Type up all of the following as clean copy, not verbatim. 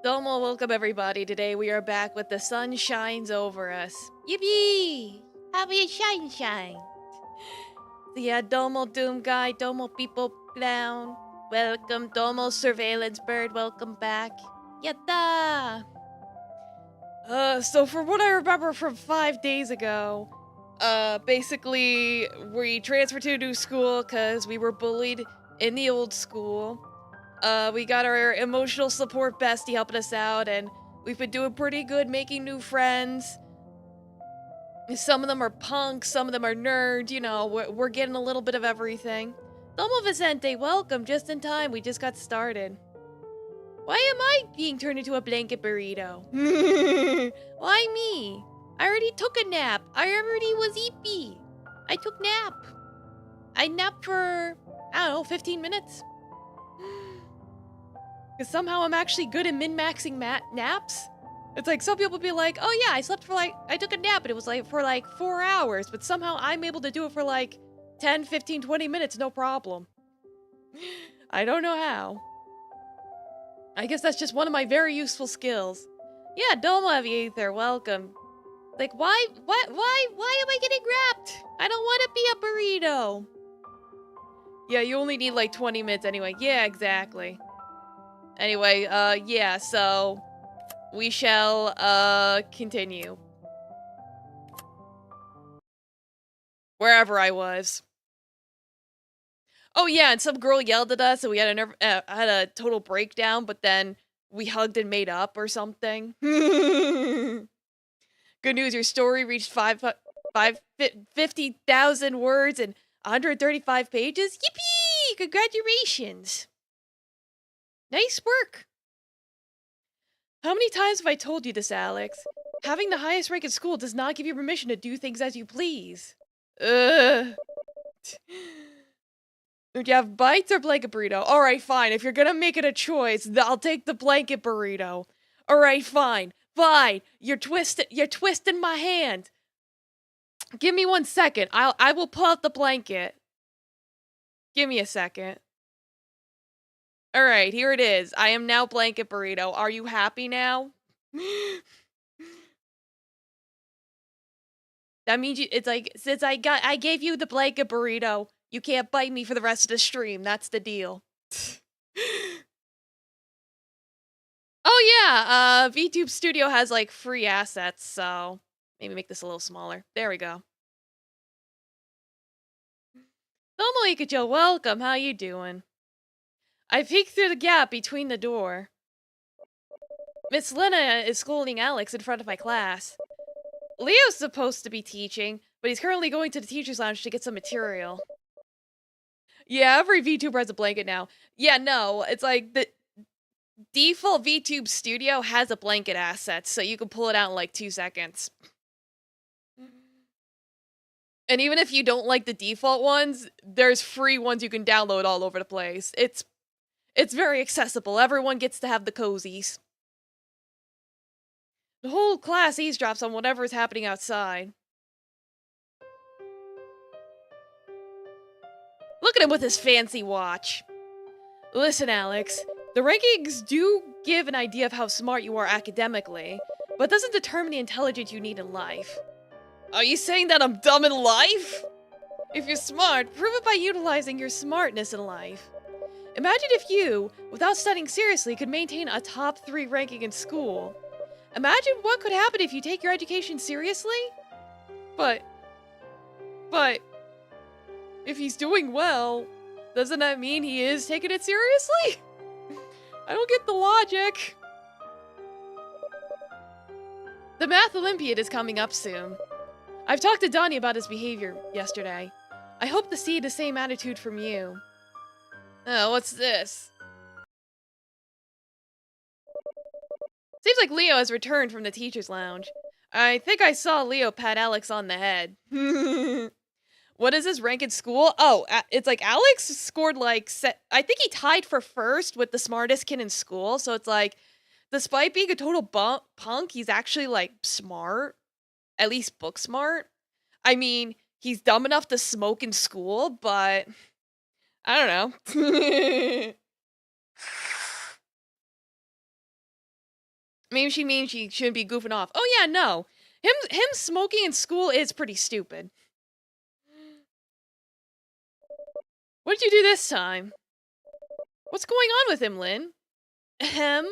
Domo, welcome everybody. Today we are back with The Sun Shines Over Us. Yippee! Happy shine. So yeah, Domo Doom Guy, Domo People Clown. Welcome, Domo Surveillance Bird, welcome back. Yatta! So from what I remember from 5 days ago, basically we transferred to a new school because we were bullied in the old school. We got our emotional support bestie helping us out, and we've been doing pretty good making new friends. Some of them are punks, some of them are nerds, you know, we're getting a little bit of everything. Domo Vicente, welcome, just in time, we just got started. Why am I being turned into a blanket burrito? Why me? I already took a nap. I already was eepy. I took nap. I napped for, I don't know, 15 minutes. Because somehow I'm actually good at min-maxing naps. It's like, some people be like, oh yeah, I slept for I took a nap and it was like for 4 hours, but somehow I'm able to do it for 10, 15, 20 minutes, no problem. I don't know how. I guess that's just one of my very useful skills. Yeah, Domo Aviator, welcome. Like, why am I getting wrapped? I don't want to be a burrito. Yeah, you only need 20 minutes anyway. Yeah, exactly. Anyway, yeah, so we shall, continue. Wherever I was. Oh yeah, and some girl yelled at us and we had a total breakdown, but then we hugged and made up or something. Good news, your story reached 50,000 words and 135 pages. Yippee! Congratulations! Nice work! How many times have I told you this, Alex? Having the highest rank in school does not give you permission to do things as you please. Ugh. Would you have bites or blanket burrito? Alright, fine. If you're gonna make it a choice, I'll take the blanket burrito. Alright, fine. Fine. You're twisting my hand. Give me 1 second. I will pull out the blanket. Give me a second. Alright, here it is. I am now blanket burrito. Are you happy now? That means it's like, since I gave you the blanket burrito, you can't bite me for the rest of the stream. That's the deal. Oh yeah, VTube Studio has free assets, so maybe make this a little smaller. There we go. Domo Ikacho, welcome. How you doing? I peeked through the gap between the door. Miss Lena is scolding Alex in front of my class. Leo's supposed to be teaching, but he's currently going to the teacher's lounge to get some material. Yeah, every VTuber has a blanket now. Yeah, no, it's like the default VTube Studio has a blanket asset, so you can pull it out in 2 seconds. And even if you don't like the default ones, there's free ones you can download all over the place. It's very accessible. Everyone gets to have the cozies. The whole class eavesdrops on whatever is happening outside. Look at him with his fancy watch. Listen, Alex, the rankings do give an idea of how smart you are academically, but doesn't determine the intelligence you need in life. Are you saying that I'm dumb in life? If you're smart, prove it by utilizing your smartness in life. Imagine if you, without studying seriously, could maintain a top 3 ranking in school. Imagine what could happen if you take your education seriously? But, if he's doing well, doesn't that mean he is taking it seriously? I don't get the logic. The Math Olympiad is coming up soon. I've talked to Donnie about his behavior yesterday. I hope to see the same attitude from you. Oh, what's this? Seems like Leo has returned from the teacher's lounge. I think I saw Leo pat Alex on the head. What is his rank in school? Oh, it's like Alex scored I think he tied for first with the smartest kid in school. So it's like, despite being a total punk, he's actually smart. At least book smart. I mean, he's dumb enough to smoke in school, but I don't know. Maybe she means she shouldn't be goofing off. Oh yeah, no. Him smoking in school is pretty stupid. What did you do this time? What's going on with him, Lynn? Ahem.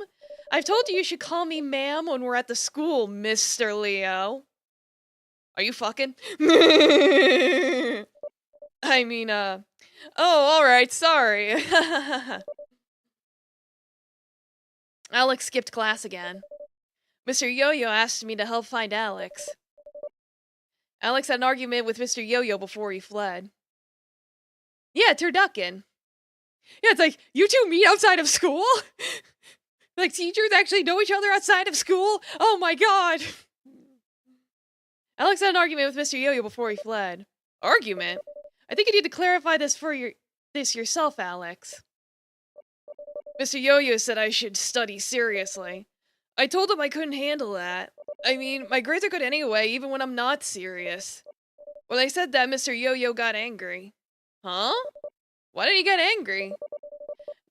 I've told you should call me ma'am when we're at the school, Mr. Leo. Are you fucking? I mean, oh, alright, sorry. Alex skipped class again. Mr. Yo-Yo asked me to help find Alex. Alex had an argument with Mr. Yo-Yo before he fled. Yeah, turducken. Yeah, it's like, you two meet outside of school? Like, teachers actually know each other outside of school? Oh my god! Alex had an argument with Mr. Yo-Yo before he fled. Argument? I think you need to clarify this for yourself, Alex. Mr. Yo-Yo said I should study seriously. I told him I couldn't handle that. I mean, my grades are good anyway, even when I'm not serious. When I said that, Mr. Yo-Yo got angry. Huh? Why did he get angry?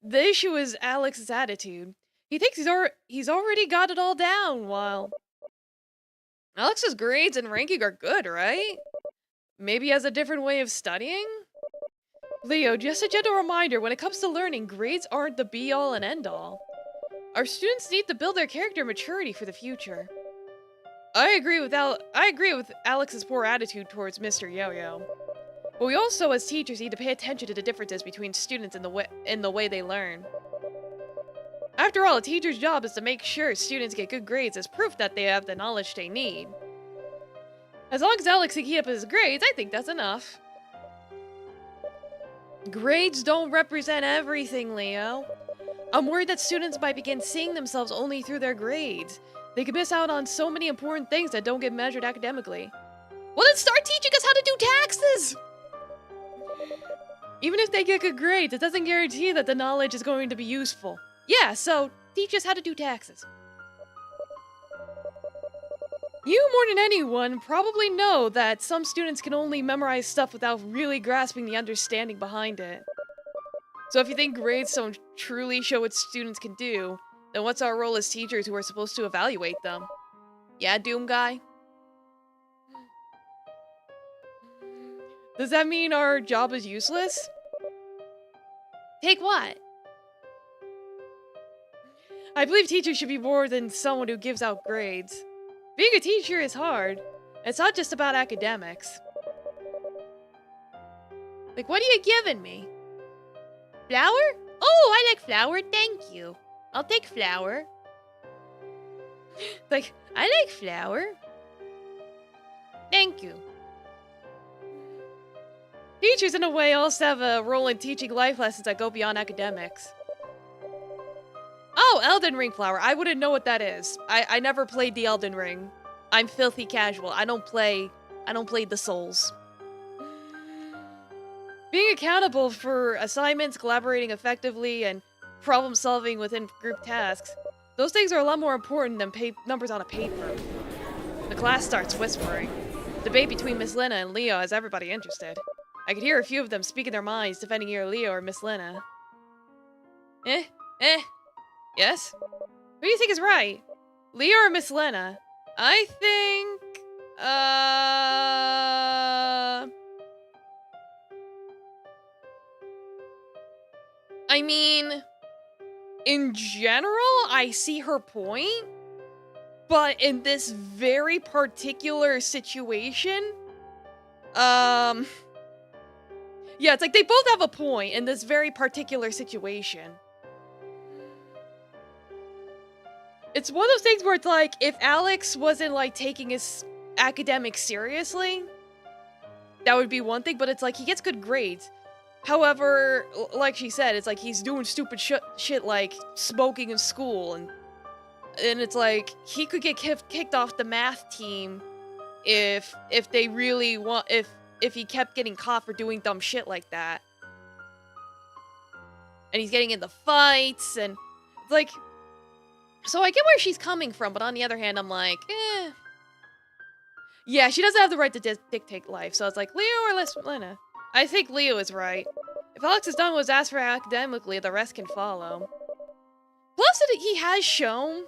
The issue is Alex's attitude. He thinks he's already got it all down, while... Alex's grades and ranking are good, right? Maybe he has a different way of studying? Leo, just a gentle reminder, when it comes to learning, grades aren't the be-all and end-all. Our students need to build their character maturity for the future. I agree with Alex's poor attitude towards Mr. Yo-Yo. But we also, as teachers, need to pay attention to the differences between students in the way they learn. After all, a teacher's job is to make sure students get good grades as proof that they have the knowledge they need. As long as Alex can keep up his grades, I think that's enough. Grades don't represent everything, Leo. I'm worried that students might begin seeing themselves only through their grades. They could miss out on so many important things that don't get measured academically. Well, then start teaching us how to do taxes! Even if they get good grades, it doesn't guarantee that the knowledge is going to be useful. Yeah, so teach us how to do taxes. You, more than anyone, probably know that some students can only memorize stuff without really grasping the understanding behind it. So if you think grades don't truly show what students can do, then what's our role as teachers who are supposed to evaluate them? Yeah, Doom Guy? Does that mean our job is useless? Take what? I believe teachers should be more than someone who gives out grades. Being a teacher is hard. It's not just about academics. Like, what are you giving me? Flour? Oh, I like flour, thank you. I'll take flour. Like, I like flour. Thank you. Teachers, in a way, also have a role in teaching life lessons that go beyond academics. Oh, Elden Ring flower. I wouldn't know what that is. I never played the Elden Ring. I'm filthy casual. I don't play the Souls. Being accountable for assignments, collaborating effectively, and problem solving within group tasks. Those things are a lot more important than numbers on a paper. The class starts whispering. Debate between Miss Lena and Leo has everybody interested. I could hear a few of them speaking their minds, defending either Leo or Miss Lena. Yes? Who do you think is right? Leo or Miss Lena? I think... I mean... In general, I see her point. But in this very particular situation... Yeah, it's like they both have a point in this very particular situation. It's one of those things where it's like, if Alex wasn't like taking his academics seriously, that would be one thing, but it's like he gets good grades. However, like she said, it's like he's doing stupid shit like smoking in school, and it's like he could get kicked off the math team if they really want if he kept getting caught for doing dumb shit like that. And he's getting into fights, and it's like... So I get where she's coming from, but on the other hand, I'm like, Yeah, she doesn't have the right to dictate life, so it's like, Leo or Lena? I think Leo is right. If Alex has done what was asked for academically, the rest can follow. Plus, he has shown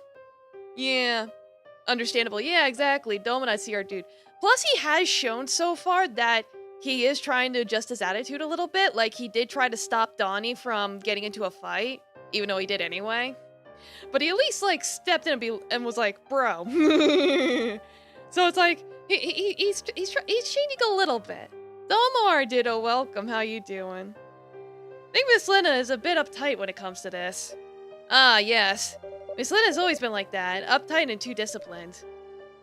Yeah. Understandable. Yeah, exactly. Domina see our dude. Plus, he has shown so far that he is trying to adjust his attitude a little bit. Like, he did try to stop Donnie from getting into a fight, even though he did anyway. But he at least, like, stepped in and was like, bro. So it's like, he's changing a little bit. Domo, our ditto, welcome. How you doing? I think Miss Lena is a bit uptight when it comes to this. Ah, yes. Miss Lena has always been like that, uptight and too disciplined.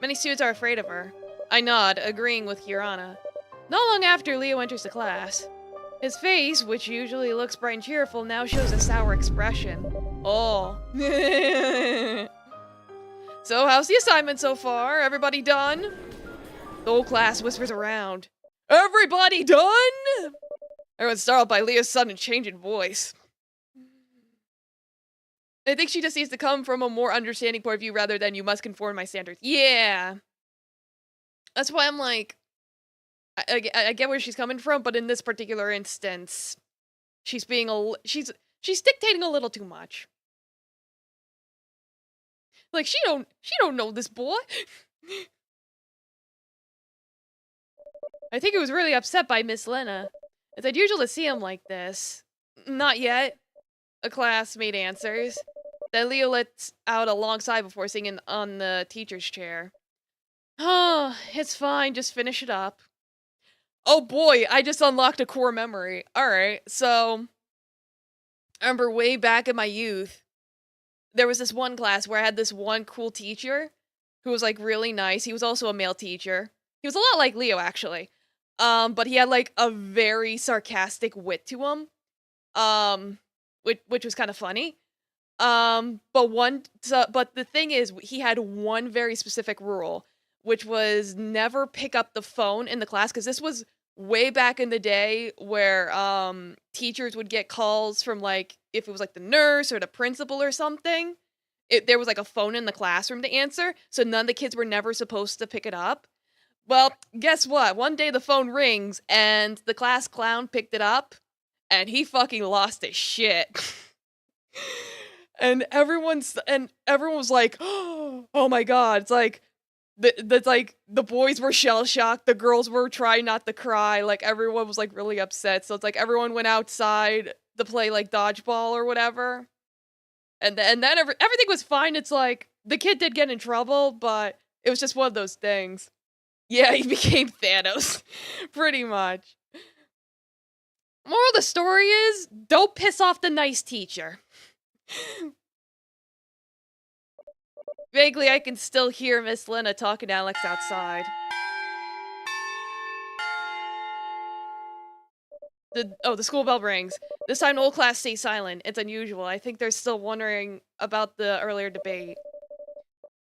Many students are afraid of her. I nod, agreeing with Kirana. Not long after Leo enters the class. His face, which usually looks bright and cheerful, now shows a sour expression. Oh. So, how's the assignment so far? Everybody done? The whole class whispers around. Everybody done? Everyone's startled by Leo's sudden change in voice. I think she just needs to come from a more understanding point of view rather than you must conform to my standards. Yeah. That's why I'm like, I get where she's coming from, but in this particular instance, she's being she's dictating a little too much. Like, she don't know this boy. I think he was really upset by Miss Lena, as I'd usually see him like this. Not yet. A classmate answers. Then Leo lets out a long sigh before sitting on the teacher's chair. Oh, it's fine, just finish it up. Oh boy, I just unlocked a core memory. Alright, so I remember way back in my youth, there was this one class where I had this one cool teacher who was like really nice. He was also a male teacher. He was a lot like Leo, actually. But he had like a very sarcastic wit to him. Which was kind of funny. But the thing is, he had one very specific rule, which was never pick up the phone in the class, because this was way back in the day where teachers would get calls from, like, if it was like the nurse or the principal or something, there was like a phone in the classroom to answer, so none of the kids were never supposed to pick it up. Well, guess what? One day the phone rings and the class clown picked it up and he fucking lost his shit. And everyone was like, oh my god. It's like the boys were shell shocked, the girls were trying not to cry, like everyone was like really upset. So it's like everyone went outside to play like dodgeball or whatever. And then everything was fine. It's like the kid did get in trouble, but it was just one of those things. Yeah, he became Thanos. Pretty much. Moral of the story is, don't piss off the nice teacher. Vaguely, I can still hear Miss Lena talking to Alex outside. The school bell rings. This time the whole class stays silent. It's unusual. I think they're still wondering about the earlier debate.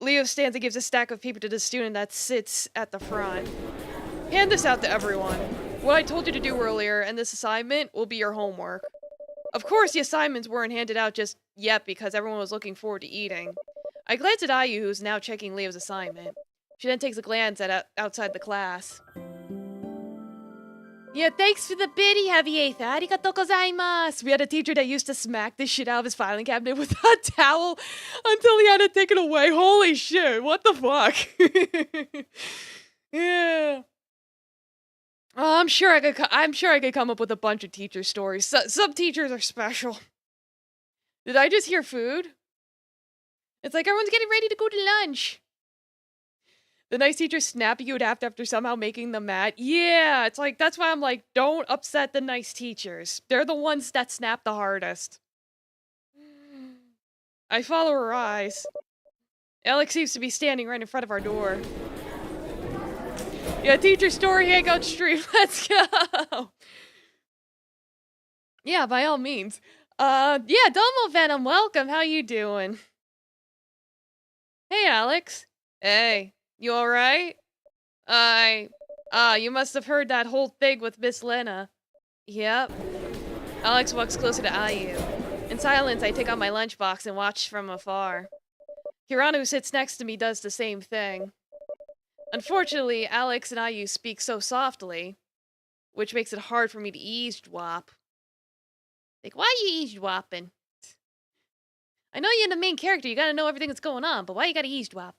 Leo stands and gives a stack of paper to the student that sits at the front. Hand this out to everyone. What I told you to do earlier, and this assignment, will be your homework. Of course, the assignments weren't handed out just yet because everyone was looking forward to eating. I glance at Ayu, who's now checking Leo's assignment. She then takes a glance at outside the class. Yeah, thanks for the biddy, Javieta. Arigatou gozaimasu. We had a teacher that used to smack the shit out of his filing cabinet with a towel until he had to take it away. Holy shit, what the fuck? Yeah. I'm sure I could come up with a bunch of teacher stories. Some teachers are special. Did I just hear food? It's like everyone's getting ready to go to lunch. The nice teacher snapping you after somehow making them mad. Yeah, it's like, that's why I'm like, don't upset the nice teachers. They're the ones that snap the hardest. I follow her eyes. Alex seems to be standing right in front of our door. Yeah, teacher story hangout stream. Let's go. Yeah, by all means. Yeah, Domo Venom, welcome. How you doing? Hey, Alex. Hey, you alright? You must have heard that whole thing with Miss Lena. Yep. Alex walks closer to Ayu. In silence, I take out my lunchbox and watch from afar. Kirana, who sits next to me, does the same thing. Unfortunately, Alex and Ayu speak so softly, which makes it hard for me to eavesdrop. Like, why are you eavesdropping? I know you're the main character, you gotta know everything that's going on, but why you gotta eavesdrop?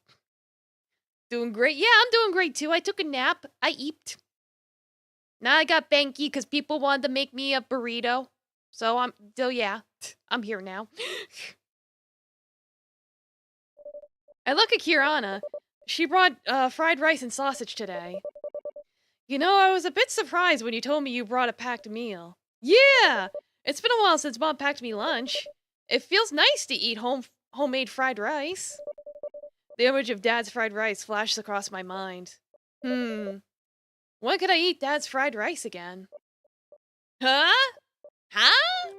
Doing great? Yeah, I'm doing great too. I took a nap. I eat. Now I got Banky because people wanted to make me a burrito. So yeah, I'm here now. I look at Kirana. She brought fried rice and sausage today. You know, I was a bit surprised when you told me you brought a packed meal. Yeah! It's been a while since Mom packed me lunch. It feels nice to eat homemade fried rice. The image of Dad's fried rice flashed across my mind. When could I eat Dad's fried rice again? Huh? Huh?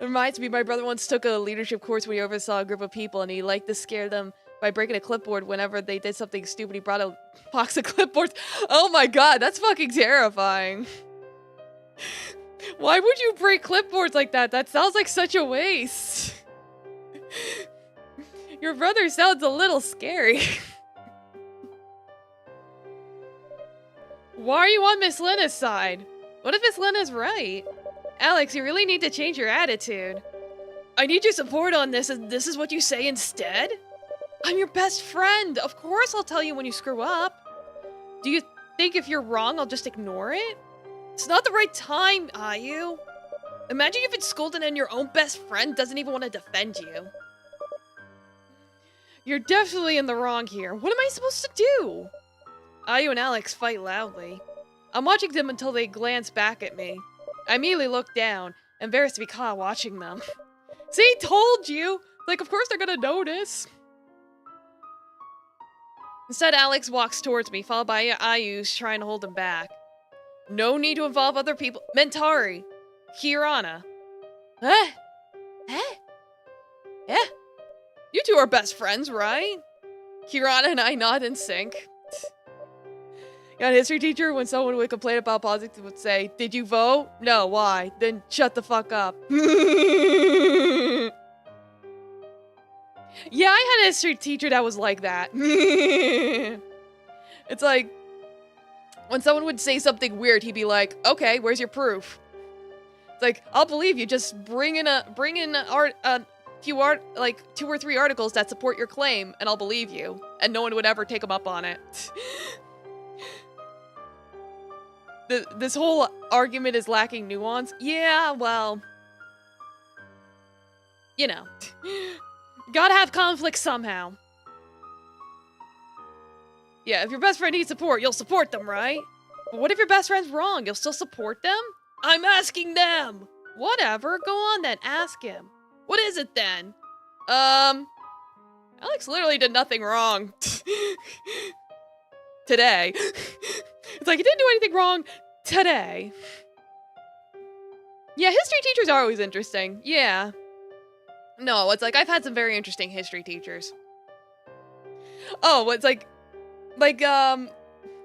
It reminds me, my brother once took a leadership course when he oversaw a group of people and he liked to scare them by breaking a clipboard whenever they did something stupid. He brought a box of clipboards. Oh my god, that's fucking terrifying. Why would you break clipboards like that? That sounds like such a waste. Your brother sounds a little scary. Why are you on Miss Lena's side? What if Miss Lena's right? Alex, you really need to change your attitude. I need your support on this, and this is what you say instead? I'm your best friend. Of course I'll tell you when you screw up. Do you think if you're wrong, I'll just ignore it? It's not the right time, Ayu. Imagine you've been scolded and your own best friend doesn't even want to defend you. You're definitely in the wrong here. What am I supposed to do? Ayu and Alex fight loudly. I'm watching them until they glance back at me. I immediately look down, embarrassed to be caught watching them. See, told you! Like, of course they're gonna notice. Instead, Alex walks towards me, followed by Ayu's trying to hold him back. No need to involve other people. Mentari. Kirana. Huh? Huh? Yeah. You two are best friends, right? Kirana and I nod in sync. Yeah, a history teacher, when someone would complain about politics, would say, "Did you vote? No, why? Then shut the fuck up." Yeah, I had a history teacher that was like that. It's like, when someone would say something weird, he'd be like, "Okay, where's your proof?" It's like, "I'll believe you. Just bring in like 2 or 3 articles that support your claim, and I'll believe you." And no one would ever take him up on it. This whole argument is lacking nuance. Yeah, well, you know, gotta have conflict somehow. Yeah, if your best friend needs support, you'll support them, right? But what if your best friend's wrong? You'll still support them? I'm asking them! Whatever, go on then, ask him. What is it then? Alex literally did nothing wrong. Today. It's like, he didn't do anything wrong today. Yeah, history teachers are always interesting. Yeah. No, it's like, I've had some very interesting history teachers. Oh, it's like, I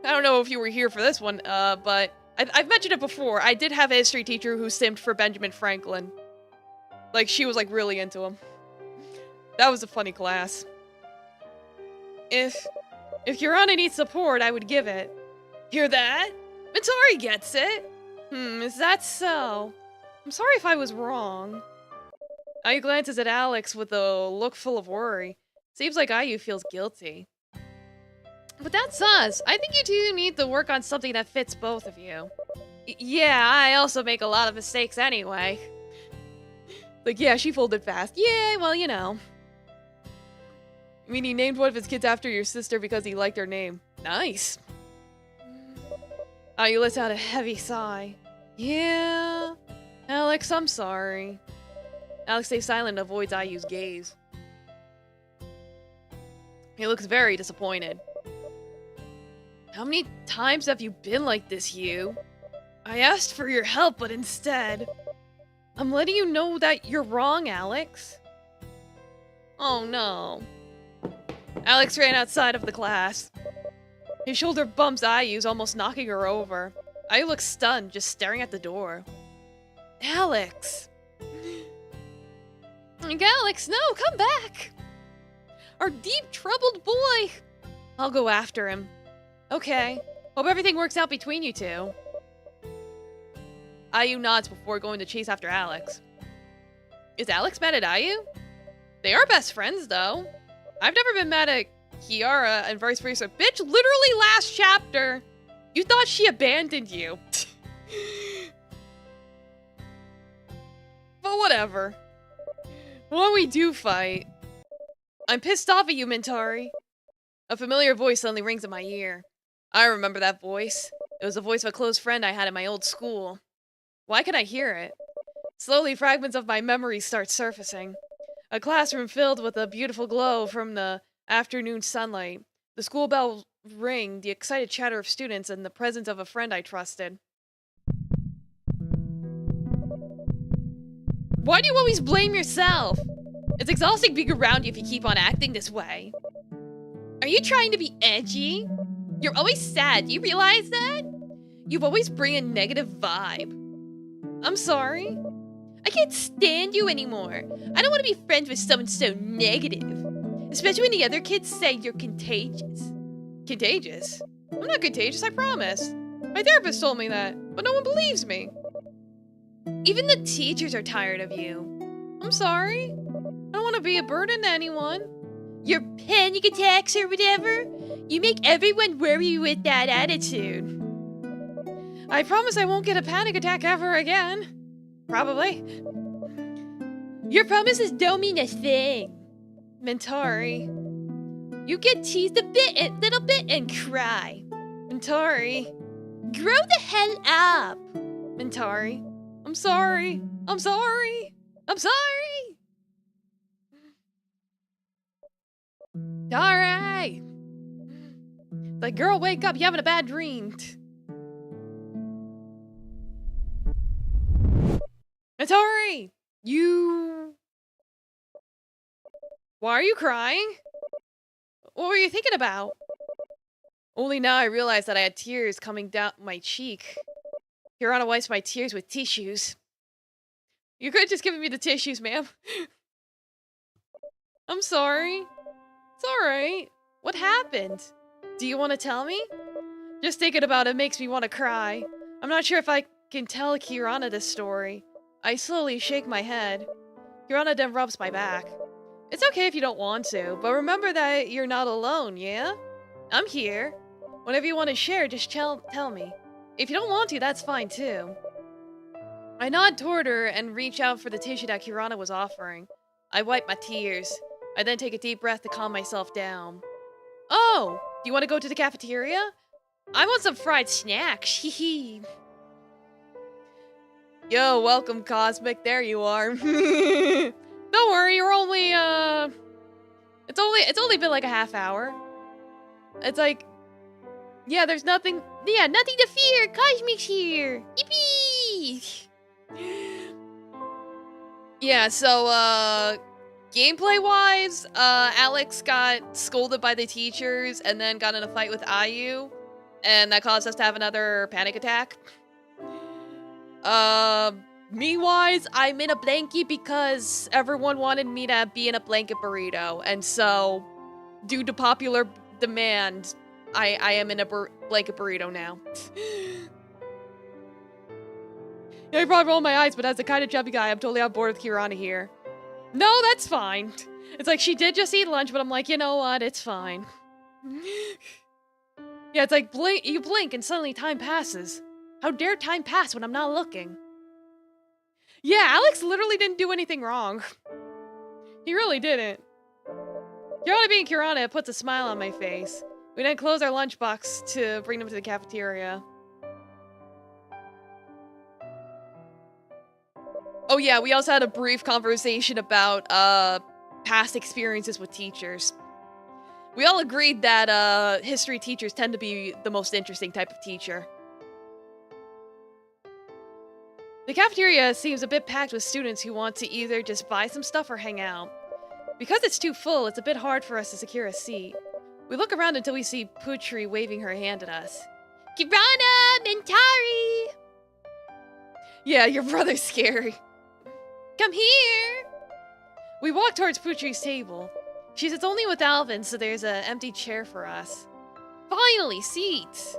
don't know if you were here for this one, but I've mentioned it before. I did have a history teacher who simped for Benjamin Franklin. Like, she was, like, really into him. That was a funny class. If Kirana needs support, I would give it. Hear that? Mentari gets it. Is that so? I'm sorry if I was wrong. Ayu glances at Alex with a look full of worry. Seems like Ayu feels guilty. But that's us. I think you two need to work on something that fits both of you. Yeah, I also make a lot of mistakes anyway. Like, yeah, she folded fast. Yeah, well, you know. I mean, he named one of his kids after your sister because he liked her name. Nice. Ayu lets out a heavy sigh. Yeah. Alex, I'm sorry. Alex stays silent and avoids Ayu's gaze. He looks very disappointed. How many times have you been like this, you? I asked for your help, but instead... I'm letting you know that you're wrong, Alex. Oh no. Alex ran outside of the class. His shoulder bumps Ayu's, almost knocking her over. Ayu looks stunned, just staring at the door. Alex! Alex, no, come back! Our deep, troubled boy! I'll go after him. Okay. Hope everything works out between you two. Ayu nods before going to chase after Alex. Is Alex mad at Ayu? They are best friends, though. I've never been mad at Kiara and vice versa. Bitch, literally last chapter, you thought she abandoned you. But whatever. When we do fight, I'm pissed off at you, Mintari. A familiar voice suddenly rings in my ear. I remember that voice. It was the voice of a close friend I had at my old school. Why can I hear it? Slowly, fragments of my memories start surfacing. A classroom filled with a beautiful glow from the afternoon sunlight. The school bell ring, the excited chatter of students, and the presence of a friend I trusted. Why do you always blame yourself? It's exhausting being around you if you keep on acting this way. Are you trying to be edgy? You're always sad, do you realize that? You always bring a negative vibe. I'm sorry. I can't stand you anymore. I don't want to be friends with someone so negative. Especially when the other kids say you're contagious. Contagious? I'm not contagious, I promise. My therapist told me that, but no one believes me. Even the teachers are tired of you. I'm sorry. I don't want to be a burden to anyone. Your panic attacks or whatever? You make everyone worry with that attitude. I promise I won't get a panic attack ever again. Probably. Your promises don't mean a thing. Mintari. You get teased a little bit and cry. Mintari. Grow the hell up. Mintari. I'm sorry. I'm sorry. I'm sorry. Alright. Like, girl, wake up. You're having a bad dream. Mintari! You... Why are you crying? What were you thinking about? Only now I realized that I had tears coming down my cheek. Hirana wipes my tears with tissues. You could have just given me the tissues, ma'am. I'm sorry. It's alright. What happened? Do you want to tell me? Just thinking about it makes me want to cry. I'm not sure if I can tell Kirana this story. I slowly shake my head. Kirana then rubs my back. It's okay if you don't want to, but remember that you're not alone, yeah? I'm here. Whenever you want to share, just tell me. If you don't want to, that's fine too. I nod toward her and reach out for the tissue that Kirana was offering. I wipe my tears. I then take a deep breath to calm myself down. Oh, do you want to go to the cafeteria? I want some fried snacks, hee hee. Yo, welcome, Cosmic. There you are. Don't worry, you're only, It's only been like a half hour. It's like... Yeah, there's nothing... Yeah, nothing to fear! Cosmic's here! Yippee! Yeah, so, gameplay-wise, Alex got scolded by the teachers and then got in a fight with Ayu. And that caused us to have another panic attack. Me-wise, I'm in a blankie because everyone wanted me to be in a blanket burrito. And so, due to popular demand, I am in a blanket burrito now. Yeah, I probably rolled my eyes, but as a kind of chubby guy, I'm totally on board with Kirana here. No, that's fine. It's like, she did just eat lunch, but I'm like, you know what? It's fine. Yeah, it's like, you blink and suddenly time passes. How dare time pass when I'm not looking? Yeah, Alex literally didn't do anything wrong. He really didn't. Kirana being Kirana, it puts a smile on my face. We then close our lunchbox to bring them to the cafeteria. Oh yeah, we also had a brief conversation about, past experiences with teachers. We all agreed that, history teachers tend to be the most interesting type of teacher. The cafeteria seems a bit packed with students who want to either just buy some stuff or hang out. Because it's too full, it's a bit hard for us to secure a seat. We look around until we see Putri waving her hand at us. Kirana! Mintari! Yeah, your brother's scary. Come here! We walk towards Putri's table. She sits only with Alvin, so there's an empty chair for us. Finally, seats!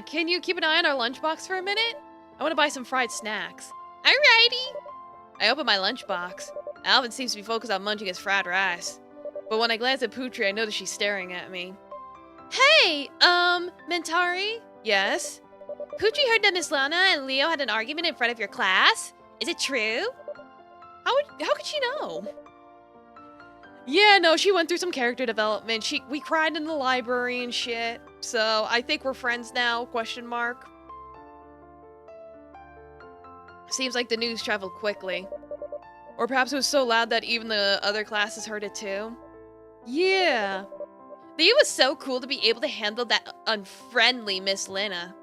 Can you keep an eye on our lunchbox for a minute? I want to buy some fried snacks. Alrighty! I open my lunchbox. Alvin seems to be focused on munching his fried rice. But when I glance at Putri, I notice she's staring at me. Hey, Mentari? Yes? Putri heard that Miss Lana and Leo had an argument in front of your class. Is it true? How could she know? Yeah, no, she went through some character development. We cried in the library and shit. So I think we're friends now, question mark. Seems like the news traveled quickly. Or perhaps it was so loud that even the other classes heard it too. Yeah. Leo was so cool to be able to handle that unfriendly Miss Lena.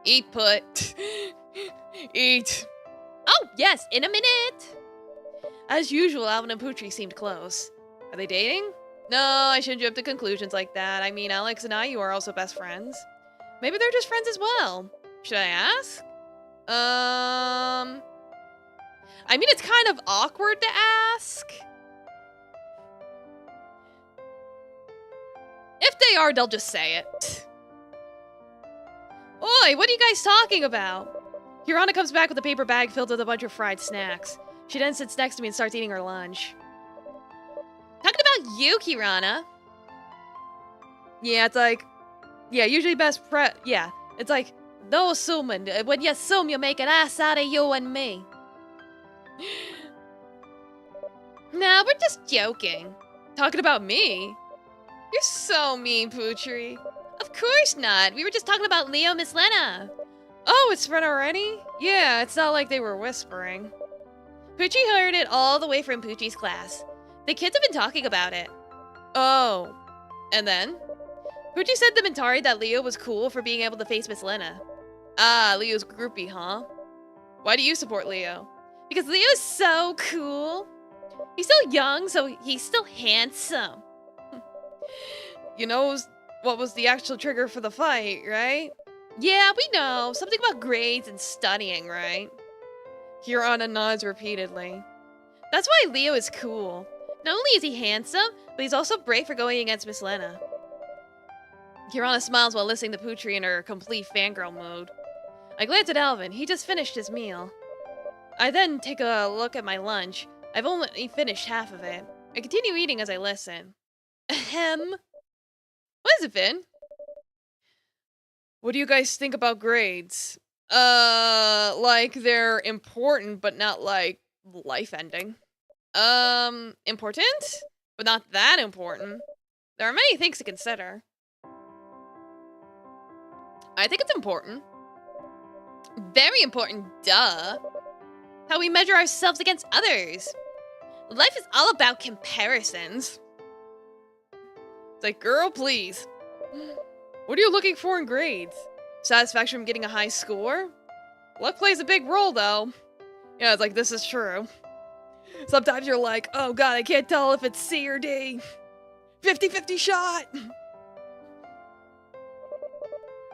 Eat, Put. Eat. Oh, yes, in a minute. As usual, Alvin and Putri seemed close. Are they dating? No, I shouldn't jump to conclusions like that. I mean, Alex and you are also best friends. Maybe they're just friends as well. Should I ask? I mean, it's kind of awkward to ask. If they are, they'll just say it. Oi, what are you guys talking about? Kirana comes back with a paper bag filled with a bunch of fried snacks. She then sits next to me and starts eating her lunch. Talking about you, Kirana. Yeah, it's like... Yeah, usually yeah, it's like... No assuming. When you assume, you make an ass out of you and me. Nah, we're just joking. Talking about me? You're so mean, Putri. Of course not. We were just talking about Leo, Miss Lena. Oh, it's spread already? Yeah, it's not like they were whispering. Putri heard it all the way from Putri's class. The kids have been talking about it. Oh. And then? Putri said to Mentari that Leo was cool for being able to face Miss Lena. Ah, Leo's groupie, huh? Why do you support Leo? Because Leo is so cool. He's still young, so he's still handsome. You know what was the actual trigger for the fight, right? Yeah, we know. Something about grades and studying, right? Kirana nods repeatedly. That's why Leo is cool. Not only is he handsome, but he's also brave for going against Miss Lena. Kirana smiles while listening to Putri in her complete fangirl mode. I glance at Alvin. He just finished his meal. I then take a look at my lunch. I've only finished half of it. I continue eating as I listen. Ahem. What is it, Finn? What do you guys think about grades? Like they're important, but not like life-ending. Important? But not that important. There are many things to consider. I think it's important. Very important, duh. How we measure ourselves against others. Life is all about comparisons. It's like, girl, please. What are you looking for in grades? Satisfaction from getting a high score? Luck plays a big role, though. Yeah, it's like, this is true. Sometimes you're like, oh god, I can't tell if it's C or D. 50-50 shot!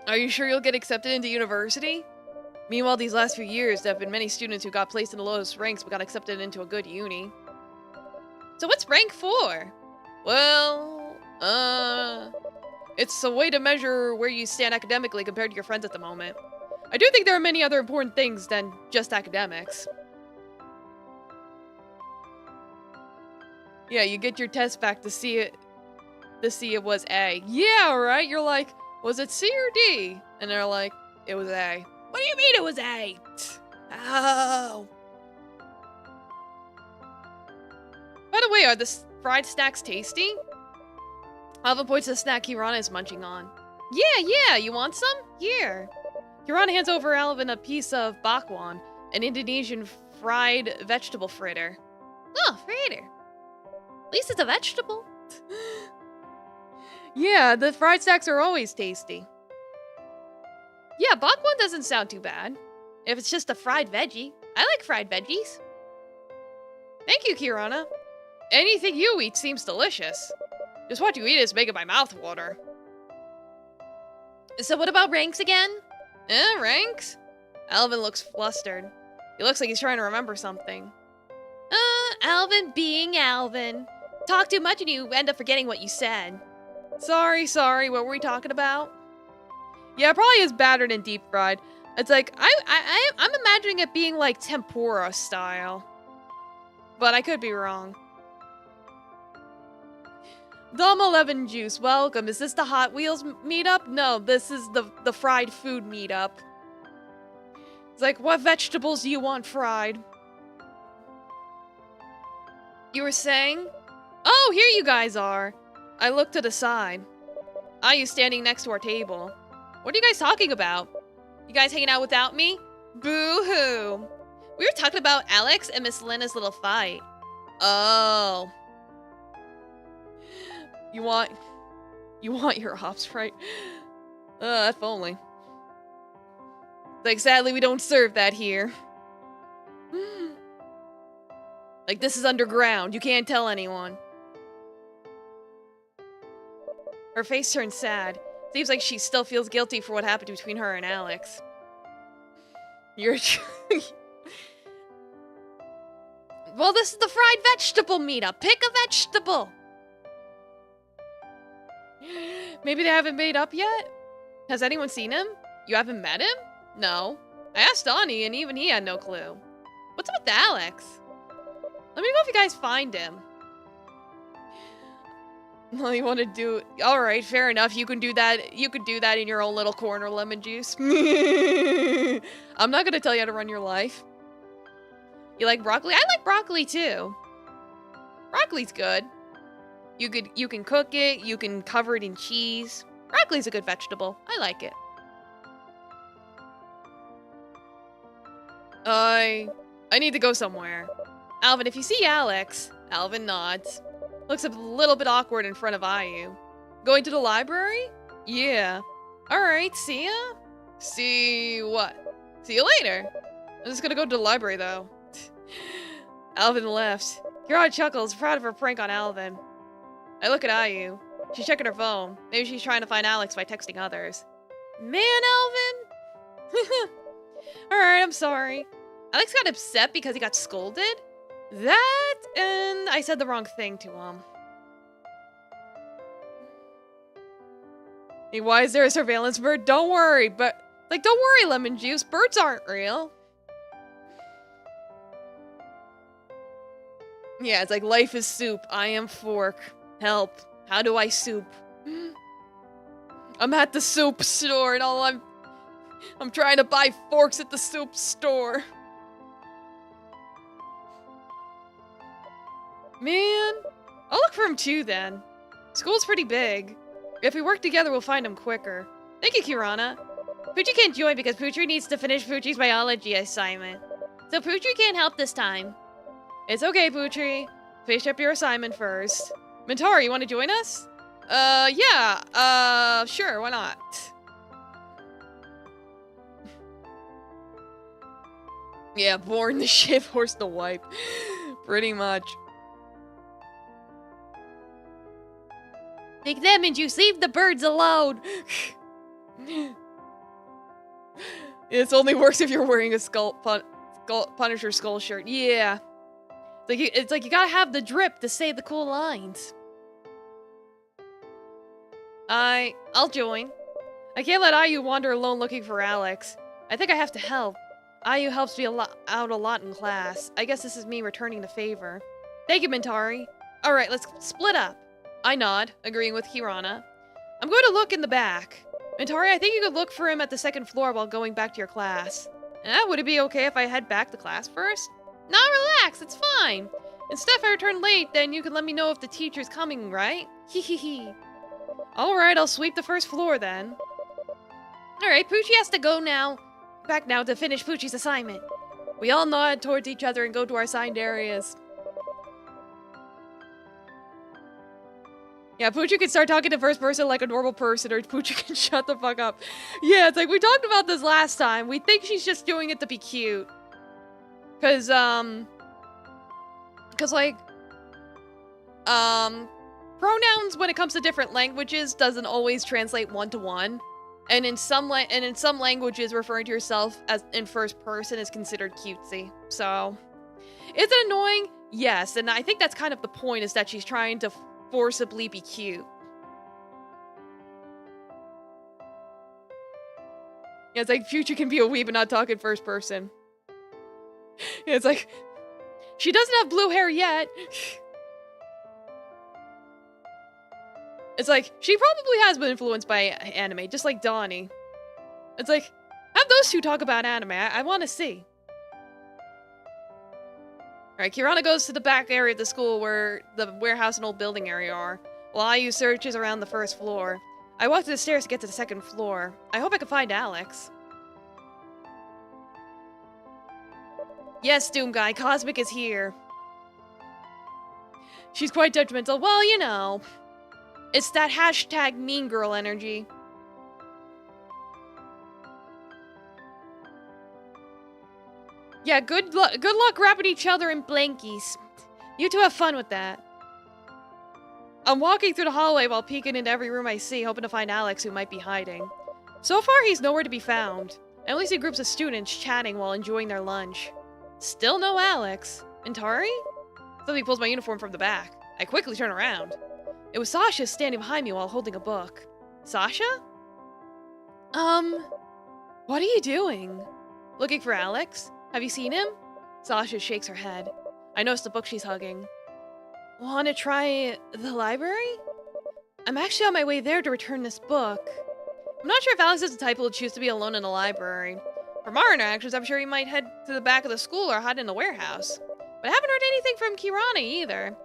Are you sure you'll get accepted into university? Meanwhile, these last few years, there have been many students who got placed in the lowest ranks but got accepted into a good uni. So what's rank for? Well, it's a way to measure where you stand academically compared to your friends at the moment. I do think there are many other important things than just academics. Yeah, you get your test back to see it was A. Yeah, right? You're like, was it C or D? And they're like, it was A. What do you mean it was A? Oh. By the way, are the fried snacks tasty? Alvin points to the snack Kirana is munching on. Yeah, you want some? Here. Kirana hands over Alvin a piece of bakwan, an Indonesian fried vegetable fritter. Oh, fritter. At least it's a vegetable. Yeah, the fried snacks are always tasty. Yeah, bakwan doesn't sound too bad. If it's just a fried veggie. I like fried veggies. Thank you, Kirana. Anything you eat seems delicious. Just what you eat is making my mouth water. So what about ranks again? Ranks? Alvin looks flustered. He looks like he's trying to remember something. Alvin being Alvin. Talk too much and you end up forgetting what you said. Sorry, what were we talking about? Yeah, it probably is battered and deep fried. It's like, I'm imagining it being like tempura style. but I could be wrong. Dom 11 Juice, welcome. Is this the Hot Wheels meetup? No, this is the fried food meetup. It's like, what vegetables do you want fried? You were saying? Oh, here you guys are. I looked to the side. You standing next to our table. What are you guys talking about? You guys hanging out without me? Boo-hoo. We were talking about Alex and Miss Lena's little fight. Oh. You want your hops, right? If only. Like, sadly, we don't serve that here. Like, this is underground. You can't tell anyone. Her face turned sad. Seems like she still feels guilty for what happened between her and Alex. You're... Well, this is the fried vegetable meetup. Pick a vegetable. Maybe they haven't made up yet? Has anyone seen him? You haven't met him? No. I asked Donnie, and even he had no clue. What's up with Alex? Let me know if you guys find him. Well, you want to do... Alright, fair enough. You can do that. You could do that in your own little corner, lemon juice. I'm not gonna tell you how to run your life. You like broccoli? I like broccoli, too. Broccoli's good. You can cook it. You can cover it in cheese. Broccoli's a good vegetable. I like it. I need to go somewhere. Alvin, if you see Alex... Alvin nods. Looks a little bit awkward in front of IU. Going to the library? Yeah. Alright, see ya? See what? See you later. I'm just gonna go to the library, though. Alvin left. Kira chuckles, proud of her prank on Alvin. I look at IU. She's checking her phone. Maybe she's trying to find Alex by texting others. Man, Alvin! Alright, I'm sorry. Alex got upset because he got scolded? That, and I said the wrong thing to him. Hey, why is there a surveillance bird? Don't worry, but... Like, don't worry, Lemon Juice. Birds aren't real. Yeah, it's like, life is soup. I am fork. Help. How do I soup? I'm at the soup store, and all I'm trying to buy forks at the soup store. Man, I'll look for him too then. School's pretty big. If we work together, we'll find him quicker. Thank you, Kirana. Poochie can't join because Poochie needs to finish Poochie's biology assignment. So Poochie can't help this time. It's okay, Poochie. Finish up your assignment first. Mentari, you want to join us? Yeah. Sure, why not? Yeah, born the ship, horse the wipe. Pretty much. Take them and you leave the birds alone. It only works if you're wearing a Punisher skull shirt. Yeah. It's like you gotta have the drip to say the cool lines. I'll join. I can't let IU wander alone looking for Alex. I think I have to help. IU helps me out a lot in class. I guess this is me returning the favor. Thank you, Mentari. Alright, let's split up. I nod, agreeing with Kirana. I'm going to look in the back. Mentari, I think you could look for him at the second floor while going back to your class. Would it be okay if I head back to class first? Nah, relax, it's fine. Instead, if I return late, then you can let me know if the teacher's coming, right? Hee. Alright, I'll sweep the first floor then. Alright, Poochie has to go now. Back now to finish Poochie's assignment. We all nod towards each other and go to our assigned areas. Yeah, Poochie can start talking to first person like a normal person, or Poochie can shut the fuck up. Yeah, it's like, we talked about this last time. We think she's just doing it to be cute. Cause, like, pronouns when it comes to different languages doesn't always translate one-to-one. And in some languages, referring to yourself as in first person is considered cutesy. So, is it annoying? Yes, and I think that's kind of the point, is that she's trying to forcibly be cute. Yeah, it's like Future can be a weeb and not talk in first person. Yeah, it's like She doesn't have blue hair yet. It's like, she probably has been influenced by anime, just like Donnie. It's like, have those two talk about anime. I want to see. Alright, Kirana goes to the back area of the school where the warehouse and old building area are, while IU searches around the first floor. I walk to the stairs to get to the second floor. I hope I can find Alex. Yes, Doom Guy, Cosmic is here. She's quite judgmental. Well, you know. It's that hashtag mean girl energy. Yeah, good luck wrapping each other in blankies. You two have fun with that. I'm walking through the hallway while peeking into every room I see, hoping to find Alex, who might be hiding. So far, he's nowhere to be found. I only see groups of students chatting while enjoying their lunch. Still no Alex. And Tari? Somebody pulls my uniform from the back. I quickly turn around. It was Sasha standing behind me while holding a book. Sasha? What are you doing? Looking for Alex? Have you seen him? Sasha shakes her head. I notice the book she's hugging. Want to try the library? I'm actually on my way there to return this book. I'm not sure if Alex is the type who will choose to be alone in a library. From our interactions, I'm sure he might head to the back of the school or hide in the warehouse. But I haven't heard anything from Kirana either.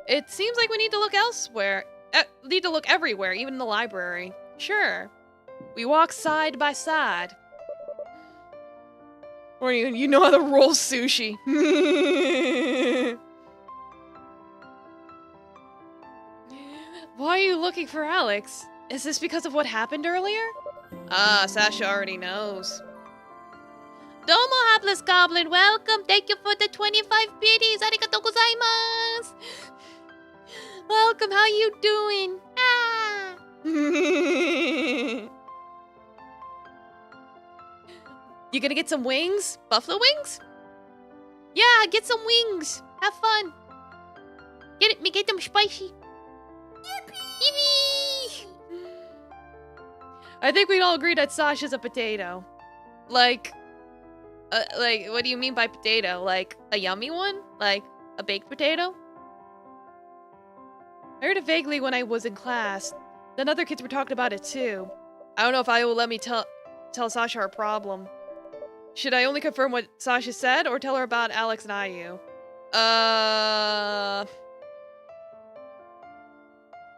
It seems like we need to look elsewhere. Need to look everywhere, even in the library. Sure. We walk side by side. Or you know how to roll sushi. Why are you looking for Alex? Is this because of what happened earlier? Ah, Sasha already knows. Domo, hapless goblin, welcome! Thank you for the 25 biddies! Arigatou gozaimasu! Welcome, how you doing? Ah! You gonna get some wings? Buffalo wings? Yeah, get some wings! Have fun! Get them spicy! Yippee! I think we'd all agree that Sasha's a potato. Like, what do you mean by potato? Like, a yummy one? Like, a baked potato? I heard it vaguely when I was in class. Then other kids were talking about it too. I don't know if I will let me tell Sasha our problem. Should I only confirm what Sasha said, or tell her about Alex and IU?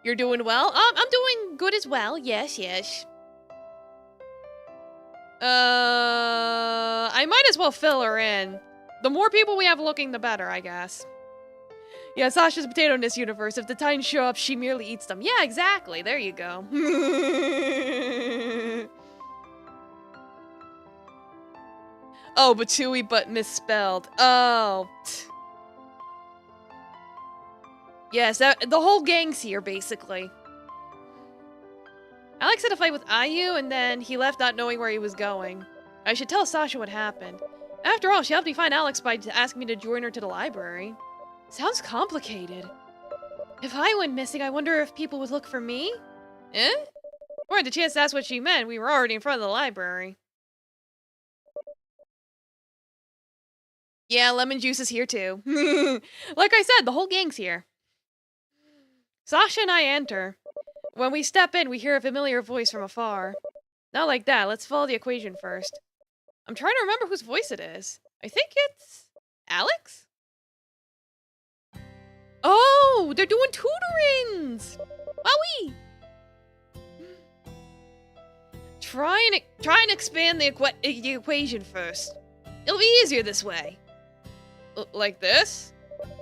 You're doing well? I'm doing good as well. Yes. I might as well fill her in. The more people we have looking, the better, I guess. Yeah, Sasha's a potato in this universe. If the Titans show up, she merely eats them. Yeah, exactly. There you go. Oh, Batui, but misspelled. Oh. Yes, the whole gang's here, basically. Alex had a fight with IU, and then he left not knowing where he was going. I should tell Sasha what happened. After all, she helped me find Alex by asking me to join her to the library. Sounds complicated. If I went missing, I wonder if people would look for me? Eh? Or had the chance to ask what she meant, we were already in front of the library. Yeah, lemon juice is here too. Like I said, the whole gang's here. Sasha and I enter. When we step in, we hear a familiar voice from afar. Not like that, let's follow the equation first. I'm trying to remember whose voice it is. I think it's... Alex? Oh, they're doing tutorings! Wowie! Try and expand the equation first. It'll be easier this way. Like this?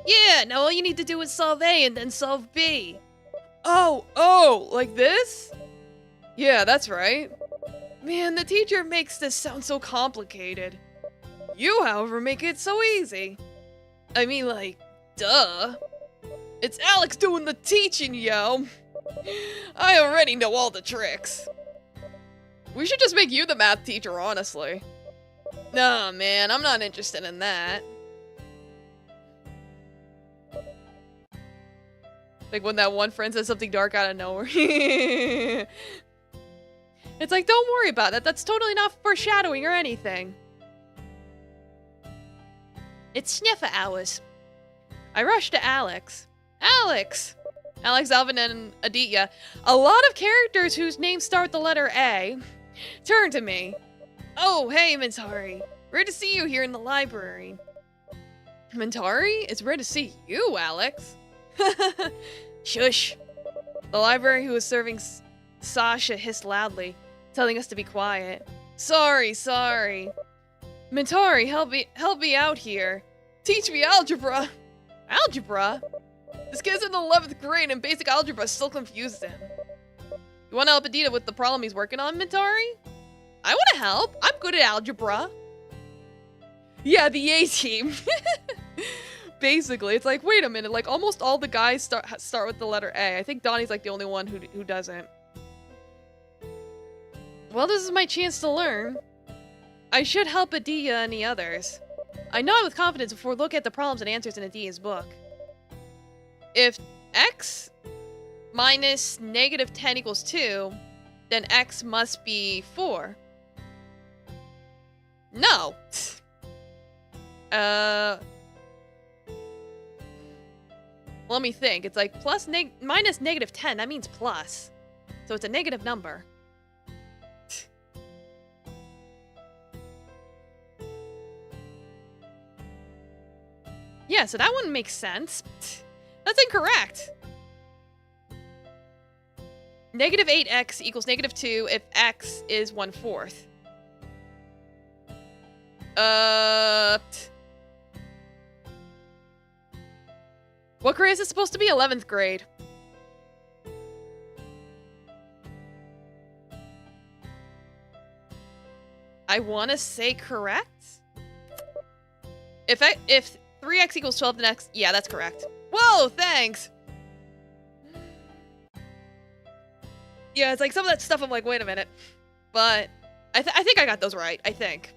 Yeah, now all you need to do is solve A and then solve B. Oh, like this? Yeah, that's right. Man, the teacher makes this sound so complicated. You, however, make it so easy. I mean, like, duh. It's Alex doing the teaching, yo. I already know all the tricks. We should just make you the math teacher, honestly. Nah, man, I'm not interested in that. Like when that one friend says something dark out of nowhere. It's like, don't worry about it. That's totally not foreshadowing or anything. It's sniffer hours. I rushed to Alex. Alex! Alex, Alvin, and Aditya, a lot of characters whose names start with the letter A, turn to me. Oh, hey, Mintari. Rare to see you here in the library. Mintari? It's rare to see you, Alex. Shush. The library who was serving Sasha hissed loudly, telling us to be quiet. Sorry. Mintari, help me out here. Teach me algebra. Algebra? This kid's in the 11th grade and basic algebra still confuses him. You want to help Aditya with the problem he's working on, Mintari? I want to help. I'm good at algebra. Yeah, the A team. Basically, it's like, wait a minute, like almost all the guys start with the letter A. I think Donnie's like the only one who doesn't. Well, this is my chance to learn. I should help Aditya and the others. I nod with confidence before looking at the problems and answers in Aditya's book. If x minus negative 10 equals 2, then x must be 4. No. Let me think. It's like minus negative 10. That means plus. So it's a negative number. Yeah, so that wouldn't make sense. That's incorrect. Negative 8x equals negative 2 if x is 1/4. What grade is it supposed to be? 11th grade. I want to say correct? If 3x equals 12, then x... Yeah, that's correct. Whoa, thanks! Yeah, it's like some of that stuff I'm like, wait a minute. But I think I got those right, I think.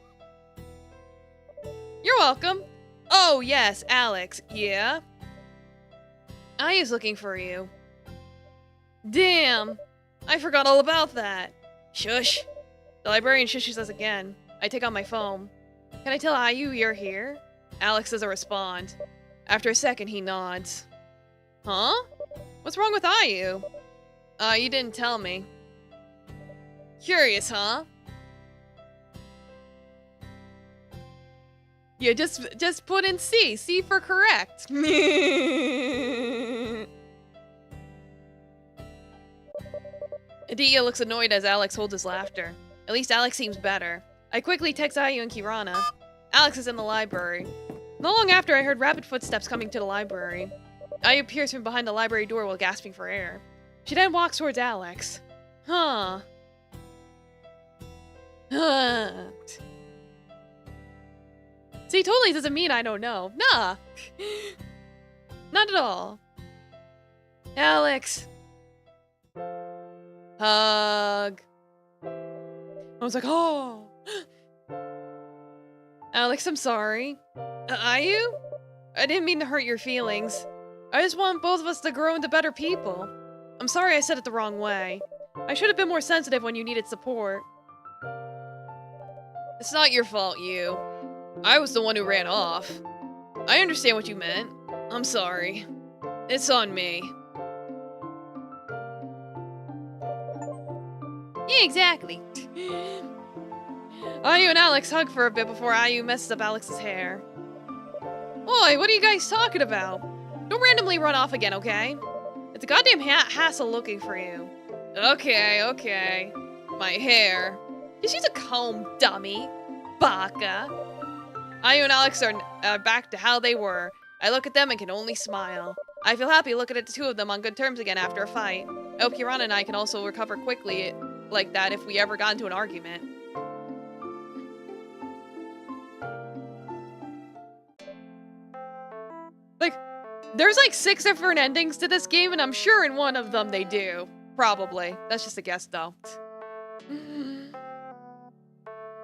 You're welcome. Oh, yes, Alex. Yeah? I was looking for you. Damn! I forgot all about that. Shush. The librarian shushes us again. I take out my phone. Can I tell Ayu you're here? Alex doesn't respond. After a second, he nods. Huh? What's wrong with Ayu? You didn't tell me. Curious, huh? Yeah, just put in C. C for correct. Aditya looks annoyed as Alex holds his laughter. At least Alex seems better. I quickly text Ayu and Kirana. Alex is in the library. Not long after, I heard rapid footsteps coming to the library. Ayu appears from behind the library door while gasping for air. She then walks towards Alex. Huh. See, totally doesn't mean I don't know. Nah. Not at all. Alex. Hug. I was like, oh. Alex, I'm sorry. Ayu? I didn't mean to hurt your feelings. I just want both of us to grow into better people. I'm sorry I said it the wrong way. I should have been more sensitive when you needed support. It's not your fault, you. I was the one who ran off. I understand what you meant. I'm sorry. It's on me. Yeah, exactly. Ayu and Alex hug for a bit before Ayu messes up Alex's hair. Oi, what are you guys talking about? Don't randomly run off again, okay? It's a goddamn hassle looking for you. Okay. My hair. Just use a comb, dummy. Baka. Ayu and Alex are back to how they were. I look at them and can only smile. I feel happy looking at the two of them on good terms again after a fight. I hope Kirana and I can also recover quickly like that if we ever got into an argument. Like, there's like 6 different endings to this game, and I'm sure in one of them they do. Probably. That's just a guess, though.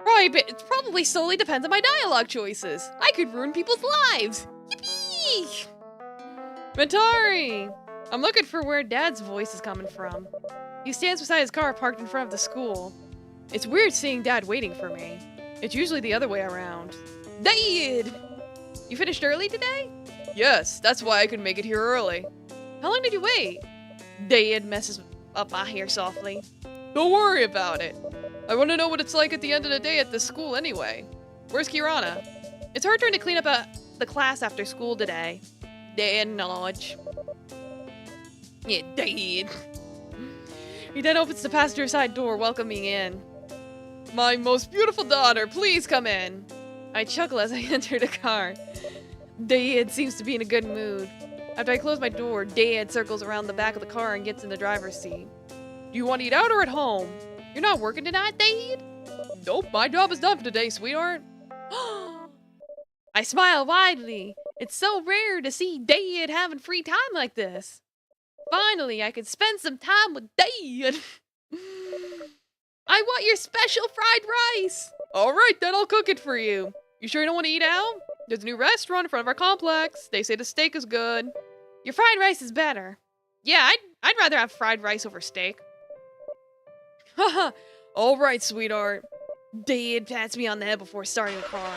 Right, but it probably solely depends on my dialogue choices. I could ruin people's lives. Yippee! Mintari! I'm looking for where Dad's voice is coming from. He stands beside his car parked in front of the school. It's weird seeing Dad waiting for me. It's usually the other way around. Dad! You finished early today? Yes, that's why I could make it here early. How long did you wait? Dad messes up my hair softly. Don't worry about it. I want to know what it's like at the end of the day at this school anyway. Where's Kirana? It's her turn to clean up the class after school today. Dad nods. Yeah, Dad. He then opens the passenger side door, welcoming in. My most beautiful daughter, please come in. I chuckle as I enter the car. Dad seems to be in a good mood. After I close my door, Dad circles around the back of the car and gets in the driver's seat. Do you want to eat out or at home? You're not working tonight, Dad? Nope, my job is done for today, sweetheart. I smile widely. It's so rare to see Dad having free time like this. Finally, I can spend some time with Dad. I want your special fried rice. All right, then I'll cook it for you. You sure you don't want to eat out? There's a new restaurant in front of our complex. They say the steak is good. Your fried rice is better. Yeah, I'd rather have fried rice over steak. Haha. All right, sweetheart. Dad pats me on the head before starting the car.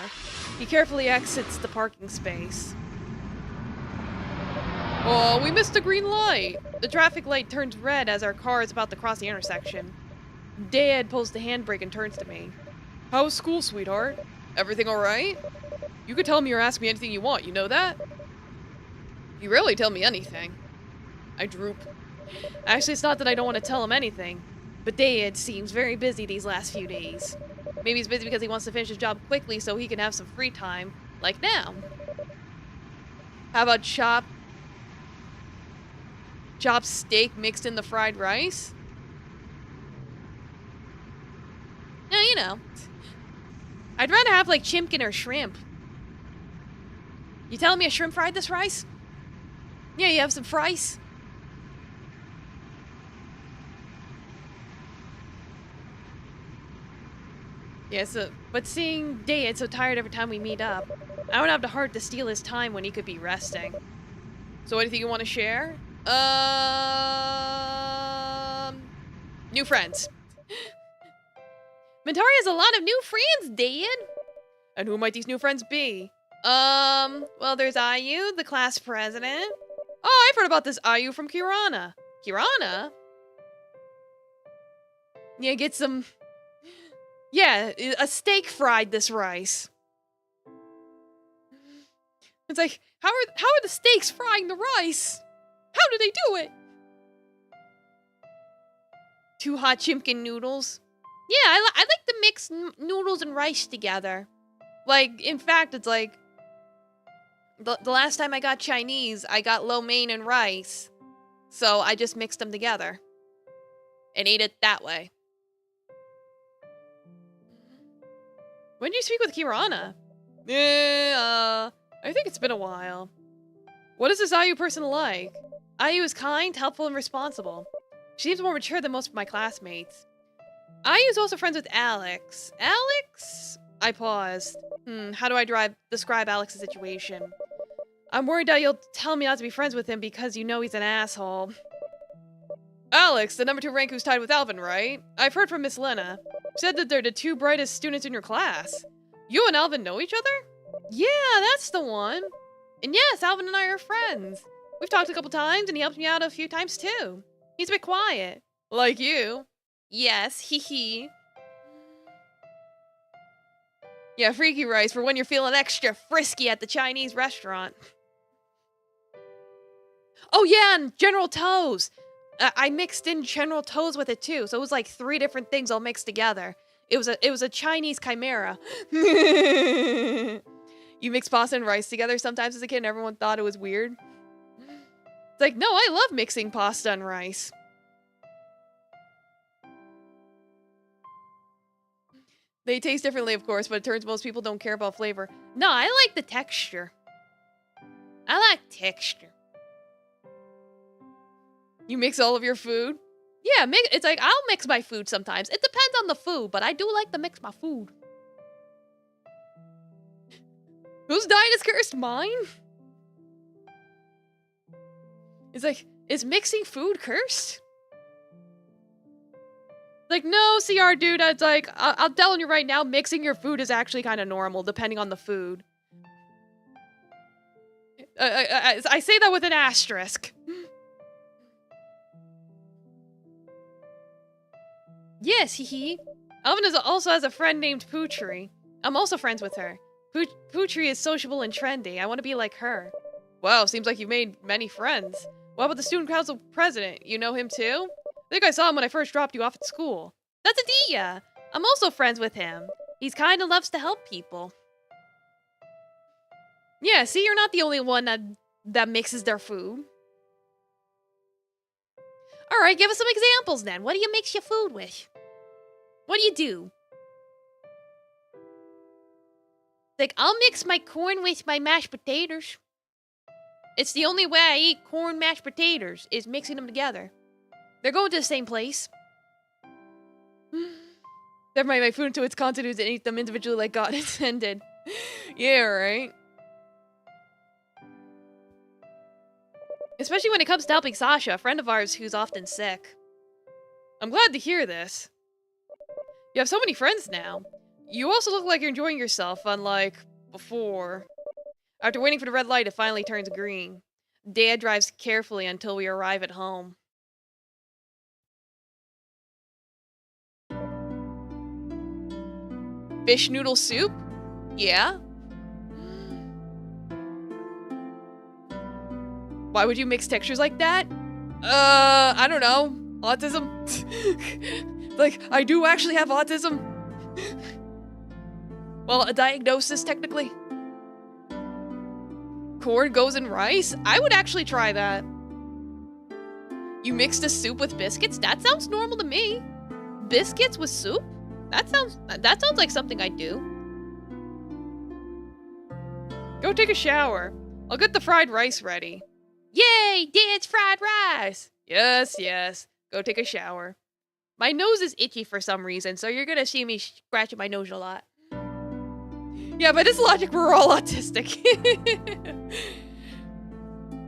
He carefully exits the parking space. Oh, we missed the green light. The traffic light turns red as our car is about to cross the intersection. Dad pulls the handbrake and turns to me. How's school, sweetheart? Everything all right? You could tell me or ask me anything you want, you know that? You rarely tell me anything. I droop. Actually, it's not that I don't want to tell him anything, but Dad seems very busy these last few days. Maybe he's busy because he wants to finish his job quickly so he can have some free time, like now. How about chopped steak mixed in the fried rice? No, you know. I'd rather have like chimkin or shrimp. You telling me a shrimp fried this rice? Yeah, you have some fries? Yeah, but seeing Dad so tired every time we meet up, I don't have the heart to steal his time when he could be resting. So anything you want to share? New friends. Mentari has a lot of new friends, Dad. And who might these new friends be? Well, there's Ayu, the class president. Oh, I've heard about this Ayu from Kirana. Kirana? Yeah, get some... Yeah, a steak fried this rice. It's like, how are the steaks frying the rice? How do they do it? 2 hot chimkin noodles. Yeah, I like to mix noodles and rice together. Like, in fact, it's like... The last time I got Chinese, I got lo mein and rice. So I just mixed them together. And ate it that way. When did you speak with Kirana? I think it's been a while. What is this Ayu person like? Ayu is kind, helpful, and responsible. She seems more mature than most of my classmates. Ayu is also friends with Alex. Alex? I paused. How do I describe Alex's situation? I'm worried that you'll tell me not to be friends with him because you know he's an asshole. Alex, the number 2 rank who's tied with Alvin, right? I've heard from Miss Lena. She said that they're the 2 brightest students in your class. You and Alvin know each other? Yeah, that's the one. And yes, Alvin and I are friends. We've talked a couple times and he helped me out a few times too. He's a bit quiet. Like you. Yes, hee hee. Yeah, freaky rice for when you're feeling extra frisky at the Chinese restaurant. Oh yeah, and General Toes. I mixed in General Toes with it too, so it was like 3 different things all mixed together. It was a Chinese chimera. You mix pasta and rice together sometimes as a kid and everyone thought it was weird. It's like, no, I love mixing pasta and rice. They taste differently, of course, but it turns most people don't care about flavor. No, I like the texture. I like texture. You mix all of your food? Yeah, it's like, I'll mix my food sometimes. It depends on the food, but I do like to mix my food. Whose diet is cursed? Mine? It's like, is mixing food cursed? Like, no, CR dude, it's like, I'm telling you right now, mixing your food is actually kind of normal, depending on the food. I say that with an asterisk. Yes, hee. Alvin also has a friend named Poochry. I'm also friends with her. Poochry is sociable and trendy. I want to be like her. Wow, seems like you've made many friends. What about the student council president? You know him too? I think I saw him when I first dropped you off at school. That's Adia! I'm also friends with him. He's kind of loves to help people. Yeah, see, you're not the only one that mixes their food. Alright, give us some examples then. What do you mix your food with? What do you do? Like, I'll mix my corn with my mashed potatoes. It's the only way I eat corn mashed potatoes, is mixing them together. They're going to the same place. Never mind my food into its constituents and eat them individually like God intended. Yeah, right? Especially when it comes to helping Sasha, a friend of ours who's often sick. I'm glad to hear this. You have so many friends now. You also look like you're enjoying yourself, unlike before. After waiting for the red light, it finally turns green. Dad drives carefully until we arrive at home. Fish noodle soup? Yeah? Why would you mix textures like that? I don't know. Autism? Like, I do actually have autism. Well, a diagnosis, technically. Corn goes in rice? I would actually try that. You mixed a soup with biscuits? That sounds normal to me. Biscuits with soup? That sounds like something I'd do. Go take a shower. I'll get the fried rice ready. Yay! Dad's fried rice! Yes, yes. Go take a shower. My nose is itchy for some reason, so you're gonna see me scratching my nose a lot. Yeah, by this logic, we're all autistic.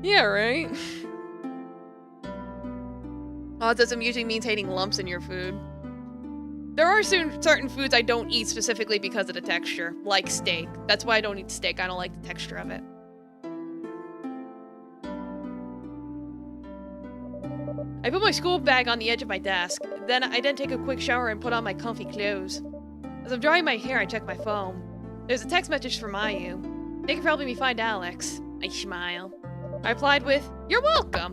Yeah, right? Autism usually means hating lumps in your food. There are certain foods I don't eat specifically because of the texture, like steak. That's why I don't eat steak. I don't like the texture of it. I put my school bag on the edge of my desk. Then I take a quick shower and put on my comfy clothes. As I'm drying my hair, I check my phone. There's a text message from Mayu. Thank you for helping me find Alex. I smile. I replied with, "You're welcome."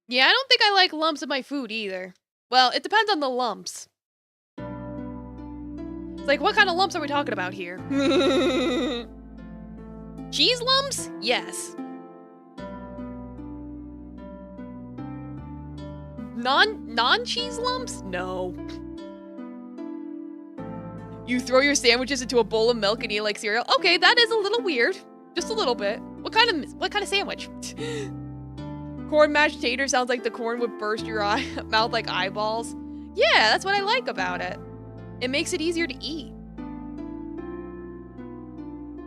Yeah, I don't think I like lumps in my food either. Well, it depends on the lumps. It's like, what kind of lumps are we talking about here? Cheese lumps? Yes. Non-cheese lumps? No. You throw your sandwiches into a bowl of milk and eat like cereal? Okay, that is a little weird. Just a little bit. What kind of sandwich? Corn mashed tater sounds like the corn would burst your mouth like eyeballs. Yeah, that's what I like about it. It makes it easier to eat.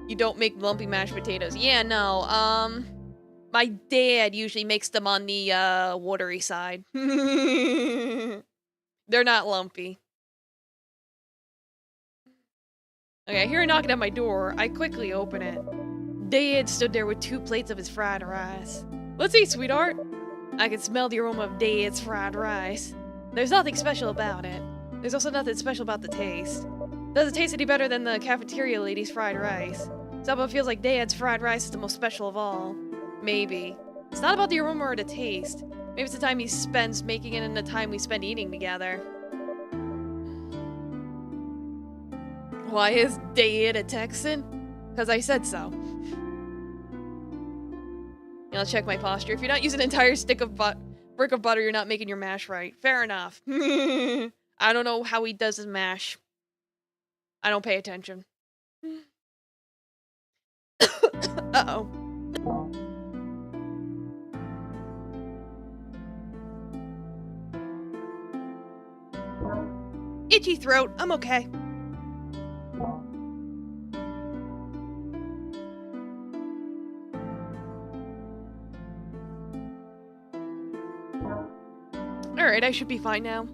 You don't make lumpy mashed potatoes. Yeah, no. My dad usually makes them on the watery side. They're not lumpy. Okay, I hear a knocking at my door. I quickly open it. Dad stood there with 2 plates of his fried rice. Let's eat, sweetheart. I can smell the aroma of Dad's fried rice. There's nothing special about it. There's also nothing special about the taste. Does it taste any better than the cafeteria lady's fried rice? Somehow feels like Dad's fried rice is the most special of all. Maybe. It's not about the aroma or the taste. Maybe it's the time he spends making it and the time we spend eating together. Why is Dad a Texan? Because I said so. I'll check my posture. If you're not using an entire brick of butter, you're not making your mash right. Fair enough. I don't know how he does his mash. I don't pay attention. Uh-oh. Itchy throat. I'm okay. Alright, I should be fine now.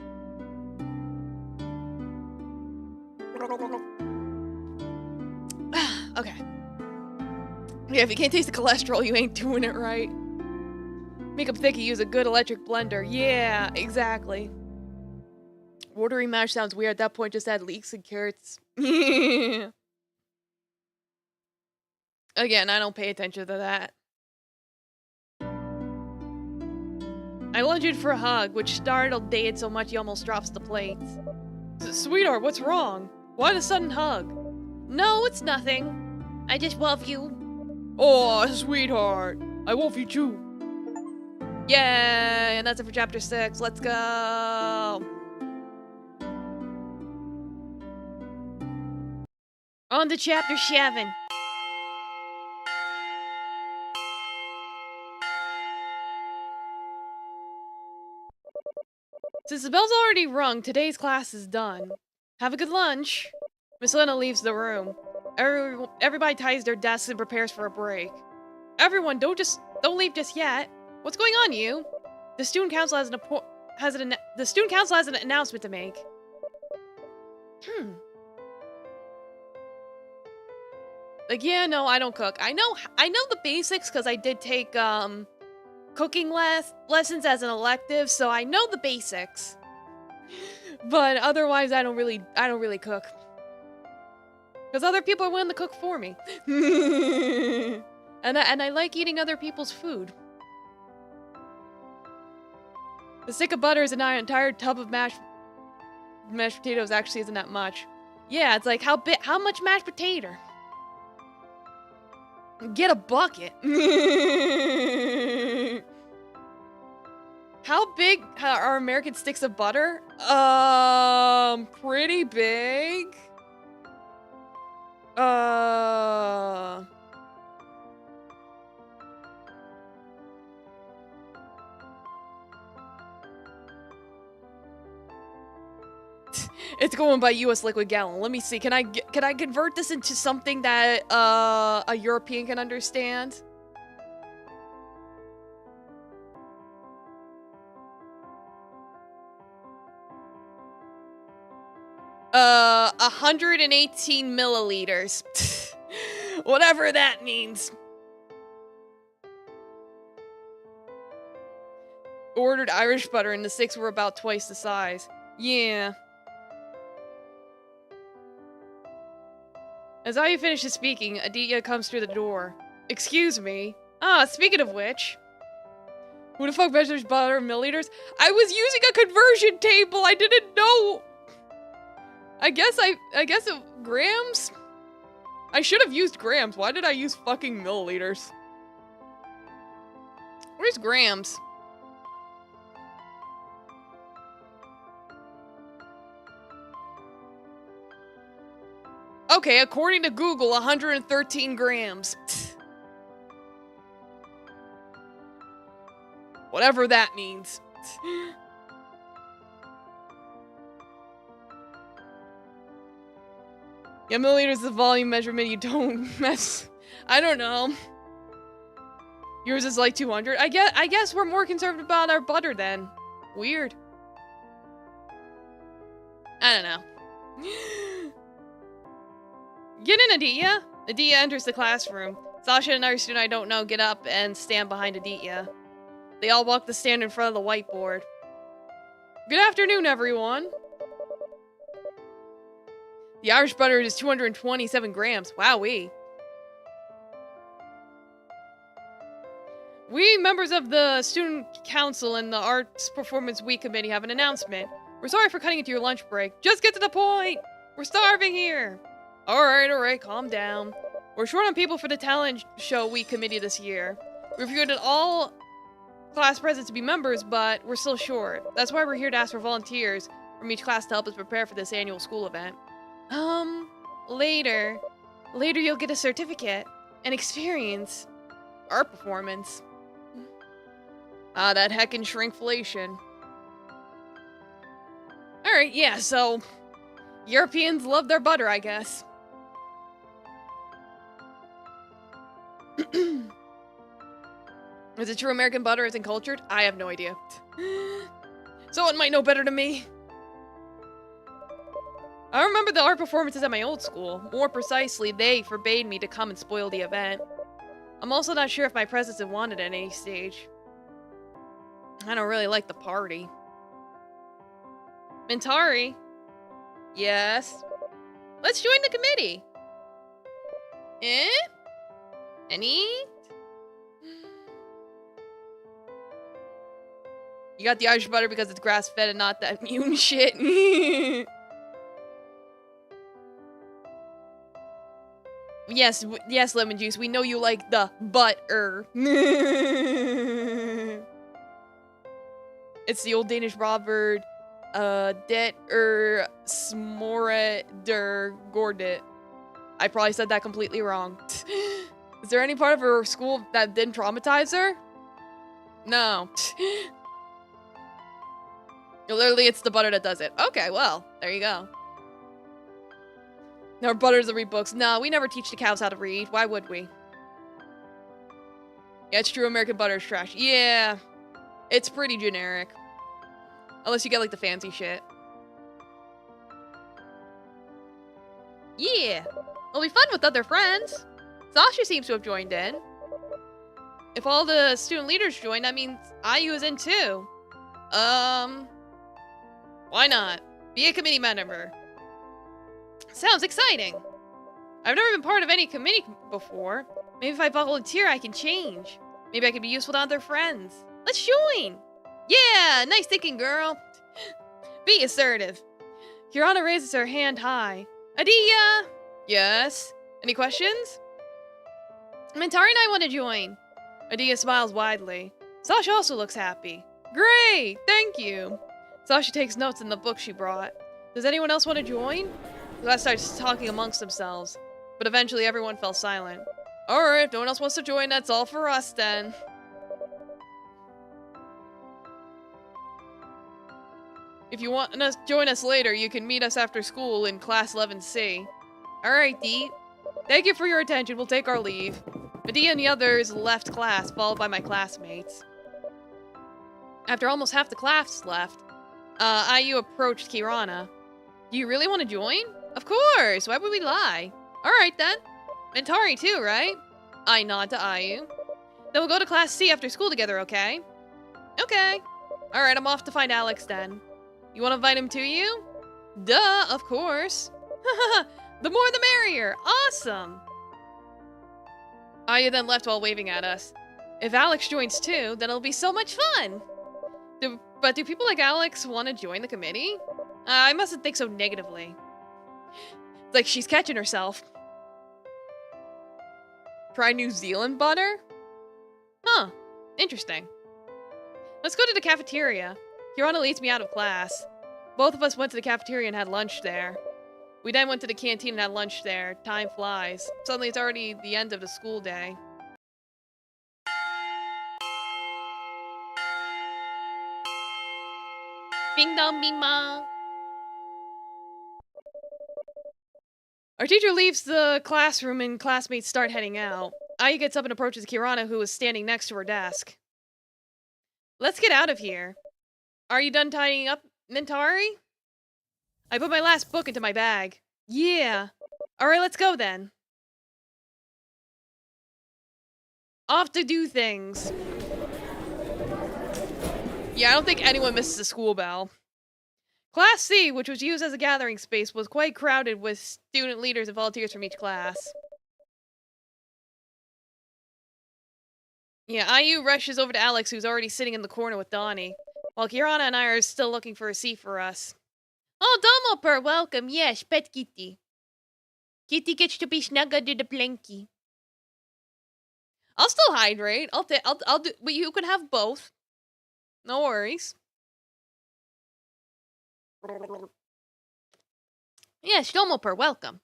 Yeah, if you can't taste the cholesterol, you ain't doing it right. Make them think you use a good electric blender. Yeah, exactly. Watery mash sounds weird. At that point, just add leeks and carrots. Again, I don't pay attention to that. I lunged for a hug, which startled Dade so much he almost drops the plates. Sweetheart, what's wrong? Why the sudden hug? No, it's nothing. I just love you. Oh, sweetheart. I love you too. Yeah, and that's it for chapter 6. Let's go. On to chapter 7. Since the bell's already rung, today's class is done. Have a good lunch. Miss Lena leaves the room. Everybody ties their desks and prepares for a break. Everyone, don't leave just yet. What's going on, you? The student council has an announcement to make. Like, yeah, no, I don't cook. I know the basics because I did take cooking lessons as an elective, so I know the basics. But otherwise, I don't really cook. Because other people are willing to cook for me. and I like eating other people's food. The stick of butter is an entire tub of mashed potatoes actually isn't that much. Yeah, it's like how much mashed potato? Get a bucket. How big are American sticks of butter? Pretty big. It's going by US liquid gallon. Let me see. Can I convert this into something that a European can understand? Uh, 118 milliliters. Whatever that means. Ordered Irish butter and the sticks were about twice the size. Yeah. As Ayu finishes speaking, Aditya comes through the door. Excuse me. Ah, speaking of which. Who the fuck measures butter in milliliters? I was using a conversion table. I didn't know. I guess grams? I should have used grams. Why did I use fucking milliliters? Where's grams? Okay, according to Google, 113 grams. Whatever that means. Yeah, milliliters is the volume measurement. You don't mess. I don't know. Yours is like 200. I guess we're more conservative about our butter then. Weird. I don't know. Get in, Aditya. Aditya enters the classroom. Sasha and another student I don't know get up and stand behind Aditya. They all walk the stand in front of the whiteboard. Good afternoon, everyone. The Irish butter is 227 grams. Wowee. We, members of the Student Council and the Arts Performance Week Committee, have an announcement. We're sorry for cutting into your lunch break. Just get to the point. We're starving here. Alright, calm down. We're short on people for the Talent Show Week Committee this year. We've recruited all class presidents to be members, but we're still short. That's why we're here to ask for volunteers from each class to help us prepare for this annual school event. Later you'll get a certificate and experience art performance. Ah, that heckin' shrinkflation. Alright, yeah, so Europeans love their butter, I guess. Is it true American butter isn't cultured? I have no idea. Someone might know better than me. I remember the art performances at my old school. More precisely, they forbade me to come and spoil the event. I'm also not sure if my presence is wanted at any stage. I don't really like the party. Mintari? Yes? Let's join the committee. Eh? Any? You got the Irish butter because it's grass-fed and not that immune shit. Yes, yes, lemon juice. We know you like the butter. It's the old Danish proverb, det smore der gordet. I probably said that completely wrong. Is there any part of her school that didn't traumatize her? No. Literally, it's the butter that does it. Okay, well, there you go. Our butters that read books. No, we never teach the cows how to read. Why would we? Yeah, it's true. American butter is trash. Yeah. It's pretty generic. Unless you get, like, the fancy shit. Yeah. It'll be fun with other friends. Sasha seems to have joined in. If all the student leaders join, that means IU is in too. Why not? Be a committee member. Sounds exciting. I've never been part of any committee before. Maybe if I volunteer, I can change. Maybe I could be useful to other friends. Let's join. Yeah, nice thinking, girl. Be assertive. Kirana raises her hand high. Adia! Yes? Any questions? Mintari and I want to join. Adia smiles widely. Sasha also looks happy. Great, thank you. Sasha takes notes in the book she brought. Does anyone else want to join? The class starts talking amongst themselves, but eventually everyone fell silent. Alright, if no one else wants to join, that's all for us then. If you want to join us later, you can meet us after school in class 11C. Alright, Dee. Thank you for your attention, we'll take our leave. Medea and the others left class, followed by my classmates. After almost half the class left, IU approached Kirana. Do you really want to join? Of course! Why would we lie? Alright then. Mintari too, right? I nod to IU. Then we'll go to Class C after school together, okay? Okay. Alright, I'm off to find Alex then. You want to invite him to you? Duh, of course. The more the merrier! Awesome! IU then left while waving at us. If Alex joins too, then it'll be so much fun! But do people like Alex want to join the committee? I mustn't think so negatively. Like she's catching herself. Try New Zealand butter? Huh. Interesting. Let's go to the cafeteria. Kirana leads me out of class. Both of us went to the cafeteria and had lunch there. We then went to the canteen and had lunch there. Time flies. Suddenly it's already the end of the school day. Bing dong bing bong. Our teacher leaves the classroom and classmates start heading out. Aya gets up and approaches Kirana, who is standing next to her desk. Let's get out of here. Are you done tidying up, Mintari? I put my last book into my bag. Yeah. Alright, let's go then. Off to do things. Yeah, I don't think anyone misses a school bell. Class C, which was used as a gathering space, was quite crowded with student leaders and volunteers from each class. Yeah, IU rushes over to Alex, who's already sitting in the corner with Donnie, while Kirana and I are still looking for a seat for us. Oh, Domoper, welcome. Yes, pet kitty. Kitty gets to be snug under the blankie. I'll still hydrate. I'll do. But you can have both. No worries. Yes, Domoper, welcome.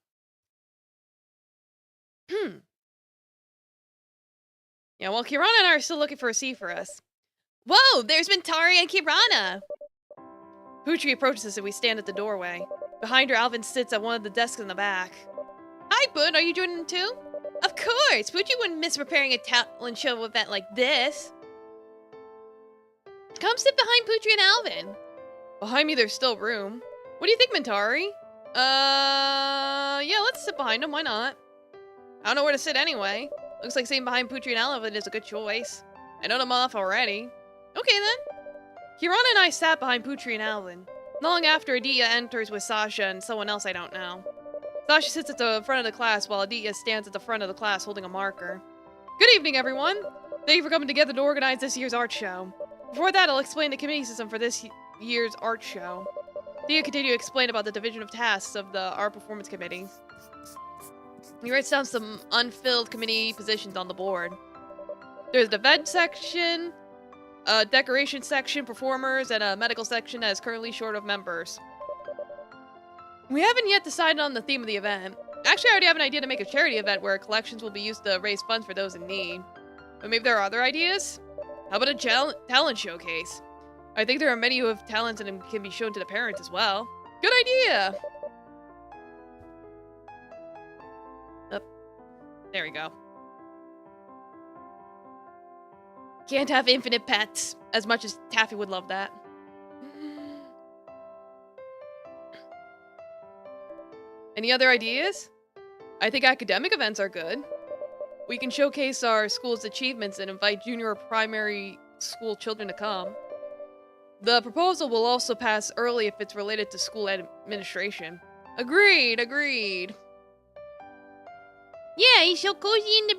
Yeah, well, Kirana and I are still looking for a seat for us. Whoa, there's Mintari and Kirana! Putri approaches us and we stand at the doorway. Behind her, Alvin sits at one of the desks in the back. Hi, Bud, are you joining too? Of course! Putri wouldn't miss preparing a talent show event like this. Come sit behind Putri and Alvin. Behind me, there's still room. What do you think, Mintari? Yeah, let's sit behind him, why not? I don't know where to sit anyway. Looks like staying behind Putri and Alvin is a good choice. I know them off already. Okay then. Kirana and I sat behind Putri and Alvin. Not long after, Aditya enters with Sasha and someone else I don't know. Sasha sits at the front of the class while Aditya stands at the front of the class holding a marker. Good evening, everyone. Thank you for coming together to organize this year's art show. Before that, I'll explain the committee system for this year's art show. Aditya continued to explain about the division of tasks of the art performance committee. He writes down some unfilled committee positions on the board. There's the event section, a decoration section, performers, and a medical section that is currently short of members. We haven't yet decided on the theme of the event. Actually, I already have an idea to make a charity event where collections will be used to raise funds for those in need. But maybe there are other ideas? How about a talent showcase? I think there are many who have talents and can be shown to the parents as well. Good idea! Oh, there we go. Can't have infinite pets, as much as Taffy would love that. Any other ideas? I think academic events are good. We can showcase our school's achievements and invite junior or primary school children to come. The proposal will also pass early if it's related to school administration. Agreed, agreed. Yeah, he's so cozy in the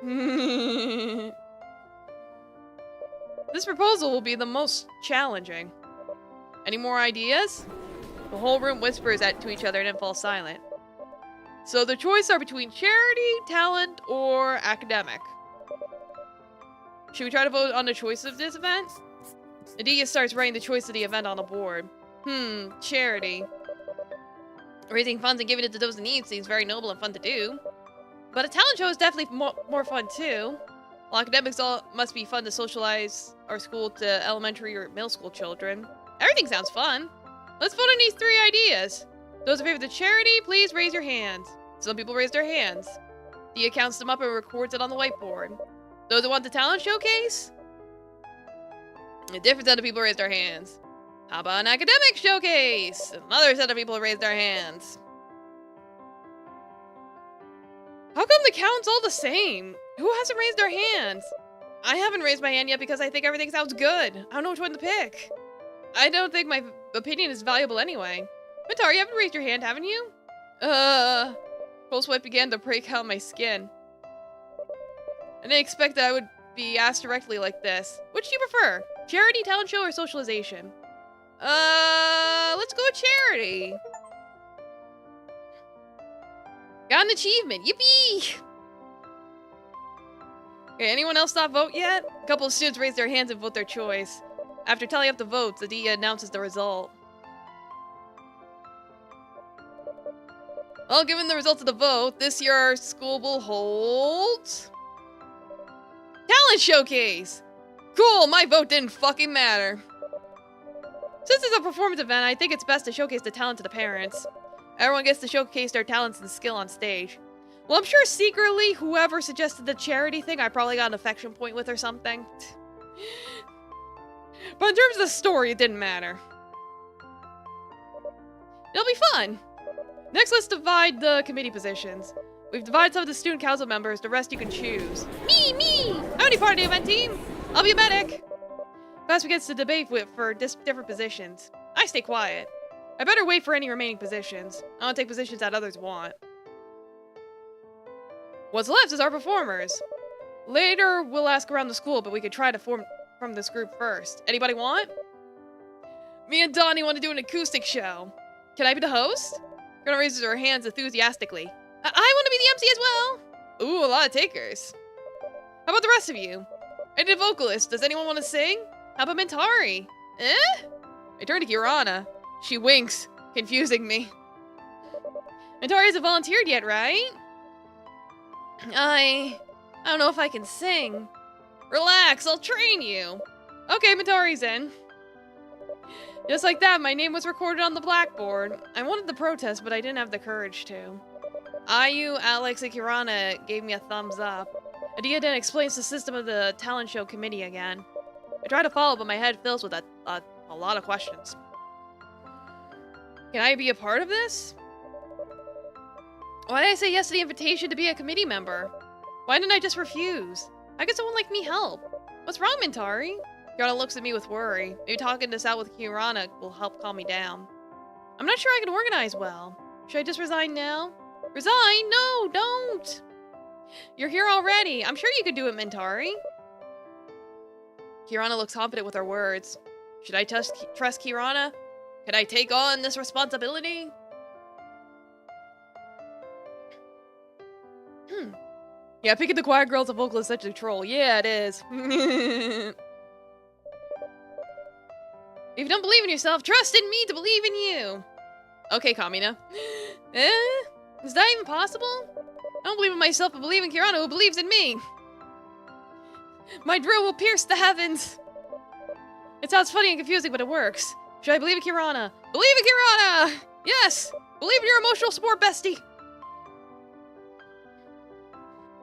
blankie. This proposal will be the most challenging. Any more ideas? The whole room whispers to each other and then falls silent. So the choices are between charity, talent, or academic. Should we try to vote on the choice of this event? Aditya starts writing the choice of the event on the board. Charity. Raising funds and giving it to those in need seems very noble and fun to do. But a talent show is definitely more fun too. While academics must be fun to socialize our school to elementary or middle school children. Everything sounds fun. Let's vote on these 3 ideas. Those in favor of the charity, please raise your hands. Some people raise their hands. Dia counts them up and records it on the whiteboard. Those who want the talent showcase? A different set of people raise their hands. How about an academic showcase? Another set of people raise their hands. How come the count's all the same? Who hasn't raised their hands? I haven't raised my hand yet because I think everything sounds good. I don't know which one to pick. I don't think my opinion is valuable anyway. Mintar, you haven't raised your hand, haven't you? Cold sweat began to break out my skin. I didn't expect that I would be asked directly like this. Which do you prefer? Charity, talent show, or socialization? Let's go with charity. Got an achievement, yippee! Okay, anyone else not vote yet? A couple of students raise their hands and vote their choice. After tallying up the votes, Aditya announces the result. Well, given the results of the vote, this year our school will hold... Talent Showcase! Cool, my vote didn't fucking matter. Since it's a performance event, I think it's best to showcase the talent to the parents. Everyone gets to showcase their talents and skill on stage. Well, I'm sure secretly, whoever suggested the charity thing, I probably got an affection point with or something. But in terms of the story, it didn't matter. It'll be fun! Next, let's divide the committee positions. We've divided some of the student council members, the rest you can choose. Me! I'm any part of the event team! I'll be a medic! Class begins to debate for different positions. I stay quiet. I better wait for any remaining positions. I don't take positions that others want. What's left is our performers. Later, we'll ask around the school, but we could try to form from this group first. Anybody want? Me and Donnie want to do an acoustic show. Can I be the host? Greta raises her hands enthusiastically. I want to be the MC as well! Ooh, a lot of takers. How about the rest of you? I need a vocalist. Does anyone want to sing? How about Mintari? I turn to Kirana. She winks, confusing me. Mintari hasn't volunteered yet, right? I don't know if I can sing. Relax, I'll train you. Okay, Mintari's in. Just like that, my name was recorded on the blackboard. I wanted to protest, but I didn't have the courage to. Ayu, Alex, and Kirana gave me a thumbs up. Adia then explains the system of the talent show committee again. I try to follow, but my head fills with a lot of questions. Can I be a part of this? Why did I say yes to the invitation to be a committee member? Why didn't I just refuse? How could someone like me help? What's wrong, Mintari? Kirana looks at me with worry. Maybe talking this out with Kirana will help calm me down. I'm not sure I can organize well. Should I just resign now? Resign? No, don't! You're here already. I'm sure you could do it, Mintari. Kirana looks confident with her words. Should I trust Kirana? Can I take on this responsibility? Yeah, picking the choir girl as a vocal is such a troll. Yeah, it is. If you don't believe in yourself, trust in me to believe in you. Okay, Kamina. Is that even possible? I don't believe in myself, but believe in Kirana who believes in me. My drill will pierce the heavens. It sounds funny and confusing, but it works. Should I believe in Kirana? Believe in Kirana! Yes! Believe in your emotional support, bestie!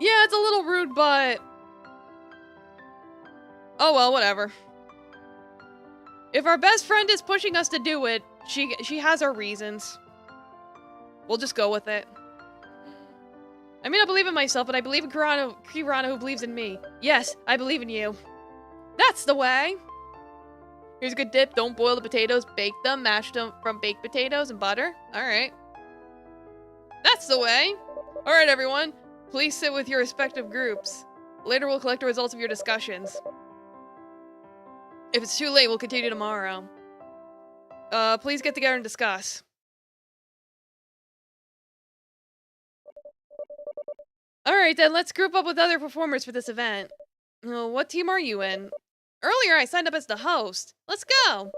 Yeah, it's a little rude, but... oh well, whatever. If our best friend is pushing us to do it, she has her reasons. We'll just go with it. I may not believe in myself, but I believe in Kirana who believes in me. Yes, I believe in you. That's the way! Here's a good tip. Don't boil the potatoes. Bake them. Mash them from baked potatoes and butter. Alright. That's the way! Alright, everyone. Please sit with your respective groups. Later, we'll collect the results of your discussions. If it's too late, we'll continue tomorrow. Please get together and discuss. Alright then, let's group up with other performers for this event. What team are you in? Earlier, I signed up as the host. Let's go!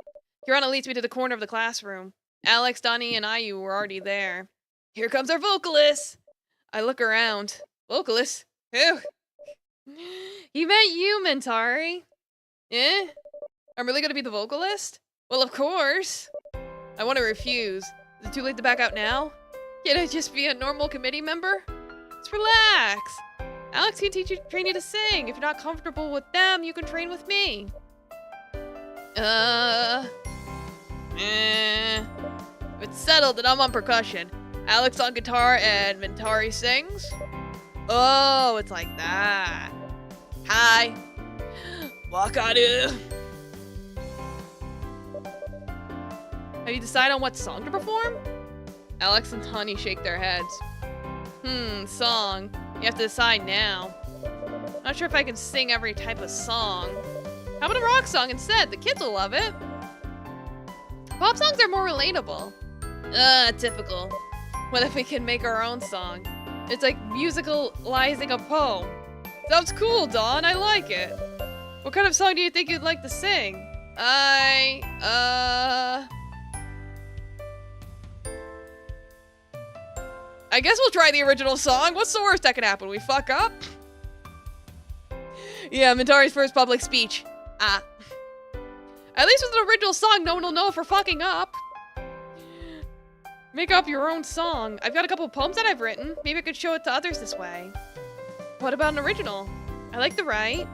Kirana leads me to the corner of the classroom. Alex, Donnie, and Ayu were already there. Here comes our vocalist! I look around. Vocalist? Who? He meant you, Mintari. Eh? I'm really gonna be the vocalist? Well, of course. I want to refuse. Is it too late to back out now? Can't I just be a normal committee member? Just relax. Alex can train you to sing. If you're not comfortable with them, you can train with me. If it's settled, then I'm on percussion. Alex on guitar and Mintari sings. Oh, it's like that. Hi. Wakadu. Have you decided on what song to perform? Alex and Honey shake their heads. Song. You have to decide now. Not sure if I can sing every type of song. How about a rock song instead? The kids will love it. Pop songs are more relatable. Typical. What if we can make our own song? It's like musicalizing a poem. Sounds cool, Dawn. I like it. What kind of song do you think you'd like to sing? I guess we'll try the original song. What's the worst that can happen? We fuck up? Yeah, Mintari's first public speech. At least with an original song, no one will know if we're fucking up. Make up your own song. I've got a couple of poems that I've written. Maybe I could show it to others this way. What about an original? I like to write.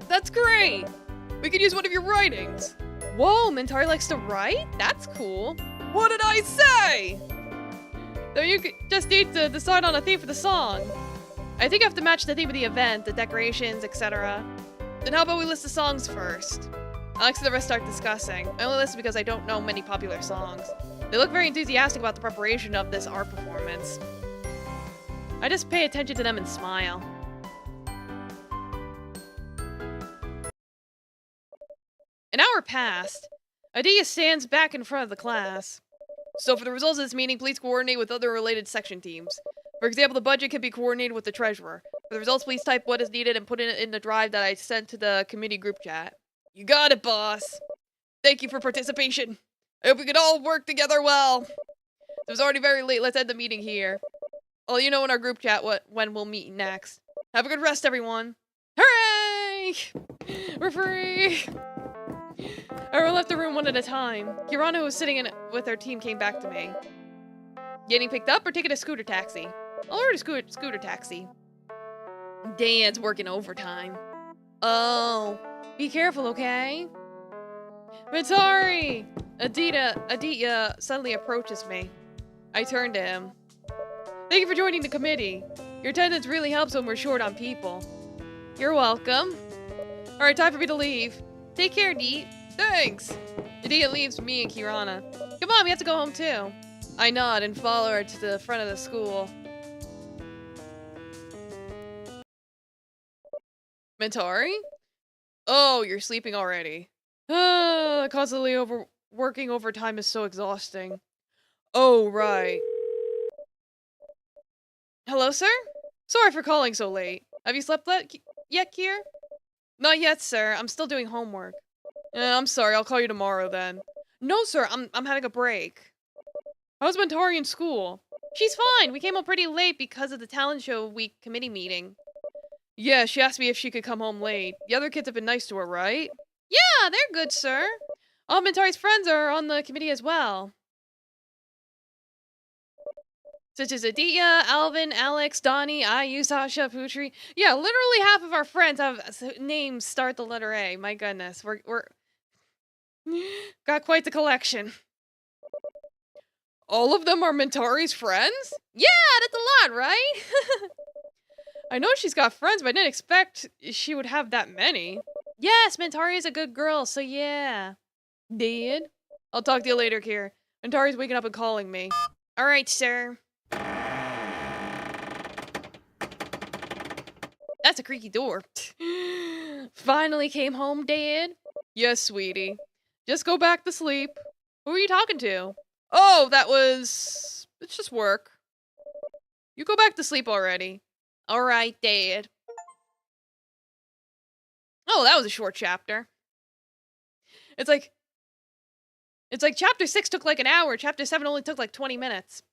That's great. We could use one of your writings. Whoa, Mintari likes to write? That's cool. What did I say? So you just need to decide on a theme for the song. I think I have to match the theme of the event, the decorations, etc. Then how about we list the songs first? Alex and the rest start discussing. I only listen because I don't know many popular songs. They look very enthusiastic about the preparation of this art performance. I just pay attention to them and smile. An hour passed. Adia stands back in front of the class. So for the results of this meeting, please coordinate with other related section teams. For example, the budget can be coordinated with the treasurer. For the results, please type what is needed and put it in the drive that I sent to the committee group chat. You got it, boss. Thank you for participation. I hope we can all work together well. It's already very late. Let's end the meeting here. I'll let you know in our group chat when we'll meet next. Have a good rest, everyone. Hooray! We're free! Everyone left the room one at a time. Kirana, who was sitting in it with her team, came back to me. Getting picked up or taking a scooter taxi? I'll order a scooter taxi. Dan's working overtime. Oh, be careful, okay? Mitari! Aditya suddenly approaches me. I turn to him. Thank you for joining the committee. Your attendance really helps when we're short on people. You're welcome. Alright, time for me to leave. Take care, Deet. Thanks. Deet leaves me and Kirana. Come on, we have to go home too. I nod and follow her to the front of the school. Mentari? Oh, you're sleeping already. Constantly working overtime is so exhausting. Oh, right. Hello, sir? Sorry for calling so late. Have you slept yet, Kier? Not yet, sir. I'm still doing homework. I'm sorry. I'll call you tomorrow then. No, sir. I'm having a break. How's Mentari in school? She's fine. We came home pretty late because of the talent show week committee meeting. Yeah, she asked me if she could come home late. The other kids have been nice to her, right? Yeah, they're good, sir. All Mentari's friends are on the committee as well. Such as Aditya, Alvin, Alex, Donnie, Ayu, Sasha, Putri. Yeah, literally half of our friends have names start the letter A. My goodness, we're got quite the collection. All of them are Mentari's friends? Yeah, that's a lot, right? I know she's got friends, but I didn't expect she would have that many. Yes, Mentari is a good girl, so yeah. Dad? I'll talk to you later, Kier. Mentari's waking up and calling me. Alright, sir. That's a creaky door. Finally came home, Dad? Yes, sweetie. Just go back to sleep. Who are you talking to? Oh, it's just work. You go back to sleep already. Alright, Dad. Oh, that was a short chapter. It's like chapter 6 took like an hour, chapter 7 only took like 20 minutes.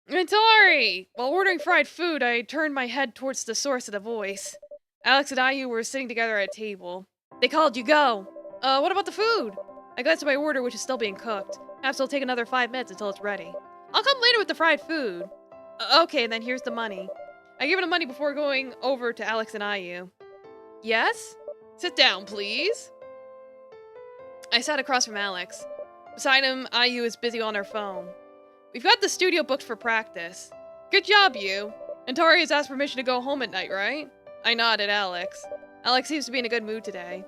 Mentari! While ordering fried food, I turned my head towards the source of the voice. Alex and Ayu were sitting together at a table. They called you, go. What about the food? I glanced at my order, which is still being cooked. Perhaps it'll take another 5 minutes until it's ready. I'll come later with the fried food. Okay, then here's the money. I gave her the money before going over to Alex and Ayu. Yes? Sit down, please. I sat across from Alex. Beside him, Ayu is busy on her phone. We've got the studio booked for practice. Good job, you. Mentari has asked permission to go home at night, right? I nodded at Alex. Alex seems to be in a good mood today.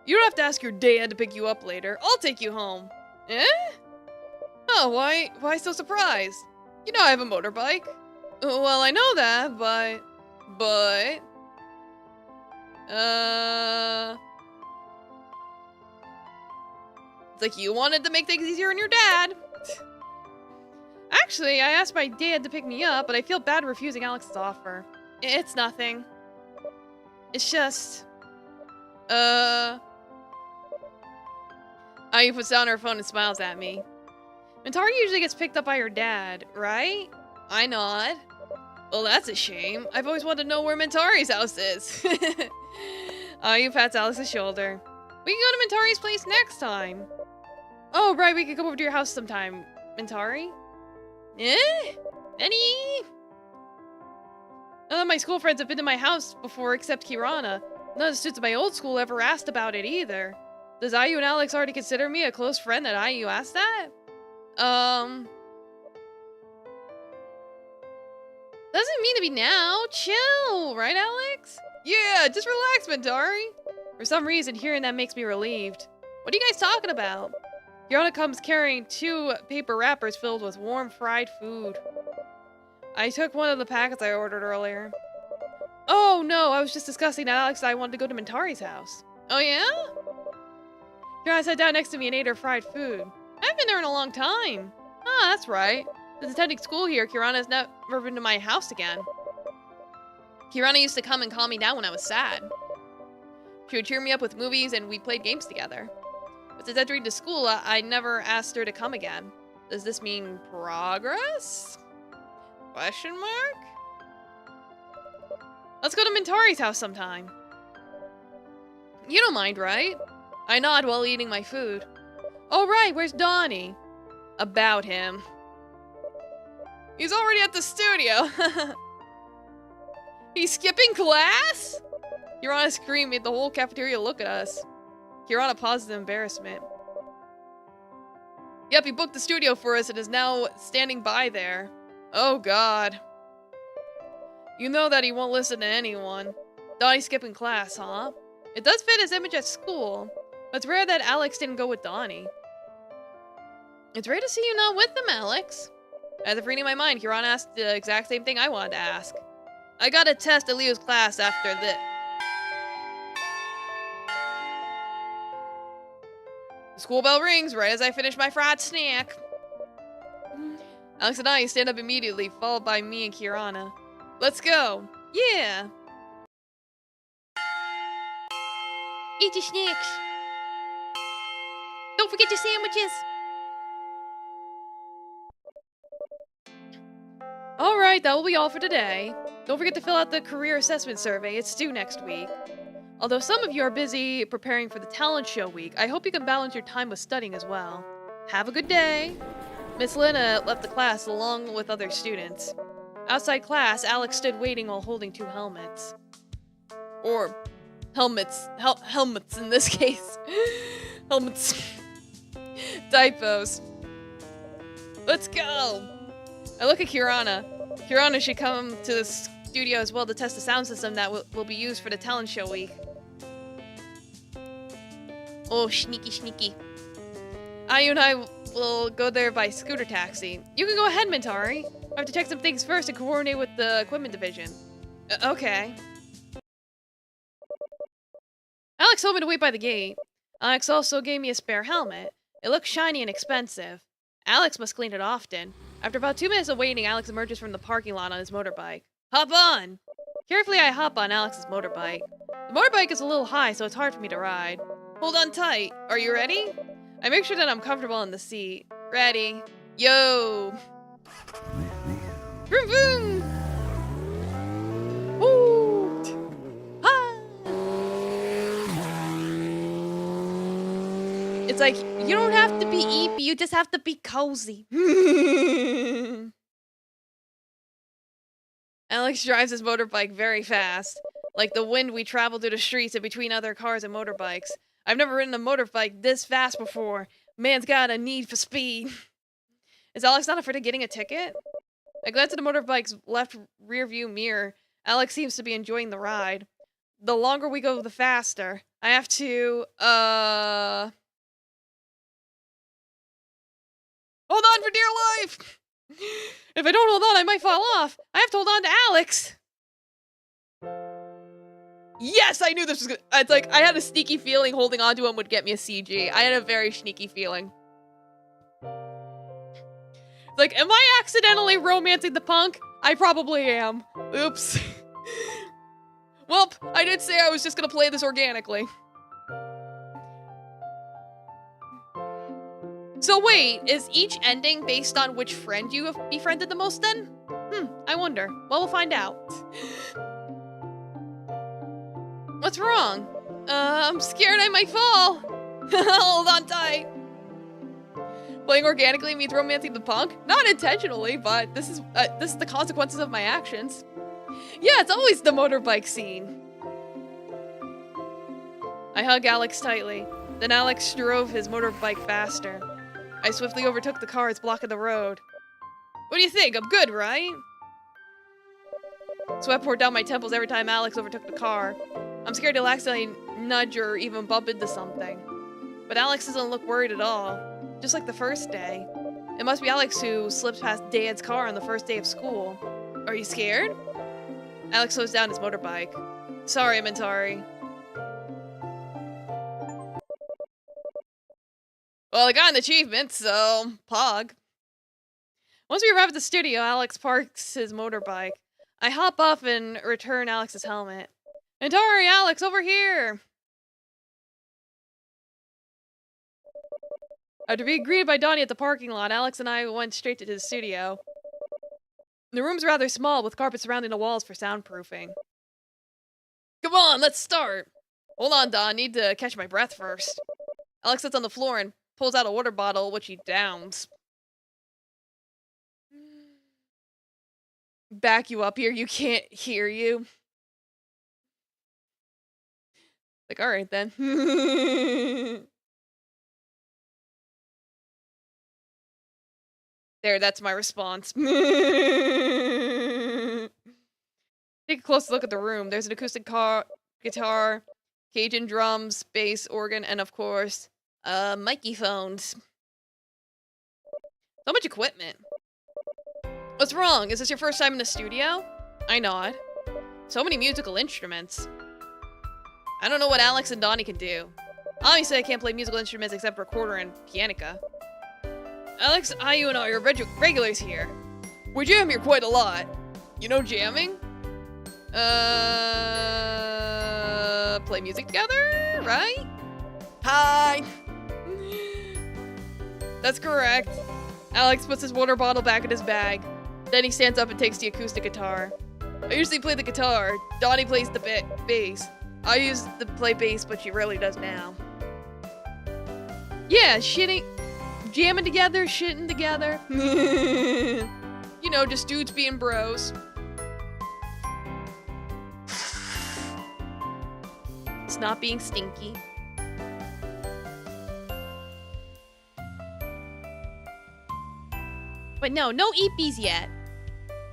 You don't have to ask your dad to pick you up later. I'll take you home. Eh? Oh, why so surprised? You know I have a motorbike. Well, I know that, but... It's like you wanted to make things easier on your dad. Actually, I asked my dad to pick me up, but I feel bad refusing Alex's offer. It's nothing. It's just... Ayu puts down her phone and smiles at me. Mentari usually gets picked up by her dad, right? I nod. Well, that's a shame. I've always wanted to know where Mentari's house is. Ayu pats Alex's shoulder. We can go to Mentari's place next time. Oh, right, we could come over to your house sometime. Mentari? Eh? Any? None of my school friends have been to my house before except Kirana. None of the students at my old school ever asked about it either. Does Ayu and Alex already consider me a close friend that Ayu asked that? Doesn't mean to be now. Chill, right, Alex? Yeah, just relax, Mentari. For some reason, hearing that makes me relieved. What are you guys talking about? Kirana comes carrying 2 paper wrappers filled with warm fried food. I took one of the packets I ordered earlier. Oh no, I was just discussing that Alex and I wanted to go to Mentari's house. Oh yeah? Kirana sat down next to me and ate her fried food. I haven't been there in a long time. Ah, that's right. Since attending school here, Kirana has never been to my house again. Kirana used to come and calm me down when I was sad. She would cheer me up with movies and we played games together. But since entering to school, I never asked her to come again. Does this mean progress? Question mark? Let's go to Mentari's house sometime. You don't mind, right? I nod while eating my food. Oh right, where's Donnie? About him. He's already at the studio. He's skipping class? Kirana's scream made the whole cafeteria look at us. Kirana paused in embarrassment. Yep, he booked the studio for us and is now standing by there. Oh god. You know that he won't listen to anyone. Donnie's skipping class, huh? It does fit his image at school, but it's rare that Alex didn't go with Donnie. It's rare to see you not with them, Alex. As if reading my mind, Huron asked the exact same thing I wanted to ask. I got a test at Leo's class after this. The school bell rings right as I finish my fried snack. Alex and I stand up immediately, followed by me and Kirana. Let's go. Yeah. Eat your snacks. Don't forget your sandwiches. Alright, that will be all for today. Don't forget to fill out the career assessment survey. It's due next week. Although some of you are busy preparing for the talent show week, I hope you can balance your time with studying as well. Have a good day. Miss Lena left the class along with other students. Outside class, Alex stood waiting while holding 2 helmets. Or helmets. Helmets in this case. Helmets. Typos. Let's go. I look at Kirana. Kirana should come to the studio as well to test the sound system that will be used for the talent show week. Oh, sneaky, sneaky. Ayu and I will go there by scooter taxi. You can go ahead, Mintari. I have to check some things first and coordinate with the equipment division. Okay. Alex told me to wait by the gate. Alex also gave me a spare helmet. It looks shiny and expensive. Alex must clean it often. After about 2 minutes of waiting, Alex emerges from the parking lot on his motorbike. Hop on! Carefully, I hop on Alex's motorbike. The motorbike is a little high, so it's hard for me to ride. Hold on tight. Are you ready? I make sure that I'm comfortable in the seat. Ready. Yo! Vroom vroom! Woo! Ha! It's like, you don't have to be eepy, you just have to be cozy. Alex drives his motorbike very fast. Like the wind, we travel through the streets and between other cars and motorbikes. I've never ridden a motorbike this fast before. Man's got a need for speed. Is Alex not afraid of getting a ticket? I glance at the motorbike's left rear view mirror. Alex seems to be enjoying the ride. The longer we go, the faster. I have to, hold on for dear life! If I don't hold on, I might fall off. I have to hold on to Alex. Yes, I knew this was good. It's like, I had a sneaky feeling holding on to him would get me a CG. I had a very sneaky feeling. Like, am I accidentally romancing the punk? I probably am. Oops. Welp, I did say I was just gonna play this organically. So wait, is each ending based on which friend you have befriended the most then? I wonder. Well, we'll find out. What's wrong? I'm scared I might fall. Hold on tight. Playing organically means romancing the punk? Not intentionally, but this is the consequences of my actions. Yeah, it's always the motorbike scene. I hug Alex tightly. Then Alex drove his motorbike faster. I swiftly overtook the cars blocking the road. What do you think? I'm good, right? Sweat poured down my temples every time Alex overtook the car. I'm scared he'll accidentally nudge or even bump into something. But Alex doesn't look worried at all. Just like the first day. It must be Alex who slipped past Dad's car on the first day of school. Are you scared? Alex slows down his motorbike. Sorry, Mintari. Well, I got an achievement, so pog. Once we arrive at the studio, Alex parks his motorbike. I hop off and return Alex's helmet. Mintari, Alex, over here! After being greeted by Donnie at the parking lot, Alex and I went straight to the studio. The room's rather small, with carpet surrounding the walls for soundproofing. Come on, let's start! Hold on, Don, need to catch my breath first. Alex sits on the floor and pulls out a water bottle, which he downs. Back you up here, you can't hear you. Like, alright then. There, that's my response. Take a close look at the room. There's an acoustic guitar, Cajun drums, bass, organ, and of course, microphones. So much equipment. What's wrong? Is this your first time in the studio? I nod. So many musical instruments. I don't know what Alex and Donnie can do. Obviously, I can't play musical instruments except recorder and pianica. Alex, Ayu, and I are regulars here. We jam here quite a lot. You know jamming? Play music together, right? Hi! That's correct. Alex puts his water bottle back in his bag. Then he stands up and takes the acoustic guitar. I usually play the guitar. Donnie plays the bass. I used to play bass, but she rarely does now. Yeah, jamming together, shitting together. You know, just dudes being bros. It's not being stinky. But no EPs yet.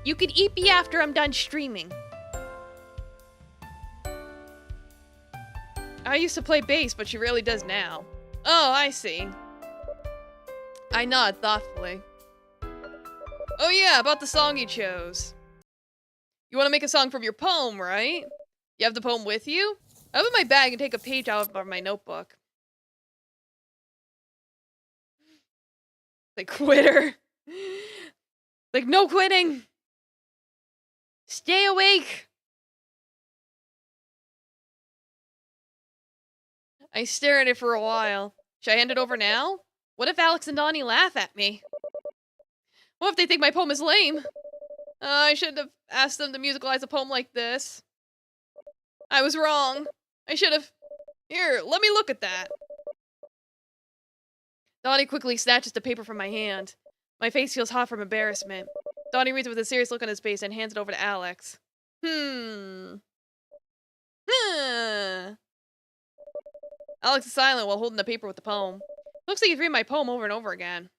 You can EP after I'm done streaming. I used to play bass, but she rarely does now. Oh, I see. I nod thoughtfully. Oh yeah, about the song you chose. You want to make a song from your poem, right? You have the poem with you? I have it in my bag and take a page out of my notebook. Like, quitter. Like, no quitting. Stay awake. I stare at it for a while. Should I hand it over now? What if Alex and Donnie laugh at me? What if they think my poem is lame? I shouldn't have asked them to musicalize a poem like this. I was wrong. I should have... Here, let me look at that. Donnie quickly snatches the paper from my hand. My face feels hot from embarrassment. Donnie reads it with a serious look on his face and hands it over to Alex. Alex is silent while holding the paper with the poem. Looks like he's reading my poem over and over again.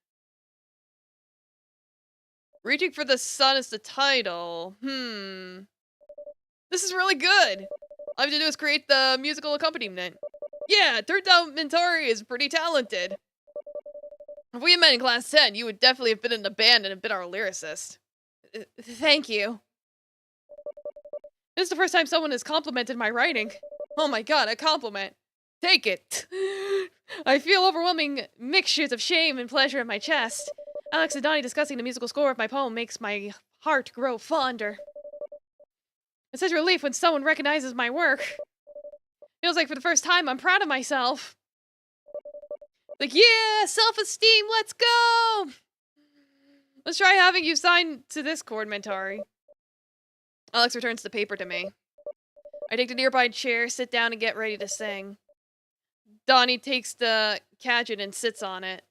Reaching for the Sun is the title. This is really good. All I have to do is create the musical accompaniment. Yeah, it turns out Mentari is pretty talented. If we had met in class 10, you would definitely have been in the band and have been our lyricist. Thank you. This is the first time someone has complimented my writing. Oh my god, a compliment. Take it. I feel overwhelming mixtures of shame and pleasure in my chest. Alex and Donnie discussing the musical score of my poem makes my heart grow fonder. It's such a relief when someone recognizes my work. Feels like for the first time I'm proud of myself. Like, yeah, self-esteem, let's go! Let's try having you sign to this chord, Mentari. Alex returns the paper to me. I take the nearby chair, sit down, and get ready to sing. Donnie takes the Cajun and sits on it.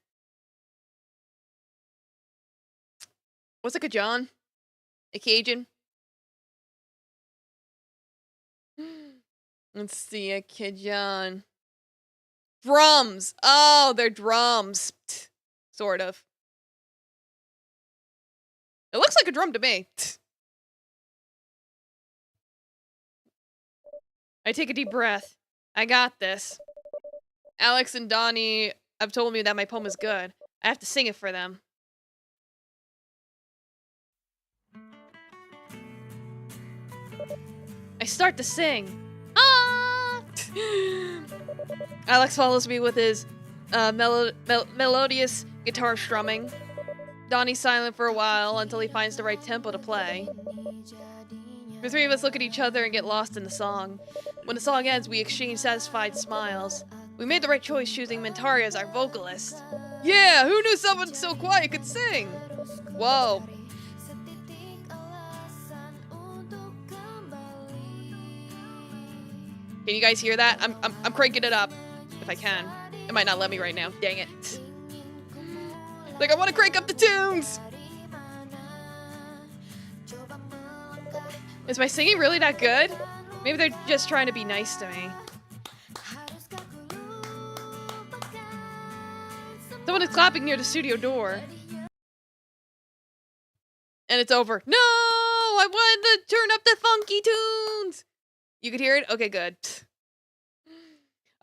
What's a Cajun? A Cajun? Let's see, a Cajun. Drums! Oh, they're drums. Sort of. It looks like a drum to me. I take a deep breath. I got this. Alex and Donnie have told me that my poem is good. I have to sing it for them. I start to sing. Ah! Alex follows me with his melodious guitar strumming. Donnie's silent for a while until he finds the right tempo to play. The three of us look at each other and get lost in the song. When the song ends, we exchange satisfied smiles. We made the right choice choosing Mentari as our vocalist. Yeah, who knew someone so quiet could sing? Whoa. Can you guys hear that? I'm cranking it up, if I can. It might not let me right now. Dang it. Like, I want to crank up the tunes! Is my singing really that good? Maybe they're just trying to be nice to me. Someone is clapping near the studio door. And it's over. No! I wanted to turn up the funky tunes! You could hear it? Okay, good.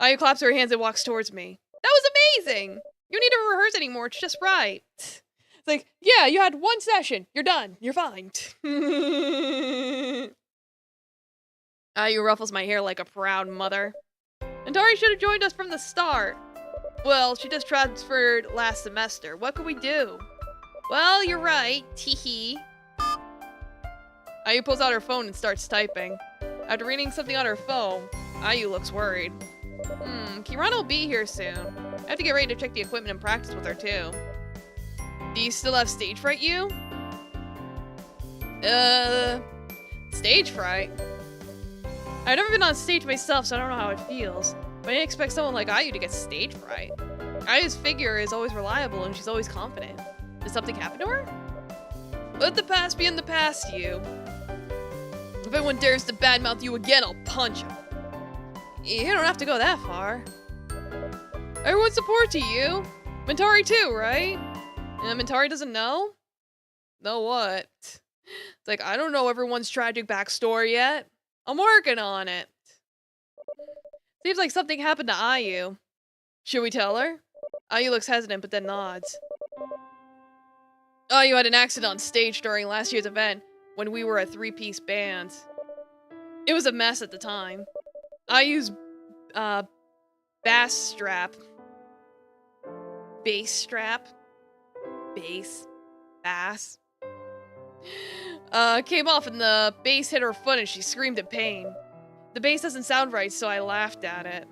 Ayu claps her hands and walks towards me. That was amazing! You don't need to rehearse anymore, it's just right. It's like, yeah, you had one session. You're done. You're fine. Ayu ruffles my hair like a proud mother. Antari should have joined us from the start. Well, she just transferred last semester. What could we do? Well, you're right. Teehee. Ayu pulls out her phone and starts typing. After reading something on her phone, Ayu looks worried. Kirana will be here soon. I have to get ready to check the equipment and practice with her too. Do you still have stage fright, you? Stage fright? I've never been on stage myself, so I don't know how it feels. But I didn't expect someone like Ayu to get stage fright. Ayu's figure is always reliable and she's always confident. Did something happen to her? Let the past be in the past, you. If anyone dares to badmouth you again, I'll punch him. You don't have to go that far. Everyone's support to you. Mentari too, right? And Mentari doesn't know? Know what? It's like, I don't know everyone's tragic backstory yet. I'm working on it. Seems like something happened to Ayu. Should we tell her? Ayu looks hesitant, but then nods. Ayu had an accident on stage during last year's event when we were a three-piece band. It was a mess at the time. Ayu's bass strap. Bass strap? Bass. Came off and the bass hit her foot and she screamed in pain. The bass doesn't sound right, so I laughed at it.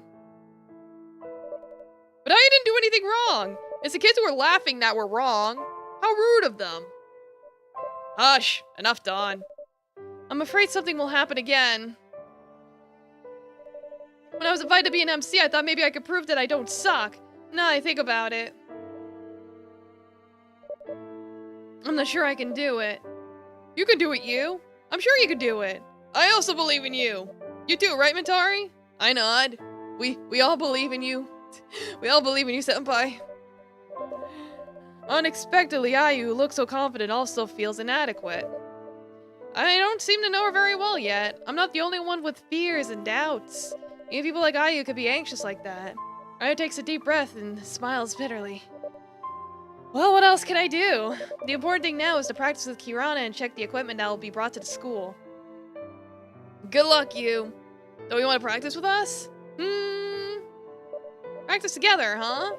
But I didn't do anything wrong. It's the kids who were laughing that were wrong. How rude of them. Hush, enough, Dawn. I'm afraid something will happen again. When I was invited to be an MC, I thought maybe I could prove that I don't suck. Now I think about it. I'm not sure I can do it. You can do it, you. I'm sure you can do it. I also believe in you. You too, right, Mentari? I nod. We all believe in you. We all believe in you, Senpai. Unexpectedly, Ayu, who looks so confident, also feels inadequate. I don't seem to know her very well yet. I'm not the only one with fears and doubts. Even people like Ayu could be anxious like that. Ayu takes a deep breath and smiles bitterly. Well, what else can I do? The important thing now is to practice with Kirana and check the equipment that will be brought to the school. Good luck, you. Don't you want to practice with us? Practice together, huh?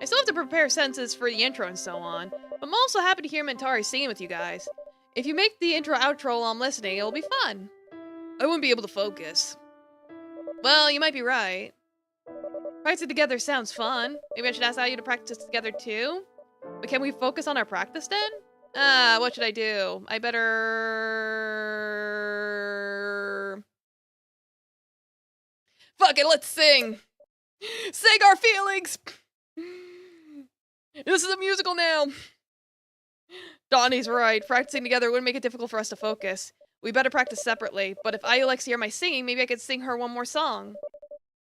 I still have to prepare sentences for the intro and so on, but I'm also happy to hear Mentari singing with you guys. If you make the intro-outro while I'm listening, it'll be fun. I wouldn't be able to focus. Well, you might be right. Practicing together sounds fun. Maybe I should ask Ayu to practice together too? But can we focus on our practice then? What should I do? I better... Fuck it, let's sing! Sing our feelings! This is a musical now! Donnie's right. Practicing together wouldn't make it difficult for us to focus. We better practice separately, but if Ayu likes to hear my singing, maybe I could sing her one more song.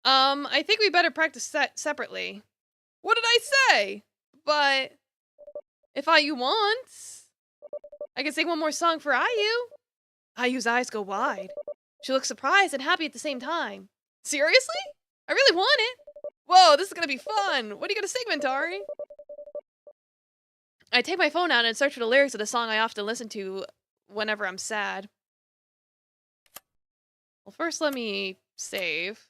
I think we better practice separately. What did I say? But if Ayu wants, I can sing one more song for Ayu. Ayu's eyes go wide. She looks surprised and happy at the same time. Seriously? I really want it. Whoa, this is gonna be fun. What are you gonna sing, Mentari? I take my phone out and search for the lyrics of the song I often listen to whenever I'm sad. Well, first let me save.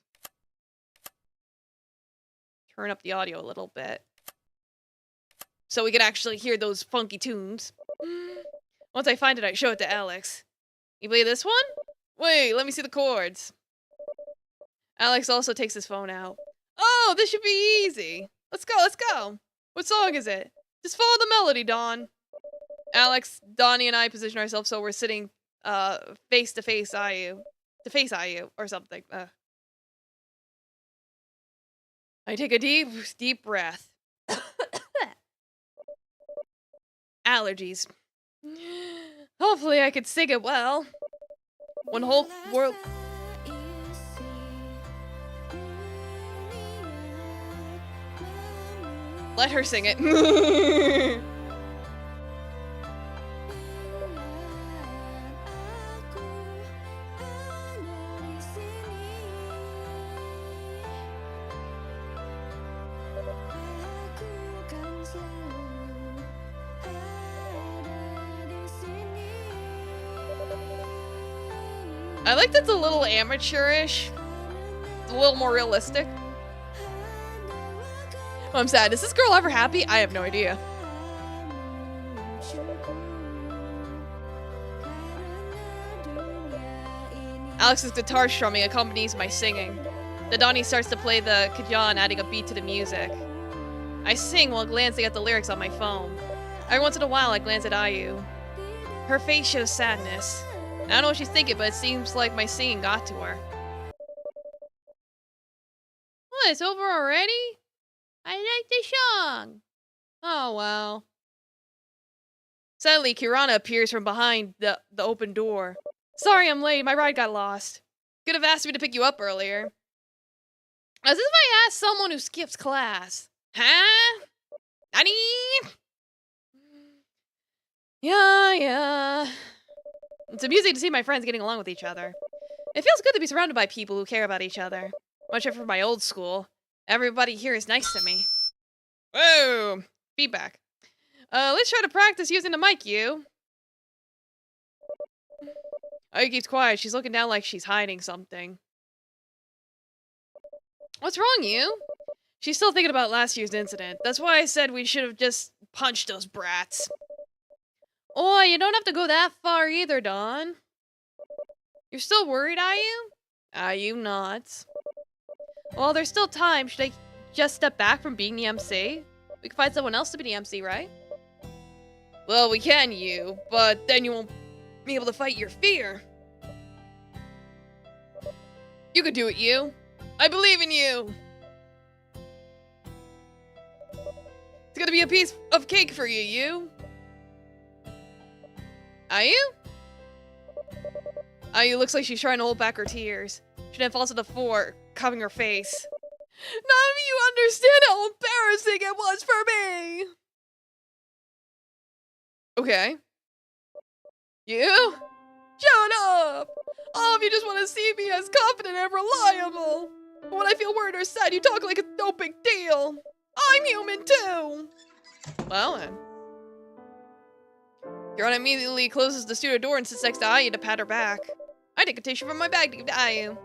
Turn up the audio a little bit. So we can actually hear those funky tunes. Once I find it, I show it to Alex. You play this one? Wait, let me see the chords. Alex also takes his phone out. Oh, this should be easy. Let's go, let's go. What song is it? Just follow the melody, Dawn. Alex, Donnie, and I position ourselves so we're sitting face to face Ayu. To face Ayu, or something. I take a deep, deep breath. Allergies. Hopefully I could sing it well. One whole world... Let her sing it. I like that it's a little amateurish. It's a little more realistic. Oh, I'm sad. Is this girl ever happy? I have no idea. Alex's guitar strumming accompanies my singing. The Donnie starts to play the kajan, adding a beat to the music. I sing while glancing at the lyrics on my phone. Every once in a while, I glance at Ayu. Her face shows sadness. I don't know what she's thinking, but it seems like my singing got to her. What, it's over already? I like the song. Oh, well. Suddenly, Kirana appears from behind the open door. Sorry I'm late, my ride got lost. Could have asked me to pick you up earlier. As if I asked someone who skips class. Huh? Nani? Yeah. It's amusing to see my friends getting along with each other. It feels good to be surrounded by people who care about each other. Much from my old school. Everybody here is nice to me. Whoa! Feedback. Let's try to practice using the mic, you. Ayu keeps quiet. She's looking down like she's hiding something. What's wrong, you? She's still thinking about last year's incident. That's why I said we should have just punched those brats. Oh, you don't have to go that far either, Dawn. You're still worried, are you? Are you not? Well, there's still time. Should I just step back from being the MC? We can find someone else to be the MC, right? Well, we can, you, but then you won't be able to fight your fear. You could do it, you. I believe in you. It's gonna be a piece of cake for you, you. Ayu? Ayu looks like she's trying to hold back her tears. She then falls to the floor, covering her face. None of you understand how embarrassing it was for me! Okay. You? Shut up! All of you just want to see me as confident and reliable. But when I feel worried or sad, you talk like it's no big deal. I'm human too! Well then. Kirana immediately closes the studio door and sits next to Ayu to pat her back. I take a tissue from my bag to give to Ayu.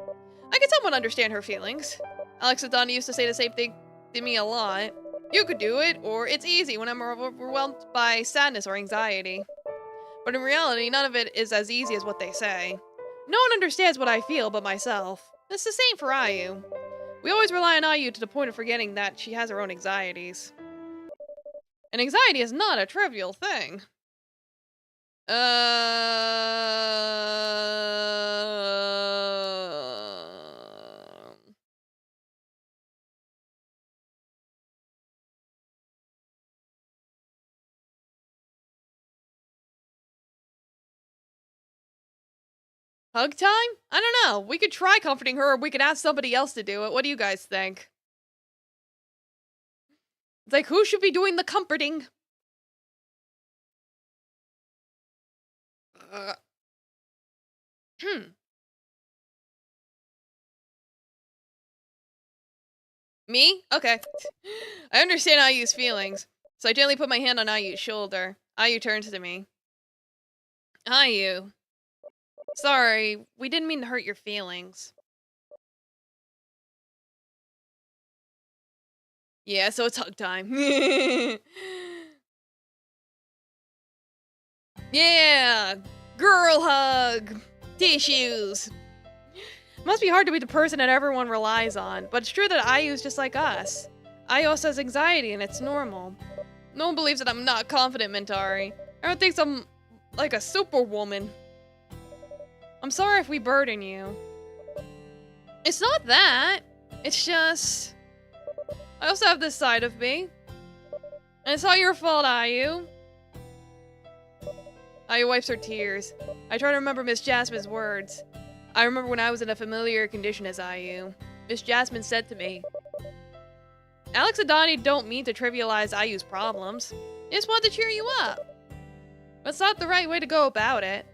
I can somewhat understand her feelings. Alex and Donnie used to say the same thing to me a lot. You could do it, or it's easy when I'm overwhelmed by sadness or anxiety. But in reality, none of it is as easy as what they say. No one understands what I feel but myself. It's the same for Ayu. We always rely on Ayu to the point of forgetting that she has her own anxieties. And anxiety is not a trivial thing. Hug time? I don't know. We could try comforting her, or we could ask somebody else to do it. What do you guys think? It's like, who should be doing the comforting? Me? Okay. I understand Ayu's feelings, so I gently put my hand on Ayu's shoulder. Ayu turns to me. Ayu. Sorry, we didn't mean to hurt your feelings. Yeah, so it's hug time. Yeah! Girl hug! Tissues! Must be hard to be the person that everyone relies on, but it's true that Ayu's just like us. Ayu also has anxiety and it's normal. No one believes that I'm not confident, Mentari. Everyone thinks I'm like a superwoman. I'm sorry if we burden you. It's not that. It's just... I also have this side of me. And it's not your fault, Ayu. Ayu wipes her tears. I try to remember Miss Jasmine's words. I remember when I was in a familiar condition as Ayu. Miss Jasmine said to me, Alex and Donnie don't mean to trivialize Ayu's problems. They just want to cheer you up. That's not the right way to go about it.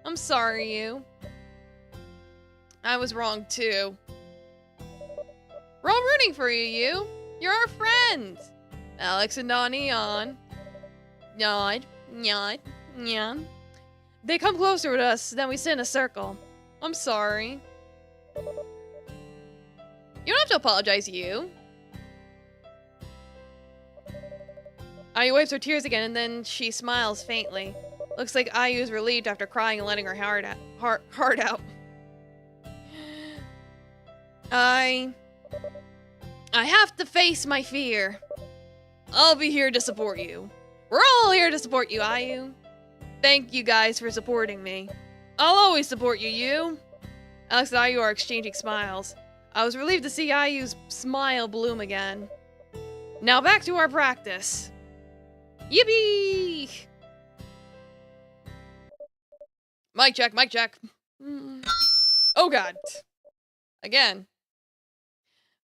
I'm sorry, you. I was wrong, too. We're all rooting for you, you. You're our friends. Alex and Donnie on. Nod, nod, nod. They come closer to us, then we sit in a circle. I'm sorry. You don't have to apologize, you. Ayu wipes her tears again, and then she smiles faintly. Looks like Ayu is relieved after crying and letting her heart out. I have to face my fear. I'll be here to support you. We're all here to support you, Ayu. Thank you guys for supporting me. I'll always support you, you. Alex and Ayu are exchanging smiles. I was relieved to see Ayu's smile bloom again. Now back to our practice. Yippee! Mic check, mic check. Oh god. Again.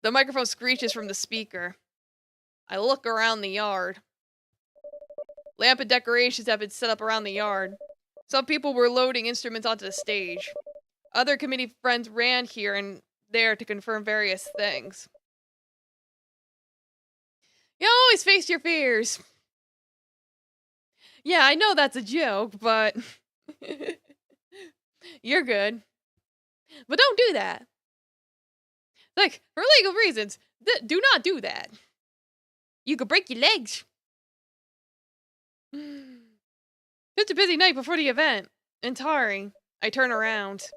The microphone screeches from the speaker. I look around the yard. Lamp and decorations have been set up around the yard. Some people were loading instruments onto the stage. Other committee friends ran here and there to confirm various things. You always face your fears. Yeah, I know that's a joke, but you're good. But don't do that. Like, for legal reasons, do not do that. You could break your legs. It's a busy night before the event. And Tari, I turn around.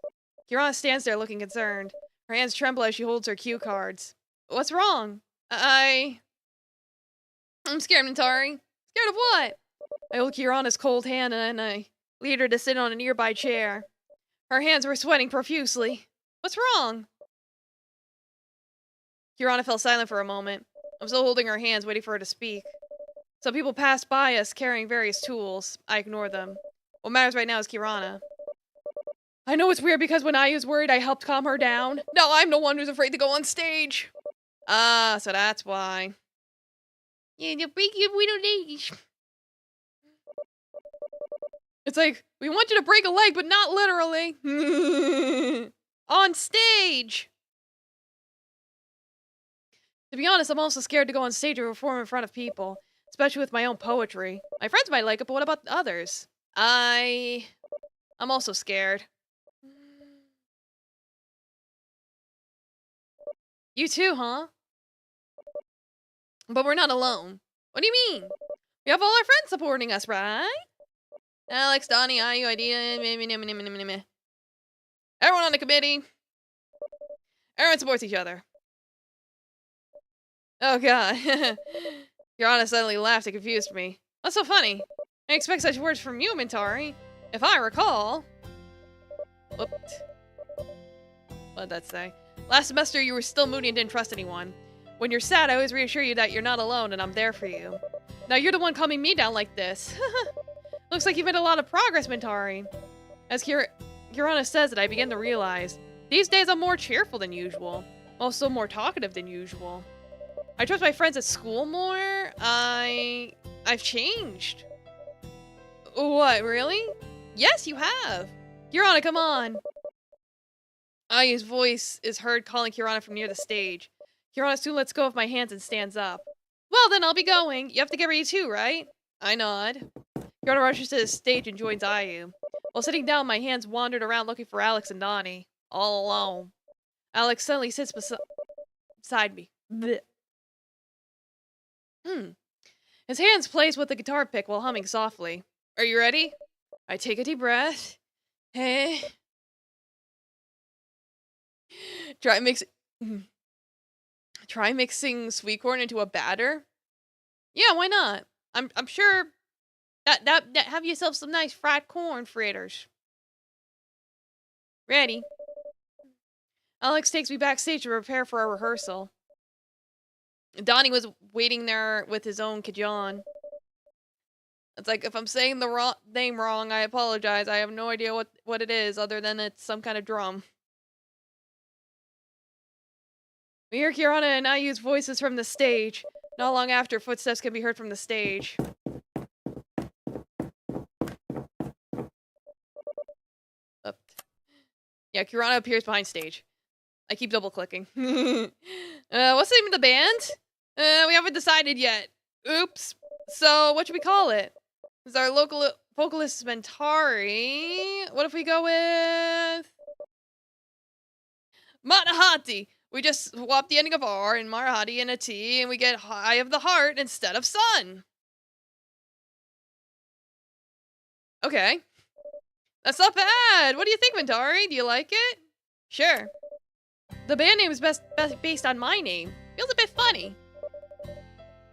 Kirana stands there looking concerned. Her hands tremble as she holds her cue cards. What's wrong? I'm scared, Mintari. Scared of what? I hold Kirana's cold hand and I lead her to sit on a nearby chair. Her hands were sweating profusely. What's wrong? Kirana fell silent for a moment. I'm still holding her hands, waiting for her to speak. Some people passed by us carrying various tools. I ignore them. What matters right now is Kirana. I know it's weird because when Ayu's worried, I helped calm her down. Now I'm the one who's afraid to go on stage. Ah, so that's why. Yeah, you break your little legs. It's like, we want you to break a leg, but not literally. On stage. To be honest, I'm also scared to go on stage and perform in front of people, especially with my own poetry. My friends might like it, but what about others? I'm also scared. You too, huh? But we're not alone. What do you mean? We have all our friends supporting us, right? Alex, Donnie, Ayu, Idea, everyone on the committee. Everyone supports each other. Oh god. Kirana suddenly laughed and confused me. What's so funny? I expect such words from you, Mintari. If I recall... Whoops. What did that say? Last semester you were still moody and didn't trust anyone. When you're sad, I always reassure you that you're not alone and I'm there for you. Now you're the one calming me down like this. Looks like you've made a lot of progress, Mintari. As Kirana says it, I begin to realize. These days I'm more cheerful than usual. Also more talkative than usual. I trust my friends at school more. I've changed. What, really? Yes, you have. Kirana, come on. Ayu's voice is heard calling Kirana from near the stage. Kirana soon lets go of my hands and stands up. Well, then I'll be going. You have to get ready too, right? I nod. Kirana rushes to the stage and joins Ayu. While sitting down, my hands wandered around looking for Alex and Donnie. All alone. Alex suddenly sits beside me. Blech. His hands plays with the guitar pick while humming softly. Are you ready? I take a deep breath. Hey. Try mixing sweet corn into a batter? Yeah, why not? I'm sure that have yourself some nice fried corn fritters. Ready. Alex takes me backstage to prepare for our rehearsal. Donnie was waiting there with his own cajon. It's like, if I'm saying the name wrong, I apologize. I have no idea what it is, other than it's some kind of drum. We hear Kirana and Ayu's voices from the stage. Not long after, footsteps can be heard from the stage. Yeah, Kirana appears behind stage. I keep double-clicking. What's the name of the band? We haven't decided yet. Oops. So, what should we call it? Is our local vocalist Mentari? What if we go with Matahati? We just swap the ending of R and Marahati and a T, and we get High of the Heart instead of Sun. Okay. That's not bad. What do you think, Mentari? Do you like it? Sure. The band name is based on my name. Feels a bit funny.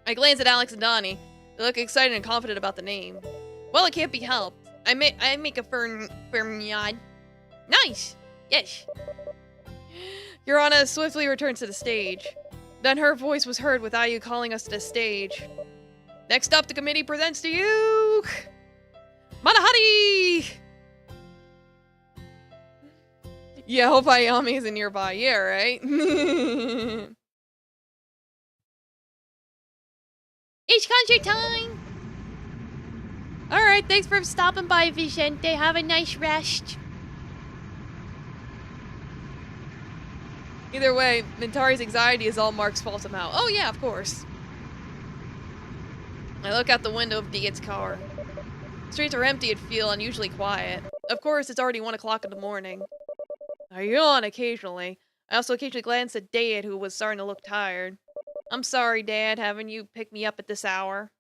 I glance at Alex and Donnie. They look excited and confident about the name. Well, it can't be helped. I make a fermiad. Nice. Yes. Urana swiftly returns to the stage. Then her voice was heard with Ayu calling us to the stage. Next up, the committee presents to you... Manahati! Yeah, hope Ayami isn't nearby. Yeah, right? It's concert time! Alright, thanks for stopping by, Vicente. Have a nice rest. Either way, Mentari's anxiety is all Mark's fault somehow. Oh yeah, of course. I look out the window of Diet's car. Streets are empty and feel unusually quiet. Of course, it's already 1 o'clock in the morning. I yawn occasionally. I also occasionally glance at Dad, who was starting to look tired. I'm sorry, Dad, having you pick me up at this hour.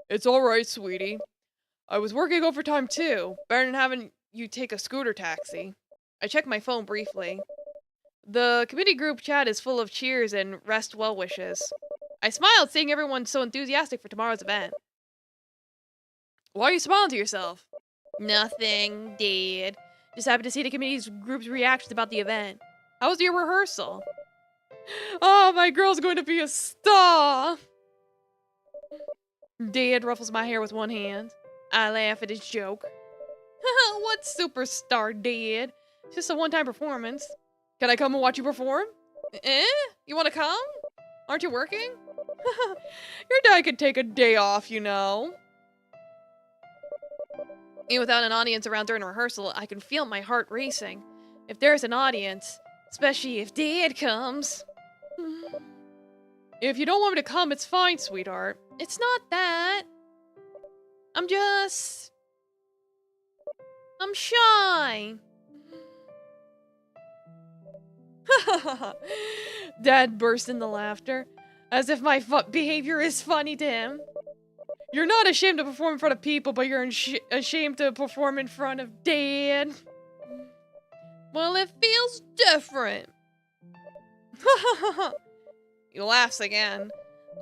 It's alright, sweetie. I was working overtime too. Better than having you take a scooter taxi. I checked my phone briefly. The committee group chat is full of cheers and rest well wishes. I smiled, seeing everyone so enthusiastic for tomorrow's event. Why are you smiling to yourself? Nothing, Dad. Just happened to see the committee's group's reactions about the event. How was your rehearsal? Oh, my girl's going to be a star! Dad ruffles my hair with one hand. I laugh at his joke. What superstar, Dad? It's just a one-time performance. Can I come and watch you perform? You want to come? Aren't you working? Your dad could take a day off, you know. Even without an audience around during rehearsal, I can feel my heart racing. If there's an audience, especially if Dad comes. If you don't want me to come, it's fine, sweetheart. It's not that. I'm shy. Dad burst into laughter, as if my behavior is funny to him. You're not ashamed to perform in front of people, but you're ashamed to perform in front of Dad. Well, it feels different. He laughs again.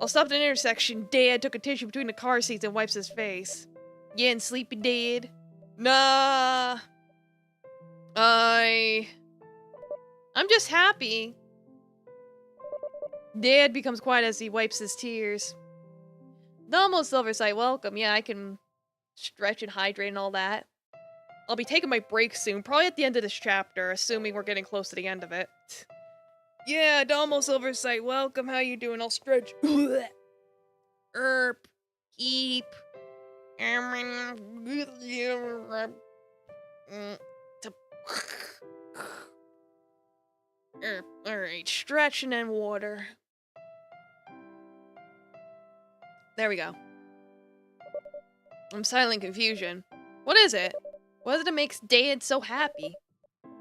I'll stop at an intersection. Dad took a tissue between the car seats and wipes his face. Getting sleepy, Dad? Nah. I'm just happy. Dad becomes quiet as he wipes his tears. The almost Silverside welcome. Yeah, I can stretch and hydrate and all that. I'll be taking my break soon, probably at the end of this chapter, assuming we're getting close to the end of it. Yeah, Domo Silverside, welcome. How you doing? I'll stretch. Keep. Alright, stretching and water. There we go. I'm silent confusion. What is it? What is it that makes Dad so happy?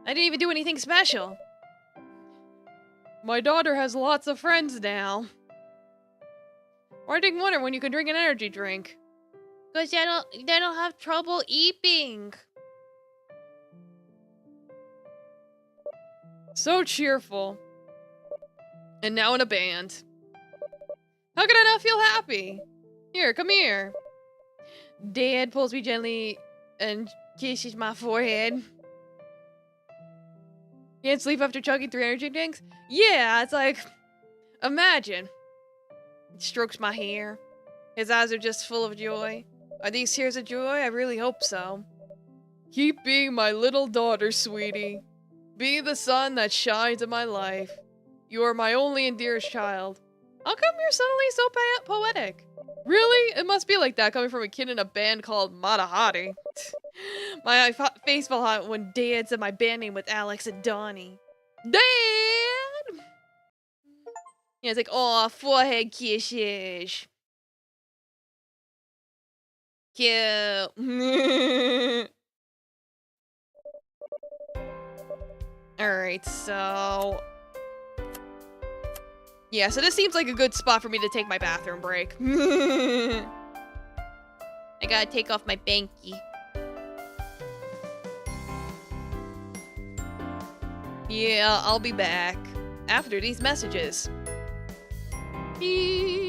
I didn't even do anything special. My daughter has lots of friends now. Why drink water when you can drink an energy drink? Because they don't have trouble eating. So cheerful. And now in a band. How could I not feel happy? Here, come here. Dad pulls me gently and kisses my forehead. Can't sleep after chugging 3 energy drinks? Yeah, it's like, imagine. He strokes my hair. His eyes are just full of joy. Are these tears of joy? I really hope so. Keep being my little daughter, sweetie. Be the sun that shines in my life. You are my only and dearest child. How come you're suddenly so poetic? Really? It must be like that coming from a kid in a band called Matahati. My face fell hot when Dad said my band name with Alex and Donnie. Dad! Yeah, it's like, aw, forehead kisses. Cute. Alright, so... Yeah, so this seems like a good spot for me to take my bathroom break. I gotta take off my banky. Yeah, I'll be back. After these messages. Beep.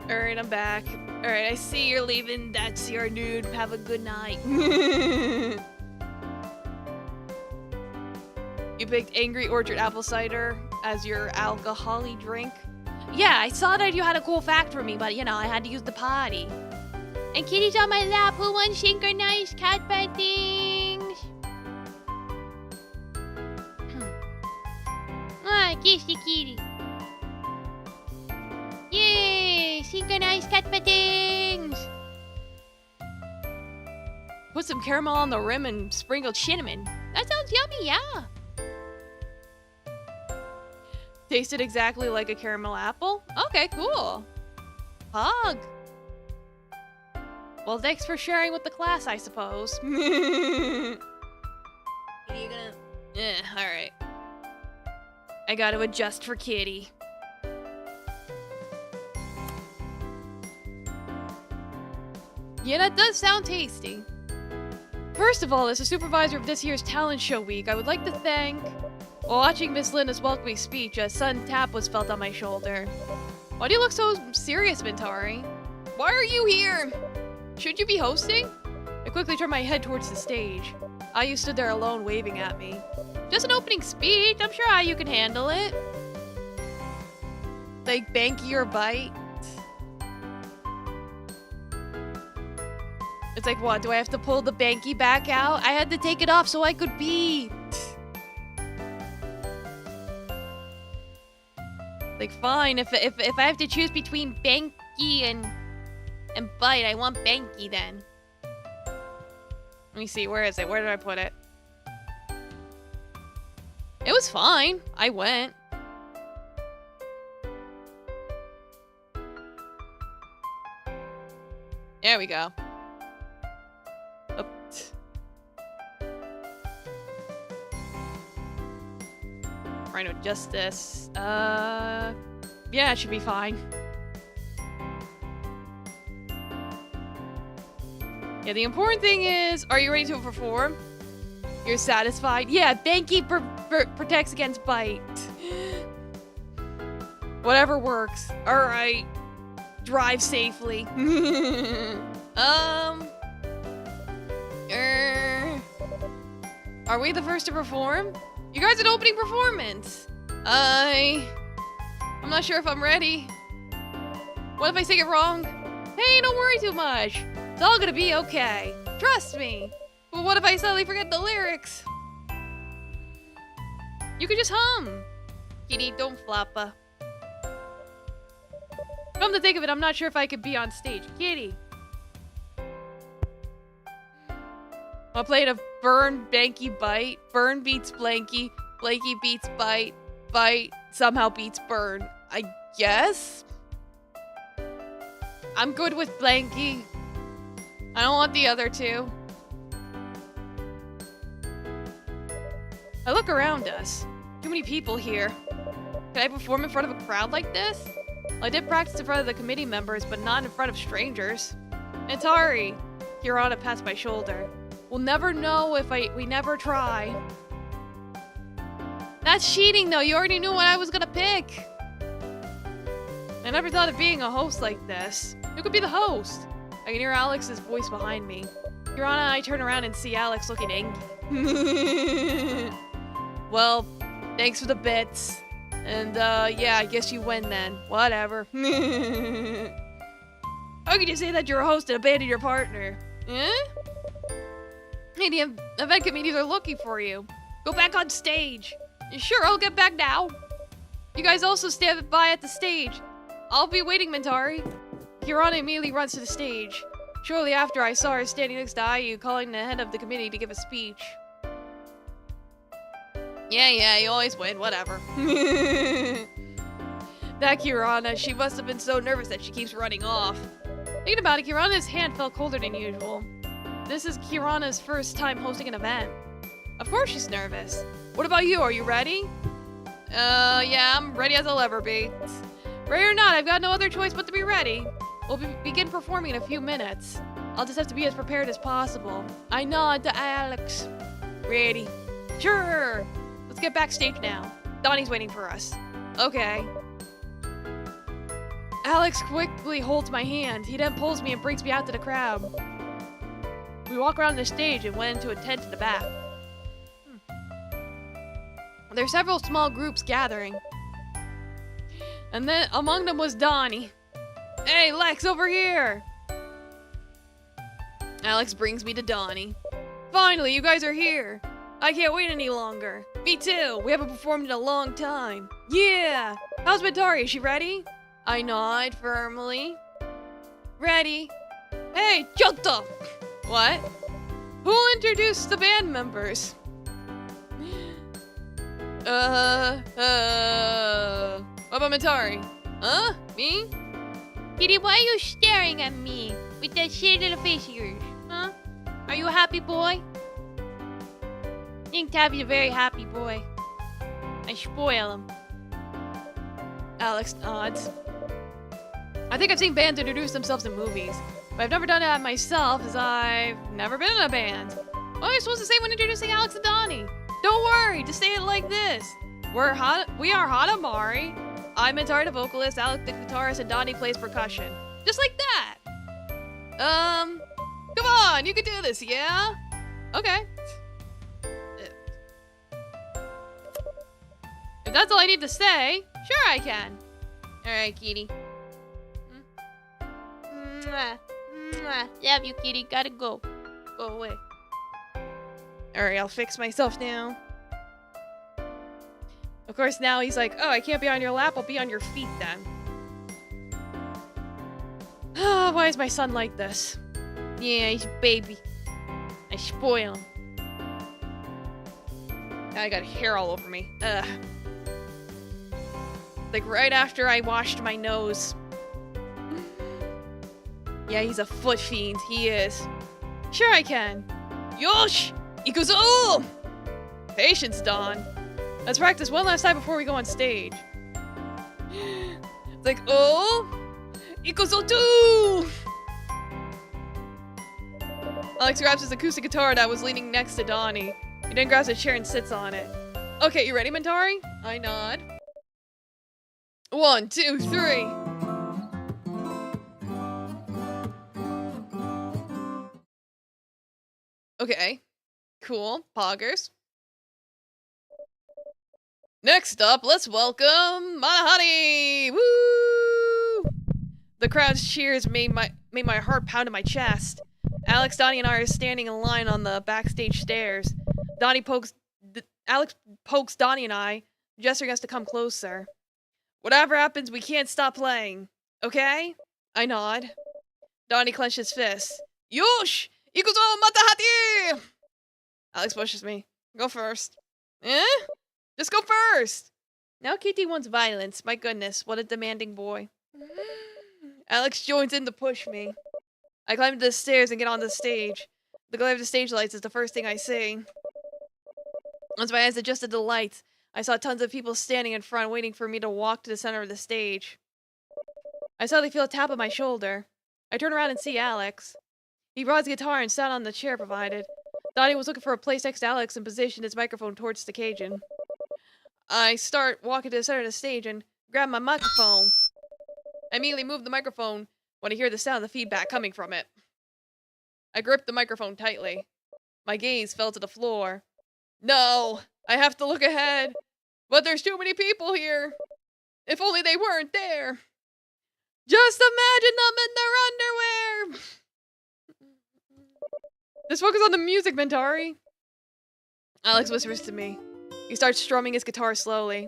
Alright, I'm back. Alright, I see you're leaving. That's your dude. Have a good night. You picked Angry Orchard Apple Cider as your alcoholic drink? Yeah, I saw that you had a cool fact for me, but you know, I had to use the potty. And kitty's on my lap. Who wants synchronized cat bed things? Ah, kiss the kitty. Yay! Synchronized cat bed things! Put some caramel on the rim and sprinkled cinnamon. That sounds yummy, yeah. Tasted exactly like a caramel apple? Okay, cool. Hug. Well, thanks for sharing with the class, I suppose. Are you gonna... alright. I gotta adjust for Kitty. Yeah, that does sound tasty. First of all, as a supervisor of this year's talent show week, I would like to thank... While watching Miss Linda's welcoming speech, a sudden tap was felt on my shoulder. Why do you look so serious, Mintari? Why are you here? Should you be hosting? I quickly turned my head towards the stage. Ayu stood there alone, waving at me. Just an opening speech. I'm sure Ayu can handle it. Like Banky or Bite. It's like, what? Do I have to pull the Banky back out? I had to take it off so I could beat. Like, fine. If I have to choose between Banky and Bite, I want Banky then. Let me see. Where is it? Where did I put it? It was fine. I went. There we go. Oops. Trying to adjust this. Yeah, it should be fine. Yeah, the important thing is, are you ready to perform? You're satisfied? Yeah, Banky protects against Bite. Whatever works. Alright. Drive safely. Are we the first to perform? You guys an opening performance. I'm not sure if I'm ready. What if I sing it wrong? Hey, don't worry too much. It's all gonna be okay. Trust me. But what if I suddenly forget the lyrics? You could just hum. Kitty, don't flappa. Come to think of it, I'm not sure if I could be on stage. Kitty. I'll play it a Burn, Banky, Bite. Burn beats Blanky. Blanky beats Bite. Bite somehow beats Burn. I guess? I'm good with Blanky. I don't want the other two. I look around us. Too many people here. Can I perform in front of a crowd like this? Well, I did practice in front of the committee members, but not in front of strangers. Atari. Kirana pats my shoulder. We'll never know if we never try. That's cheating though, you already knew what I was gonna pick. I never thought of being a host like this. Who could be the host? I can hear Alex's voice behind me. Kirana and I turn around and see Alex looking angry. Well, thanks for the bits. And yeah, I guess you win then. Whatever. How could you say that you're a host and abandon your partner? Eh? Hey, the event committees are looking for you. Go back on stage. Sure, I'll get back now. You guys also stand by at the stage. I'll be waiting, Mintari. Kirana immediately runs to the stage. Shortly after, I saw her standing next to Ayu, calling the head of the committee to give a speech. Yeah, you always win, whatever. That Kirana, she must have been so nervous that she keeps running off. Thinking about it, Kirana's hand felt colder than usual. This is Kirana's first time hosting an event. Of course she's nervous. What about you? Are you ready? Yeah, I'm ready as I'll ever be. Ready or not, I've got no other choice but to be ready. We'll begin performing in a few minutes. I'll just have to be as prepared as possible. I nod to Alex. Ready? Sure! Let's get backstage now. Donnie's waiting for us. Okay. Alex quickly holds my hand. He then pulls me and brings me out to the crowd. We walk around the stage and went into a tent in the back. There are several small groups gathering. And then among them was Donnie. Hey, Lex, over here! Alex brings me to Donnie. Finally, you guys are here. I can't wait any longer. Me too. We haven't performed in a long time. Yeah! How's Mintari? Is she ready? I nod firmly. Ready. Hey, shut up! What? Who'll introduce the band members? What about Mintari? Huh? Me? Kitty, why are you staring at me with that shitty little face of yours? Huh? Are you a happy boy? I think Tabby's a very happy boy. I spoil him. Alex nods. I think I've seen bands introduce themselves in movies, but I've never done that myself as I've never been in a band. What am I supposed to say when introducing Alex and Donnie? Don't worry, just say it like this. We are Hanamari. I'm Mentari the vocalist, Alex the guitarist, and Donnie plays percussion. Just like that. Come on, you can do this, yeah? Okay. If that's all I need to say, sure I can. Alright, kitty. Mwah. Mwah. Love you, kitty. Gotta go. Go away. Alright, I'll fix myself now. Of course, now he's like, oh, I can't be on your lap, I'll be on your feet then. Ah, why is my son like this? Yeah, he's a baby. I spoil him. I got hair all over me. Ugh. Like right after I washed my nose. Yeah, he's a foot fiend. He is. Sure I can. Yosh! Ikuzo! Patience, Don. Let's practice one last time before we go on stage. It's like, oh! Ikuzo too! Alex grabs his acoustic guitar that was leaning next to Donnie. He then grabs a chair and sits on it. Okay, you ready, Mentari? I nod. 1, 2, 3. Okay. Cool. Poggers. Next up, let's welcome Manahani! Woo! The crowd's cheers made my heart pound in my chest. Alex, Donnie, and I are standing in line on the backstage stairs. Alex pokes Donnie and I, gesturing us to come closer. Whatever happens, we can't stop playing. Okay? I nod. Donnie clenched his fist. Yosh! Ikuzo matahati! Alex pushes me. Go first. Eh? Just go first! Now Kitty wants violence. My goodness, what a demanding boy. Alex joins in to push me. I climb the stairs and get on the stage. The glare of the stage lights is the first thing I see. Once my eyes adjusted to the lights, I saw tons of people standing in front waiting for me to walk to the center of the stage. I suddenly feel a tap on my shoulder. I turn around and see Alex. He brought his guitar and sat on the chair provided. Donnie was looking for a place next to Alex and positioned his microphone towards the Cajun. I start walking to the center of the stage and grab my microphone. I immediately move the microphone when I hear the sound of the feedback coming from it. I grip the microphone tightly. My gaze fell to the floor. No, I have to look ahead. But there's too many people here. If only they weren't there. Just imagine them in their underwear. Just focus on the music, Mentari. Alex whispers to me. He starts strumming his guitar slowly.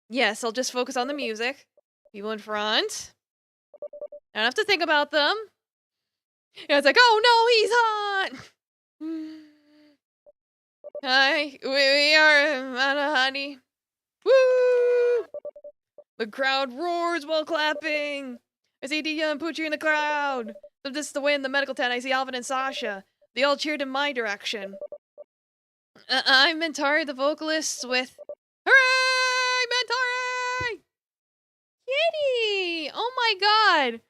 Yes, I'll just focus on the music. People in front. I don't have to think about them. And it's like, oh no, he's hot! Hi, we are Manahani. Woo! The crowd roars while clapping. I see Dia and Poochie in the crowd. From this is the way in the medical tent, I see Alvin and Sasha. They all cheered in my direction. I'm Mentari, the vocalist, with... Hooray! Mentari! Kitty! Oh my god!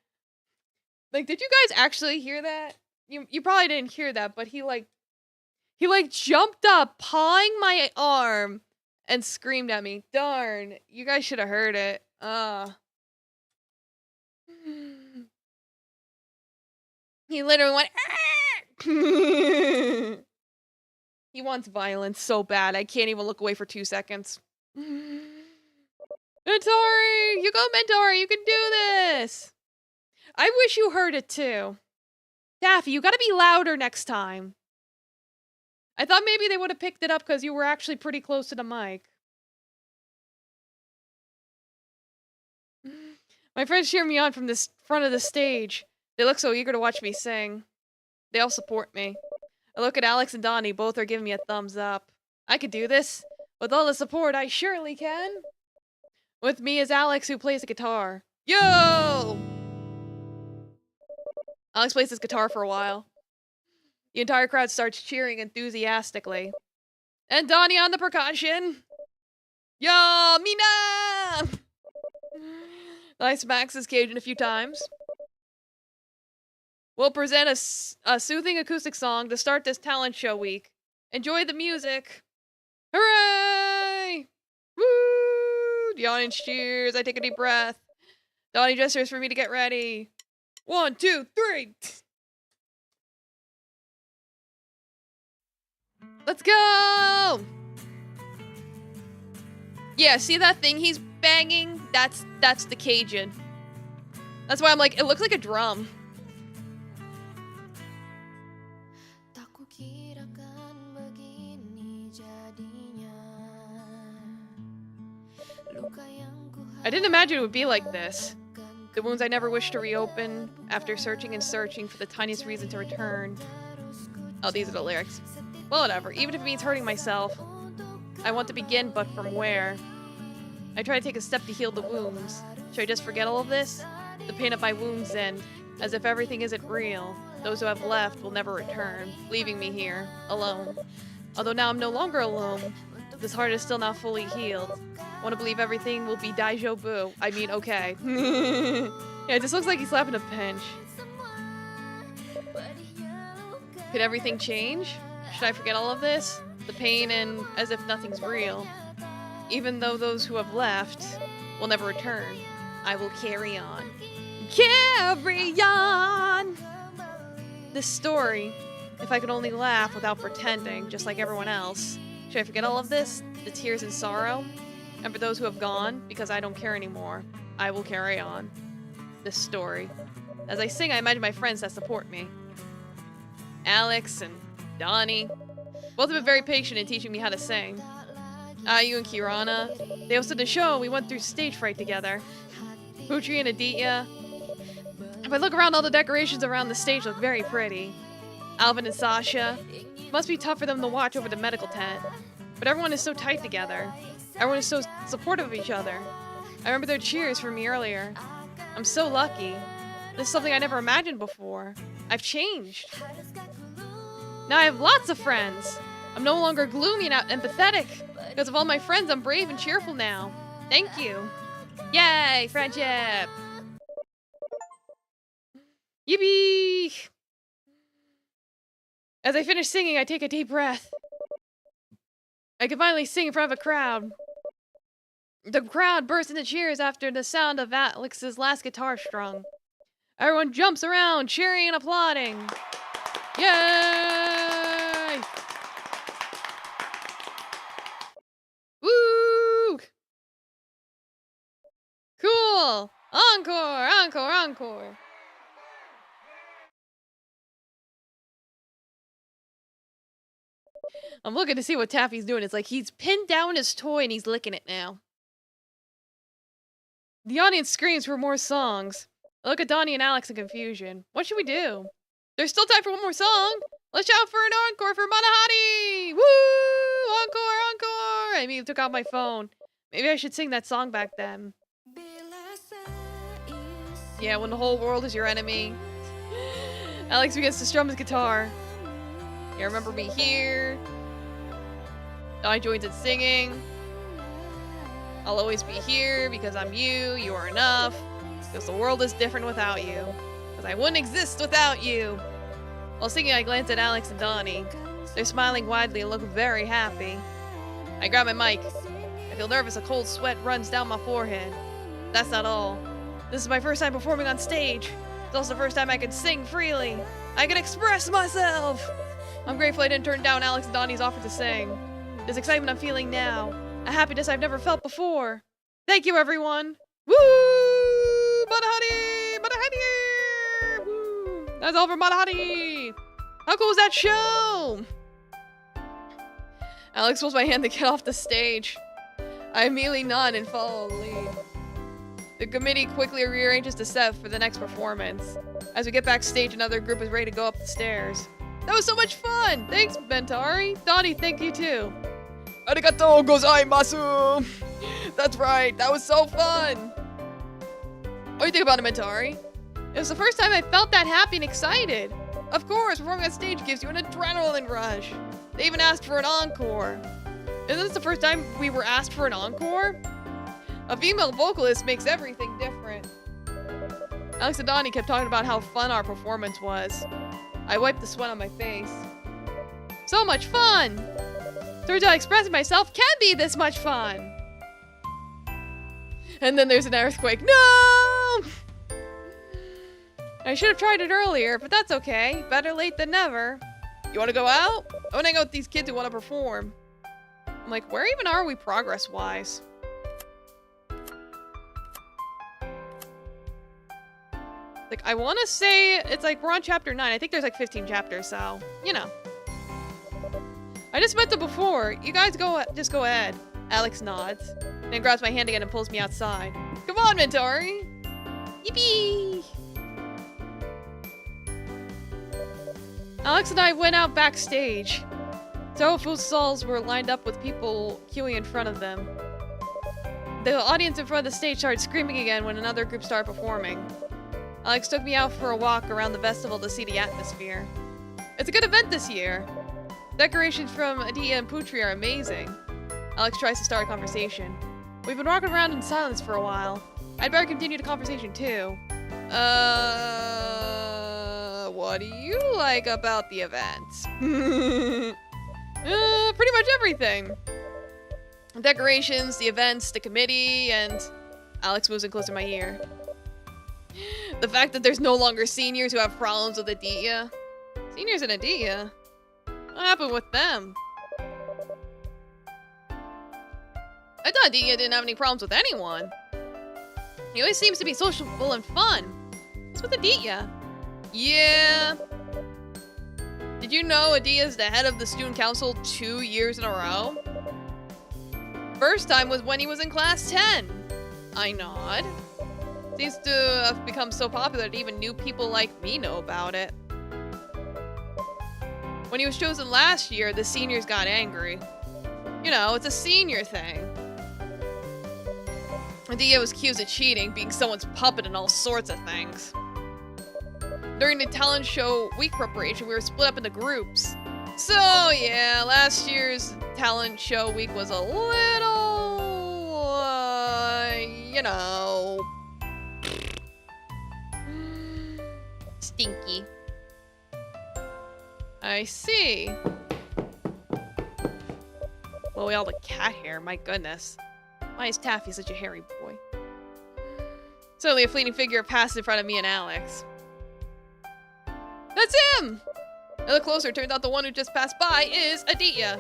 Like, did you guys actually hear that? You probably didn't hear that, but he jumped up, pawing my arm, and screamed at me. Darn, you guys should have heard it. He literally went, He wants violence so bad, I can't even look away for 2 seconds. Mentari! You go, Mentari! You can do this! I wish you heard it too. Daffy, you gotta be louder next time. I thought maybe they would have picked it up because you were actually pretty close to the mic. My friends cheer me on from this front of the stage. They look so eager to watch me sing. They all support me. I look at Alex and Donnie, both are giving me a thumbs up. I could do this. With all the support, I surely can. With me is Alex, who plays the guitar. Yo! Alex plays his guitar for a while. The entire crowd starts cheering enthusiastically. And Donnie on the percussion. Yo, Mina! I smacks his Cajun a few times. We'll present a soothing acoustic song to start this talent show week. Enjoy the music. Hooray! Woo! The audience cheers. I take a deep breath. Donnie gestures for me to get ready. 1, 2, 3. Let's go! Yeah, see that thing he's banging? That's the Cajun. That's why I'm like, it looks like a drum. I didn't imagine it would be like this. The wounds I never wished to reopen, after searching and searching for the tiniest reason to return. Oh, these are the lyrics. Well, whatever. Even if it means hurting myself. I want to begin, but from where? I try to take a step to heal the wounds. Should I just forget all of this? The pain of my wounds end, as if everything isn't real. Those who have left will never return, leaving me here, alone. Although now I'm no longer alone. This heart is still not fully healed. I want to believe everything will be déjà vu. I mean, okay. Yeah, it just looks like he's slapping a pinch. Could everything change? Should I forget all of this? The pain and as if nothing's real. Even though those who have left will never return, I will carry on. Carry on! This story, if I could only laugh without pretending, just like everyone else. Should I forget all of this? The tears and sorrow? And for those who have gone, because I don't care anymore, I will carry on. This story. As I sing, I imagine my friends that support me. Alex and Donnie. Both have been very patient in teaching me how to sing. Ayu and Kirana. They hosted the show and we went through stage fright together. Putri and Aditya. If I look around, all the decorations around the stage look very pretty. Alvin and Sasha. Must be tough for them to watch over the medical tent. But everyone is so tight together. Everyone is so supportive of each other. I remember their cheers for me earlier. I'm so lucky. This is something I never imagined before. I've changed. Now I have lots of friends. I'm no longer gloomy and empathetic. Because of all my friends, I'm brave and cheerful now. Thank you. Yay, friendship! Yippee! As I finish singing, I take a deep breath. I can finally sing in front of a crowd. The crowd bursts into cheers after the sound of Alex's last guitar strung. Everyone jumps around, cheering and applauding. Yay! Woo! Cool! Encore! Encore! Encore! I'm looking to see what Taffy's doing. It's like he's pinned down his toy and he's licking it now. The audience screams for more songs. I look at Donnie and Alex in confusion. What should we do? There's still time for one more song. Let's shout for an encore for Manahati! Woo! Encore! Encore! I immediately took out my phone. Maybe I should sing that song back then. Yeah, when the whole world is your enemy. Alex begins to strum his guitar. Yeah, remember me here. Donnie joins in singing. I'll always be here because I'm you, you are enough. Because the world is different without you. Because I wouldn't exist without you. While singing, I glance at Alex and Donnie. They're smiling widely and look very happy. I grab my mic. I feel nervous, a cold sweat runs down my forehead. That's not all. This is my first time performing on stage. It's also the first time I can sing freely. I can express myself! I'm grateful I didn't turn down Alex and Donnie's offer to sing. This excitement I'm feeling now. A happiness I've never felt before. Thank you, everyone. Woo! Manahati! Manahati! Woo! That's all for Manahati! How cool was that show? Alex pulls my hand to get off the stage. I immediately nod and follow the lead. The committee quickly rearranges the set for the next performance. As we get backstage, another group is ready to go up the stairs. That was so much fun! Thanks, Bentari. Donnie, thank you too. Arigatou gozaimasu! That's right, that was so fun! What do you think about it, Bentari? It was the first time I felt that happy and excited. Of course, performing on stage gives you an adrenaline rush. They even asked for an encore. Isn't this the first time we were asked for an encore? A female vocalist makes everything different. Alex and Donnie kept talking about how fun our performance was. I wiped the sweat on my face. So much fun! Turns out expressing myself can be this much fun! And then there's an earthquake. No! I should have tried it earlier, but that's okay. Better late than never. You want to go out? I want to hang out with these kids who want to perform. I'm like, where even are we progress-wise? Like, I want to say it's like we're on chapter 9. I think there's like 15 chapters, so, you know. I just met them before. You guys just go ahead. Alex nods, then grabs my hand again and pulls me outside. Come on, Mintori! Yippee! Alex and I went out backstage. Several food stalls were lined up with people queuing in front of them. The audience in front of the stage started screaming again when another group started performing. Alex took me out for a walk around the festival to see the atmosphere. It's a good event this year. Decorations from Adia and Putri are amazing. Alex tries to start a conversation. We've been walking around in silence for a while. I'd better continue the conversation too. What do you like about the event? Pretty much everything. The decorations, the events, the committee, and... Alex moves in close to my ear. The fact that there's no longer seniors who have problems with Adia. Seniors in Adia? What happened with them? I thought Adia didn't have any problems with anyone. He always seems to be sociable and fun. What's with Adia? Yeah. Did you know Adia's the head of the student council 2 years in a row? First time was when he was in class 10. I nod. Seems to have become so popular that even new people like me know about it. When he was chosen last year, the seniors got angry. You know, it's a senior thing. Adia was accused of cheating, being someone's puppet and all sorts of things. During the talent show week preparation, we were split up into groups. So yeah, last year's talent show week was a little, you know... Stinky. I see. Well, all the cat hair, my goodness. Why is Taffy such a hairy boy? Suddenly a fleeting figure passed in front of me and Alex. That's him! I look closer, turns out the one who just passed by is Adia.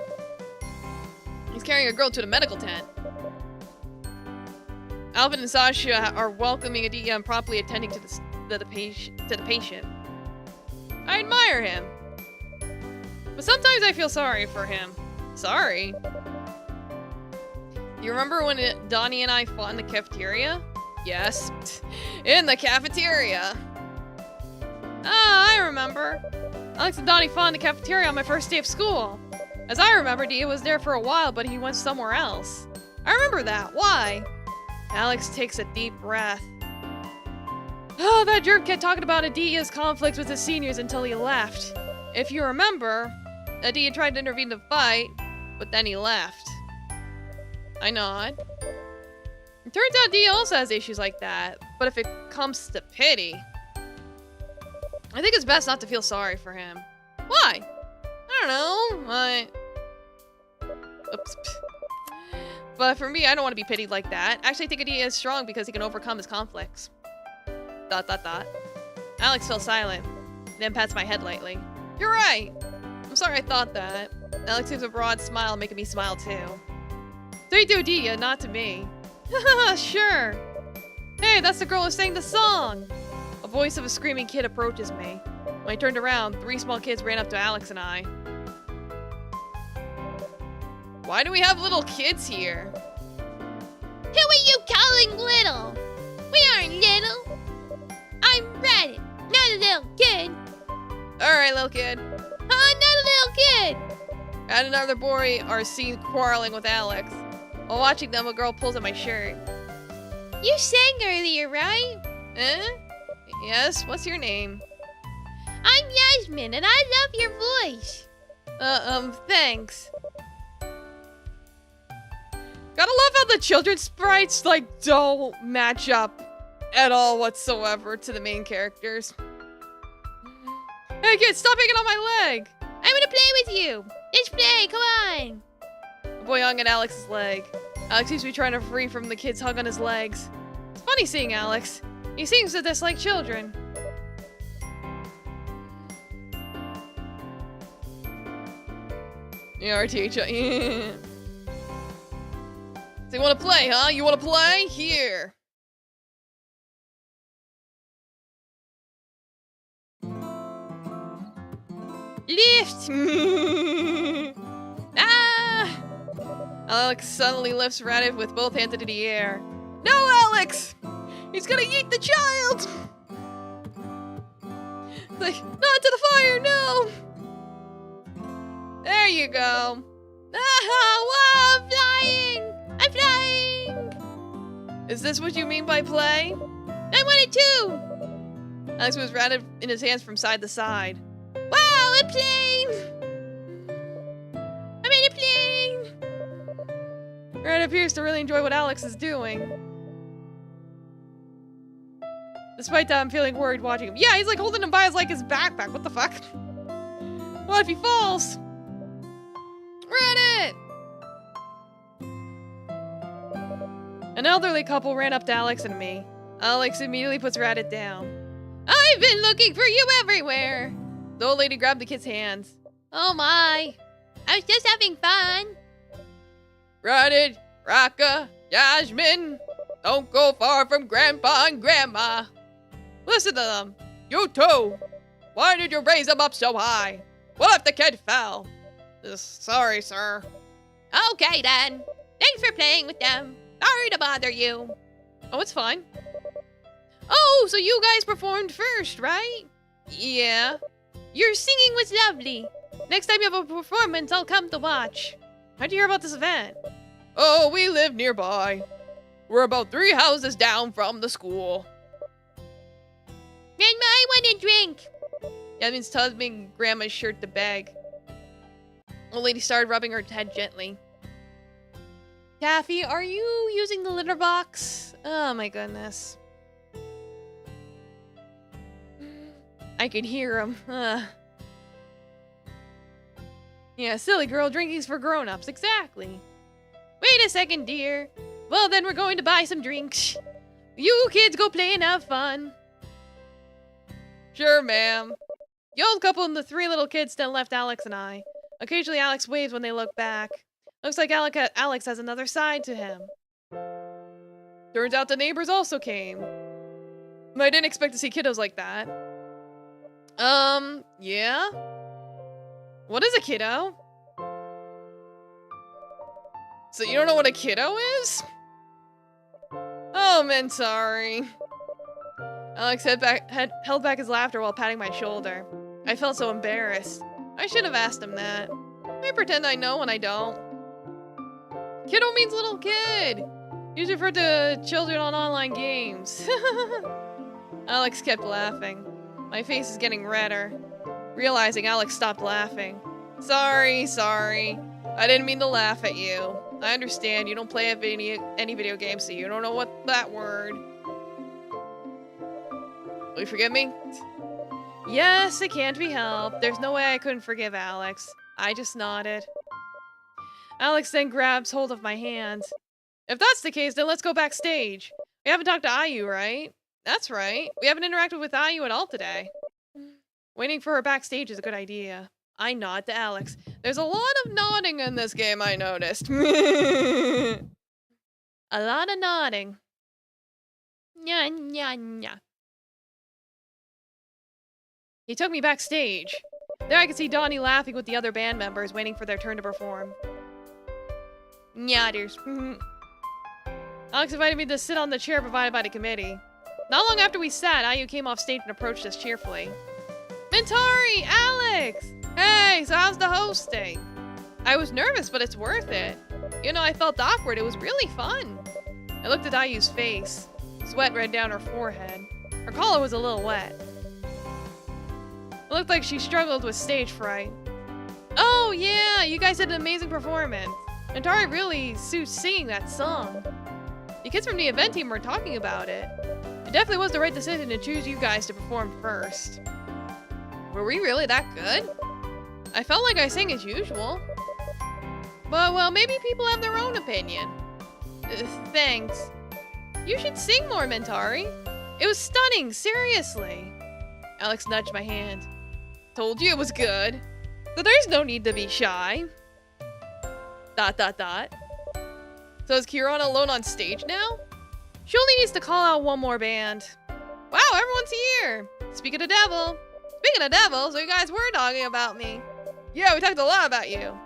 He's carrying a girl to the medical tent. Alvin and Sasha are welcoming Adia and promptly attending to the patient. I admire him. But sometimes I feel sorry for him. Sorry? You remember when Donnie and I fought in the cafeteria? Yes, in the cafeteria. Ah, I remember. Alex and Donnie fought in the cafeteria on my first day of school. As I remember, Dia was there for a while, but he went somewhere else. I remember that. Why? Alex takes a deep breath. Oh, that jerk kept talking about Adia's conflicts with the seniors until he left. If you remember, Adia tried to intervene in the fight, but then he left. I nod. It turns out Adia also has issues like that, but if it comes to pity, I think it's best not to feel sorry for him. Why? I don't know. Oops. But for me, I don't want to be pitied like that. Actually, I think Adia is strong because he can overcome his conflicts. ... Alex fell silent, then pats my head lightly. You're right. I'm sorry I thought that. Alex gives a broad smile, making me smile too. Say to Adia, not to me. Haha, sure. Hey, that's the girl who sang the song. A voice of a screaming kid approaches me. When I turned around, 3 small kids ran up to Alex and I. Why do we have little kids here? Who are you calling little? We aren't little. I'm Reddit, not a little kid. Alright, little kid. Not a little kid. And another boy are seen quarreling with Alex. While watching them, a girl pulls at my shirt. You sang earlier, right? Eh? Yes, what's your name? I'm Yasmin, and I love your voice. Thanks. Gotta love how the children's sprites, like, don't match up at all whatsoever to the main characters. Hey kid, stop hanging on my leg! I want to play with you. Let's play, come on. The boy hung on Alex's leg. Alex seems to be trying to free from the kid's hug on his legs. It's funny seeing Alex. He seems to dislike children. Yeah, our teacher. Yeah. So you want to play, huh? You want to play? Here. Lift! Ah! Alex suddenly lifts Radif with both hands into the air. No, Alex! He's gonna yeet the child! Like, not to the fire, no! There you go. Ah, wow, I'm flying! I'm flying! Is this what you mean by play? I want it too! Alex moves Radif in his hands from side to side. Wow, a plane! I'm in a plane! Radif appears to really enjoy what Alex is doing. Despite that, I'm feeling worried watching him. Yeah, he's like holding him by his, like, his backpack. What the fuck? What if he falls? Reddit! An elderly couple ran up to Alex and me. Alex immediately puts Radit down. I've been looking for you everywhere! The old lady grabbed the kid's hands. Oh my. I was just having fun. Radit, Raka, Yasmin, don't go far from Grandpa and Grandma. Listen to them. You too. Why did you raise them up so high? What if the kid fell? Sorry, sir. Okay then. Thanks for playing with them. Sorry to bother you. Oh, it's fine. Oh, so you guys performed first, right? Yeah. Your singing was lovely. Next time you have a performance, I'll come to watch. How'd you hear about this event? Oh, we live nearby. We're about 3 houses down from the school. Grandma, I want a drink. Yasmin's tugging Grandma's shirt to beg. The lady started rubbing her head gently. Taffy, are you using the litter box? Oh my goodness. I can hear him. Yeah, silly girl, drinking's for grown-ups. Exactly. Wait a second, dear. Well, then we're going to buy some drinks. You kids go play and have fun. Sure, ma'am. The old couple and the 3 little kids then left Alex and I. Occasionally, Alex waves when they look back. Looks like Alex has another side to him. Turns out the neighbors also came. I didn't expect to see kiddos like that. Yeah? What is a kiddo? So you don't know what a kiddo is? Oh, man, sorry. Alex held back his laughter while patting my shoulder. I felt so embarrassed. I should have asked him that. I pretend I know when I don't. Kiddo means little kid. Usually referred to children on online games. Alex kept laughing. My face is getting redder. Realizing Alex stopped laughing. Sorry. I didn't mean to laugh at you. I understand you don't play any video games, so you don't know what that word. Will you forgive me? Yes, it can't be helped. There's no way I couldn't forgive Alex. I just nodded. Alex then grabs hold of my hand. If that's the case, then let's go backstage. We haven't talked to Ayu, right? That's right. We haven't interacted with Ayu at all today. Waiting for her backstage is a good idea. I nod to Alex. There's a lot of nodding in this game, I noticed. A lot of nodding. Nya, nya, nya. He took me backstage. There I could see Donnie laughing with the other band members, waiting for their turn to perform. Nyadders. Alex invited me to sit on the chair provided by the committee. Not long after we sat, Ayu came off stage and approached us cheerfully. Mentari! Alex! Hey, so how's the hosting? I was nervous, but it's worth it. You know, I felt awkward. It was really fun. I looked at Ayu's face. Sweat ran down her forehead. Her collar was a little wet. It looked like she struggled with stage fright. Oh, yeah, you guys did an amazing performance. Mentari really suits singing that song. The kids from the event team were talking about it. definitely was the right decision to choose you guys to perform first. Were we really that good? I felt like I sang as usual. But, well, maybe people have their own opinion. Thanks. You should sing more, Mentari. It was stunning, seriously. Alex nudged my hand. Told you it was good. So there's no need to be shy. ... So is Kirana alone on stage now? She only needs to call out one more band. Wow, everyone's here. Speaking of devil, so you guys were talking about me. Yeah, we talked a lot about you.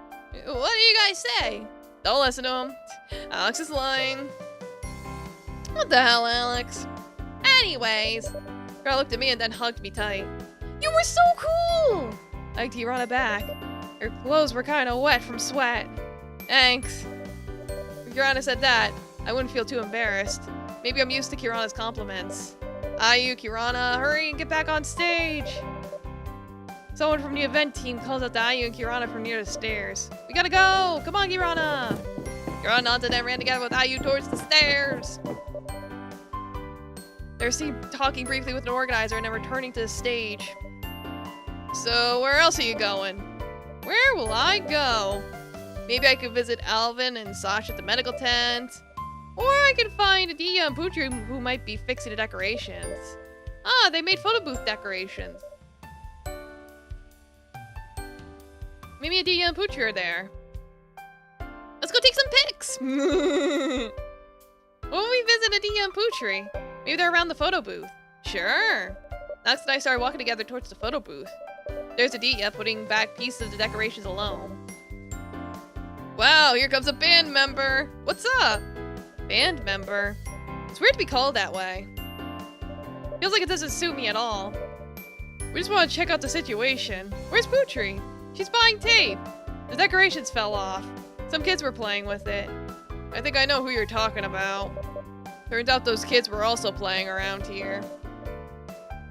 What do you guys say? Don't listen to him. Alex is lying. What the hell, Alex? Anyways, girl looked at me and then hugged me tight. You were so cool! I hugged Kirana back. Her clothes were kind of wet from sweat. Thanks. If Kirana said that, I wouldn't feel too embarrassed. Maybe I'm used to Kirana's compliments. Ayu, Kirana, hurry and get back on stage! Someone from the event team calls out to Ayu and Kirana from near the stairs. We gotta go! Come on, Kirana! Kirana nodded and ran together with Ayu towards the stairs. They were seen talking briefly with an organizer and then returning to the stage. So, where else are you going? Where will I go? Maybe I could visit Alvin and Sasha at the medical tent. Or I could find Adia and Putri who might be fixing the decorations. Ah, they made photo booth decorations. Maybe Adia and Putri are there. Let's go take some pics! When we visit Adia and Putri, maybe they're around the photo booth. Sure. Alex and I started walking together towards the photo booth. There's Adia putting back pieces of the decorations alone. Wow, here comes a band member. What's up? Band member? It's weird to be called that way. Feels like it doesn't suit me at all. We just want to check out the situation. Where's Putri? She's buying tape. The decorations fell off. Some kids were playing with it. I think I know who you're talking about. Turns out those kids were also playing around here.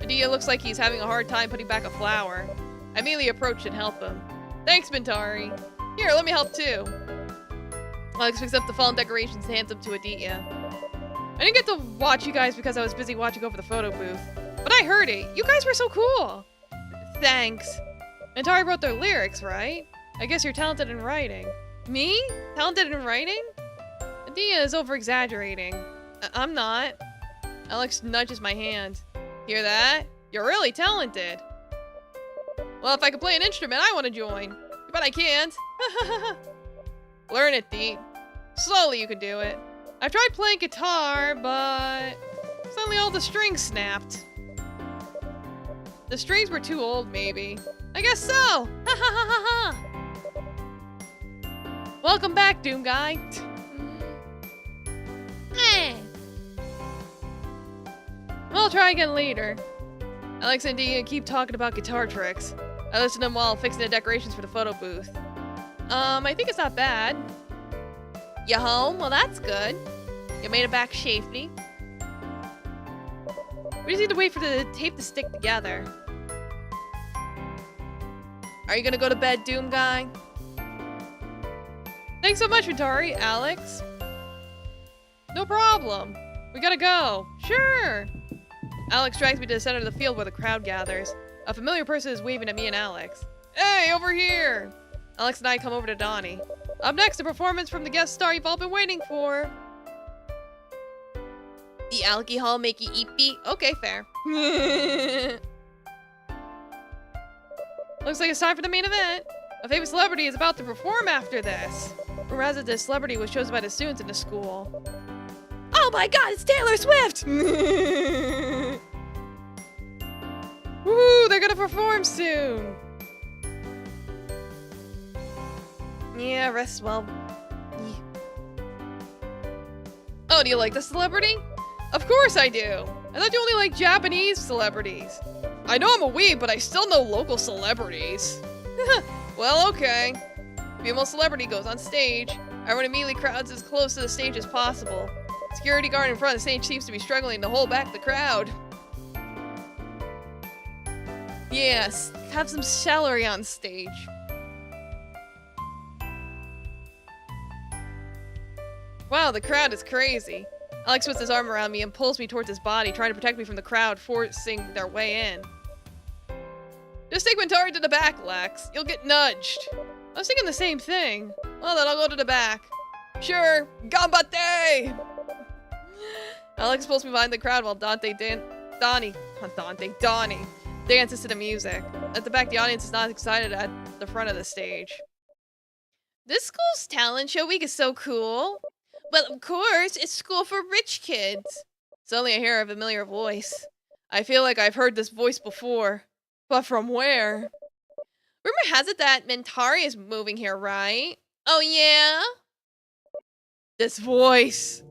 Adia looks like he's having a hard time putting back a flower. I immediately approached and helped him. Thanks, Mentari. Here, let me help too. Alex picks up the fallen decorations and hands them to Adia. I didn't get to watch you guys because I was busy watching over the photo booth. But I heard it. You guys were so cool. Thanks. Mentari wrote their lyrics, right? I guess you're talented in writing. Me? Talented in writing? Adia is over-exaggerating. I'm not. Alex nudges my hand. Hear that? You're really talented. Well, if I could play an instrument, I want to join. But I can't. Learn it, Dee. Slowly you can do it. I've tried playing guitar, but suddenly all the strings snapped. The strings were too old, maybe. I guess so! Ha ha ha ha ha! Welcome back, Doom Guy. I'll try again later. Alex and Dia keep talking about guitar tricks. I listen to them while fixing the decorations for the photo booth. I think it's not bad. You home? Well, that's good. You made it back safely. We just need to wait for the tape to stick together. Are you gonna go to bed, Doom Guy? Thanks so much, Mentari. Alex? No problem. We gotta go. Sure. Alex drags me to the center of the field where the crowd gathers. A familiar person is waving at me and Alex. Hey, over here! Alex and I come over to Donnie. Up next, a performance from the guest star you've all been waiting for. The alcohol make you eat beat? Okay, fair. Looks like it's time for the main event. A famous celebrity is about to perform after this. Whereas this celebrity was chosen by the students in the school. Oh my god, it's Taylor Swift! Woohoo, they're gonna perform soon! Yeah, rest well. Oh, do you like the celebrity? Of course I do! I thought you only like Japanese celebrities. I know I'm a weeb, but I still know local celebrities. Well, okay. Female celebrity goes on stage. Everyone immediately crowds as close to the stage as possible. Security guard in front of the stage seems to be struggling to hold back the crowd. Yes, have some celery on stage. Wow, the crowd is crazy. Alex puts his arm around me and pulls me towards his body, trying to protect me from the crowd forcing their way in. Just take Mentari to the back, Lex. You'll get nudged. I was thinking the same thing. Well, then I'll go to the back. Sure, gambate! Alex pulls me behind the crowd while Donnie dances to the music. At the back, the audience is not excited at the front of the stage. This school's talent show week is so cool. Well, of course, it's school for rich kids. Suddenly I hear a familiar voice. I feel like I've heard this voice before. But from where? Rumor has it that Mentari is moving here, right? Oh, yeah? This voice.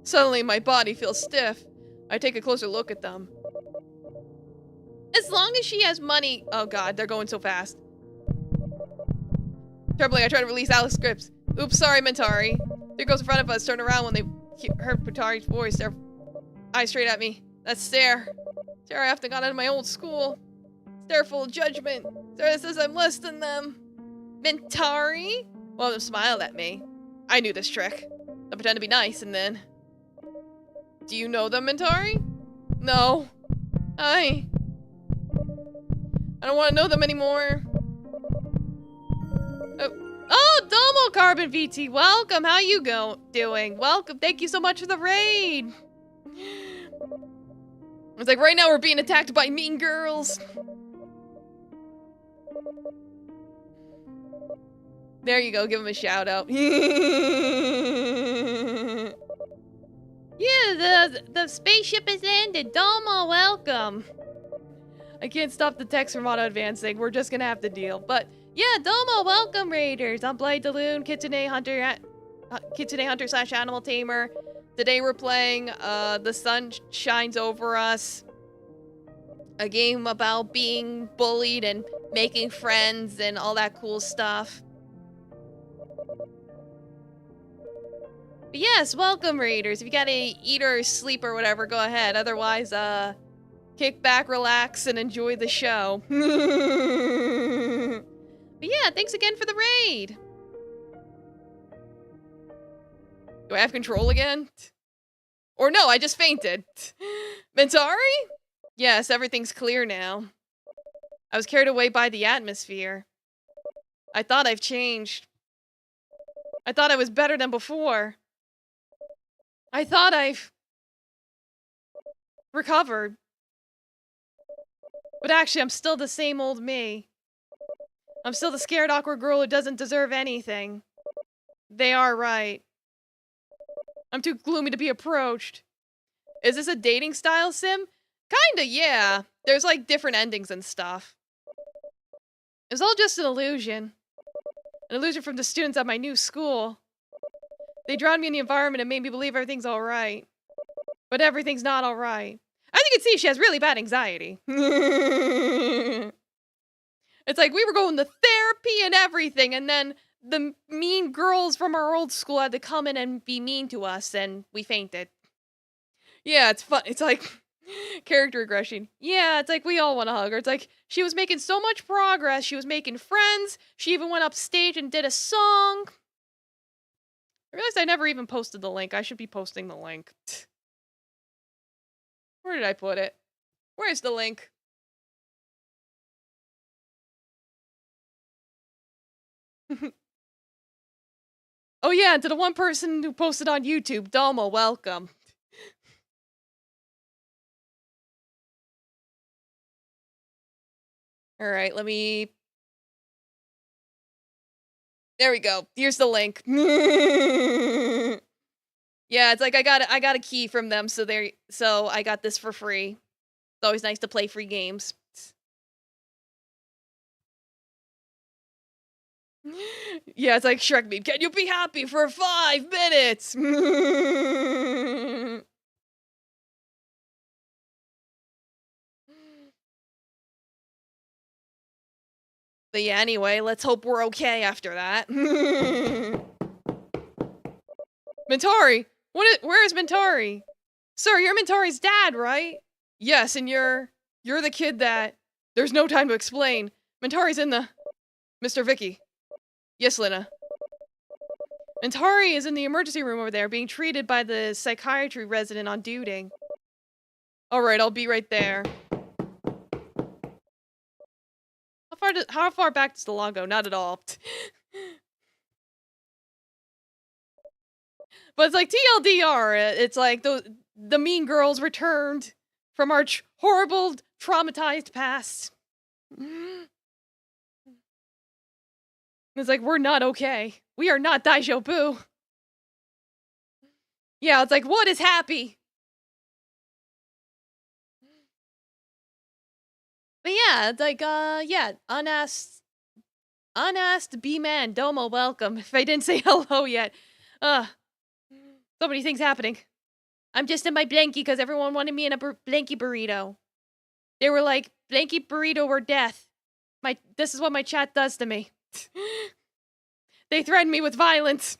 Suddenly my body feels stiff. I take a closer look at them. As long as she has money... Oh god, they're going so fast. Trembling, I try to release Alex's grips. Oops, sorry, Mentari. Three girls in front of us turn around when they heard Mentari's voice. Their eyes straight at me. That stare. Stare I often got out of my old school. Stare full of judgment. Stare that says I'm less than them. Mentari? One of them smiled at me. I knew this trick. I pretend to be nice and then... Do you know them, Mentari? No. I don't want to know them anymore. Oh, Domo Carbon VT, welcome. How you doing? Welcome. Thank you so much for the raid. It's like right now we're being attacked by mean girls. There you go. Give him a shout out. Yeah, the spaceship has landed. Domo, welcome. I can't stop the text from auto-advancing. We're just gonna have to deal. But yeah, Domo, welcome, Raiders. I'm Blade Daloon, Kitsune Hunter / Animal Tamer. Today we're playing The Sun Shines Over Us. A game about being bullied and making friends and all that cool stuff. But yes, welcome, Raiders. If you gotta eat or sleep or whatever, go ahead. Otherwise, kick back, relax, and enjoy the show. But yeah, thanks again for the raid. Do I have control again? Or no, I just fainted. Mentari? Yes, everything's clear now. I was carried away by the atmosphere. I thought I've changed. I thought I was better than before. I thought I've recovered. But actually, I'm still the same old me. I'm still the scared, awkward girl who doesn't deserve anything. They are right. I'm too gloomy to be approached. Is this a dating style sim? Kinda, yeah. There's like different endings and stuff. It was all just an illusion. An illusion from the students at my new school. They drowned me in the environment and made me believe everything's alright. But everything's not alright. As you can see, she has really bad anxiety. It's like we were going to therapy and everything, and then the mean girls from our old school had to come in and be mean to us, and we fainted. Yeah, it's fun. It's like character regression. Yeah, it's like we all want to hug her. It's like she was making so much progress. She was making friends. She even went up stage and did a song. I realized I never even posted the link. I should be posting the link. Where did I put it? Where's the link? Oh yeah, and to the one person who posted on YouTube, Domo, welcome. Alright, let me... There we go. Here's the link. Yeah, it's like I got a key from them, so I got this for free. It's always nice to play free games. Yeah, it's like Shrek meme. Can you be happy for 5 minutes? But yeah, anyway, let's hope we're okay after that. Mentari! Where is Mentari? Sir, you're Mentari's dad, right? Yes, and you're the kid that... There's no time to explain. Mentari's in the... Mr. Vicky. Yes, Lina. Antari is in the emergency room over there being treated by the psychiatry resident on duty. Alright, I'll be right there. How far back does the log go? Not at all. But it's like TLDR, it's like the mean girls returned from our horrible, traumatized past. It's like, we're not okay. We are not Daijobu. Yeah, it's like, what is happy? But yeah, it's like, yeah, unasked B-man, domo welcome. If I didn't say hello yet. So many things happening. I'm just in my blankie because everyone wanted me in a blankie burrito. They were like, blankie burrito or death. This is what my chat does to me. They threaten me with violence.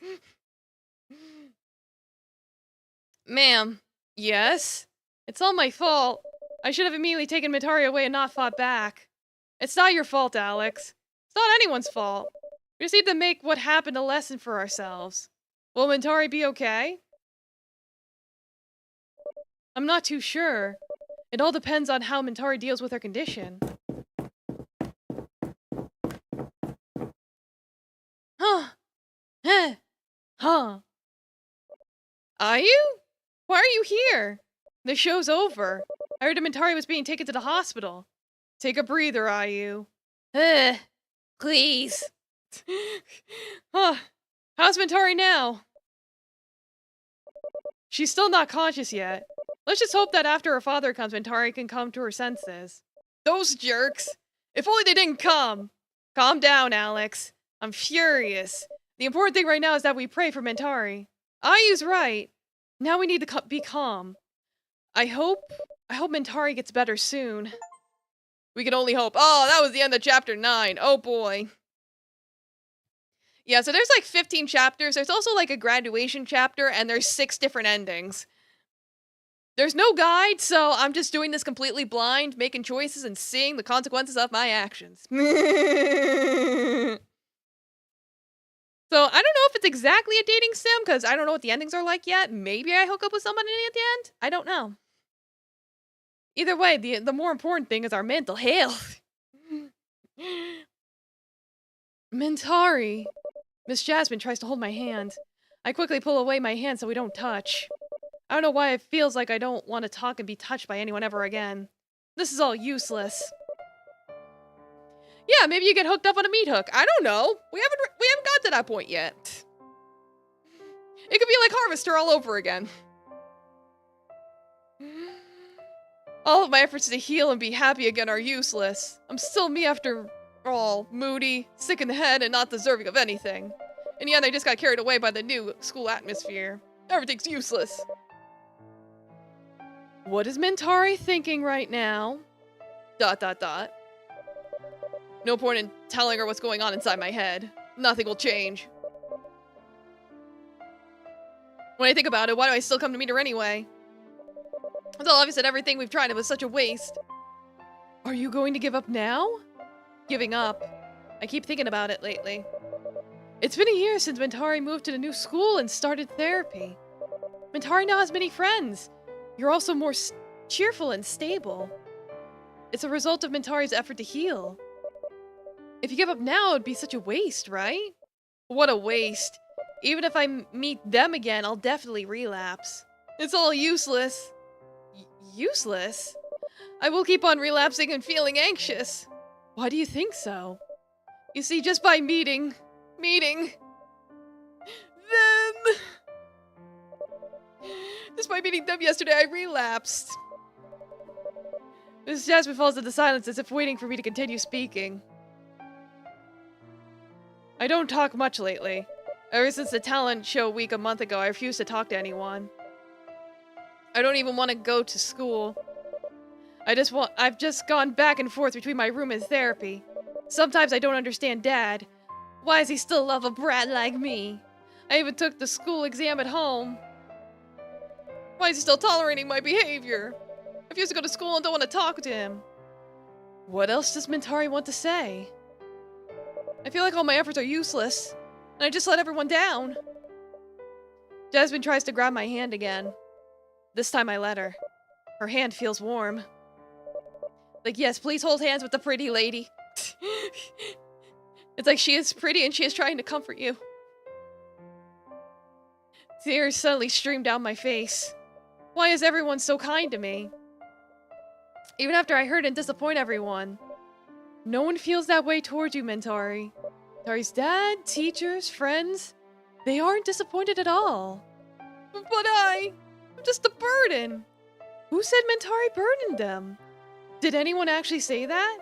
Ma'am. Yes? It's all my fault. I should have immediately taken Mitari away and not fought back. It's not your fault, Alex. It's not anyone's fault. We just need to make what happened a lesson for ourselves. Will Mitari be okay? I'm not too sure. It all depends on how Mitari deals with her condition. Huh. Huh. Are you? Why are you here? The show's over. I heard Mitari was being taken to the hospital. Take a breather, Ayu. Please. Huh. How's Mitari now? She's still not conscious yet. Let's just hope that after her father comes, Mitari can come to her senses. Those jerks! If only they didn't come! Calm down, Alex. I'm furious. The important thing right now is that we pray for Mitari. Ayu's right. Now we need to be calm. I hope Mitari gets better soon. We can only hope. Oh, that was the end of chapter 9. Oh boy. Yeah, so there's like 15 chapters. There's also like a graduation chapter, and there's 6 different endings. There's no guide, so I'm just doing this completely blind, making choices and seeing the consequences of my actions. So I don't know if it's exactly a dating sim, because I don't know what the endings are like yet. Maybe I hook up with somebody at the end? I don't know. Either way, the more important thing is our mental health. Mitari. Miss Jasmine tries to hold my hand. I quickly pull away my hand so we don't touch. I don't know why it feels like I don't want to talk and be touched by anyone ever again. This is all useless. Yeah, maybe you get hooked up on a meat hook. I don't know. We haven't got to that point yet. It could be like Harvester all over again. All of my efforts to heal and be happy again are useless. I'm still me after all, moody, sick in the head, and not deserving of anything. In the end, I just got carried away by the new school atmosphere. Everything's useless. What is Mitari thinking right now? ... No point in telling her what's going on inside my head. Nothing will change. When I think about it, why do I still come to meet her anyway? It's all obvious that everything we've tried was such a waste. Are you going to give up now? Giving up. I keep thinking about it lately. It's been a year since Mitari moved to the new school and started therapy. Mitari now has many friends. You're also more cheerful and stable. It's a result of Mitari's effort to heal. If you give up now, it'd be such a waste, right? What a waste. Even if I meet them again, I'll definitely relapse. It's all useless. Useless? I will keep on relapsing and feeling anxious. Why do you think so? You see, just by meeting them... Just by meeting them yesterday, I relapsed. Miss Jasmine falls into silence as if waiting for me to continue speaking. I don't talk much lately. Ever since the talent show week a month ago, I refuse to talk to anyone. I don't even want to go to school. I've just gone back and forth between my room and therapy. Sometimes I don't understand Dad. Why does he still love a brat like me? I even took the school exam at home. Why is he still tolerating my behavior? I refuse to go to school and don't want to talk to him. What else does Mitari want to say? I feel like all my efforts are useless, and I just let everyone down. Jasmine tries to grab my hand again. This time I let her. Her hand feels warm. Like, yes, please hold hands with the pretty lady. It's like she is pretty and she is trying to comfort you. Tears suddenly stream down my face. Why is everyone so kind to me? Even after I hurt and disappoint everyone. No one feels that way towards you, Mentari. Mentari's dad, teachers, friends, they aren't disappointed at all. But I'm just a burden. Who said Mentari burdened them? Did anyone actually say that?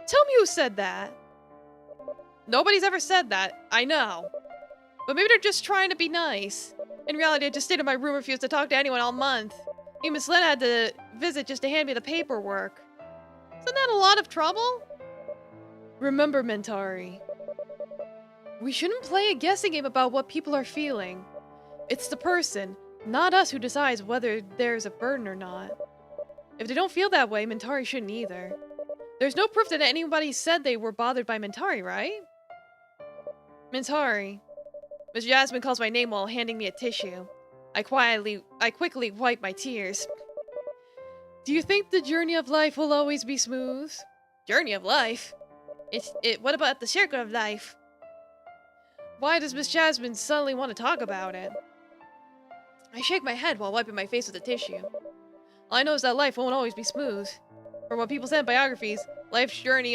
Tell me who said that. Nobody's ever said that, I know. But maybe they're just trying to be nice. In reality, I just stayed in my room and refused to talk to anyone all month. Even Miss Lena had to visit just to hand me the paperwork. Isn't that a lot of trouble? Remember, Mentari. We shouldn't play a guessing game about what people are feeling. It's the person, not us, who decides whether there's a burden or not. If they don't feel that way, Mentari shouldn't either. There's no proof that anybody said they were bothered by Mentari, right? Mentari. Miss Jasmine calls my name while handing me a tissue. I quickly wipe my tears. Do you think the journey of life will always be smooth? Journey of life? What about the circle of life? Why does Miss Jasmine suddenly want to talk about it? I shake my head while wiping my face with a tissue. All I know is that life won't always be smooth. From what people say in biographies, life's journey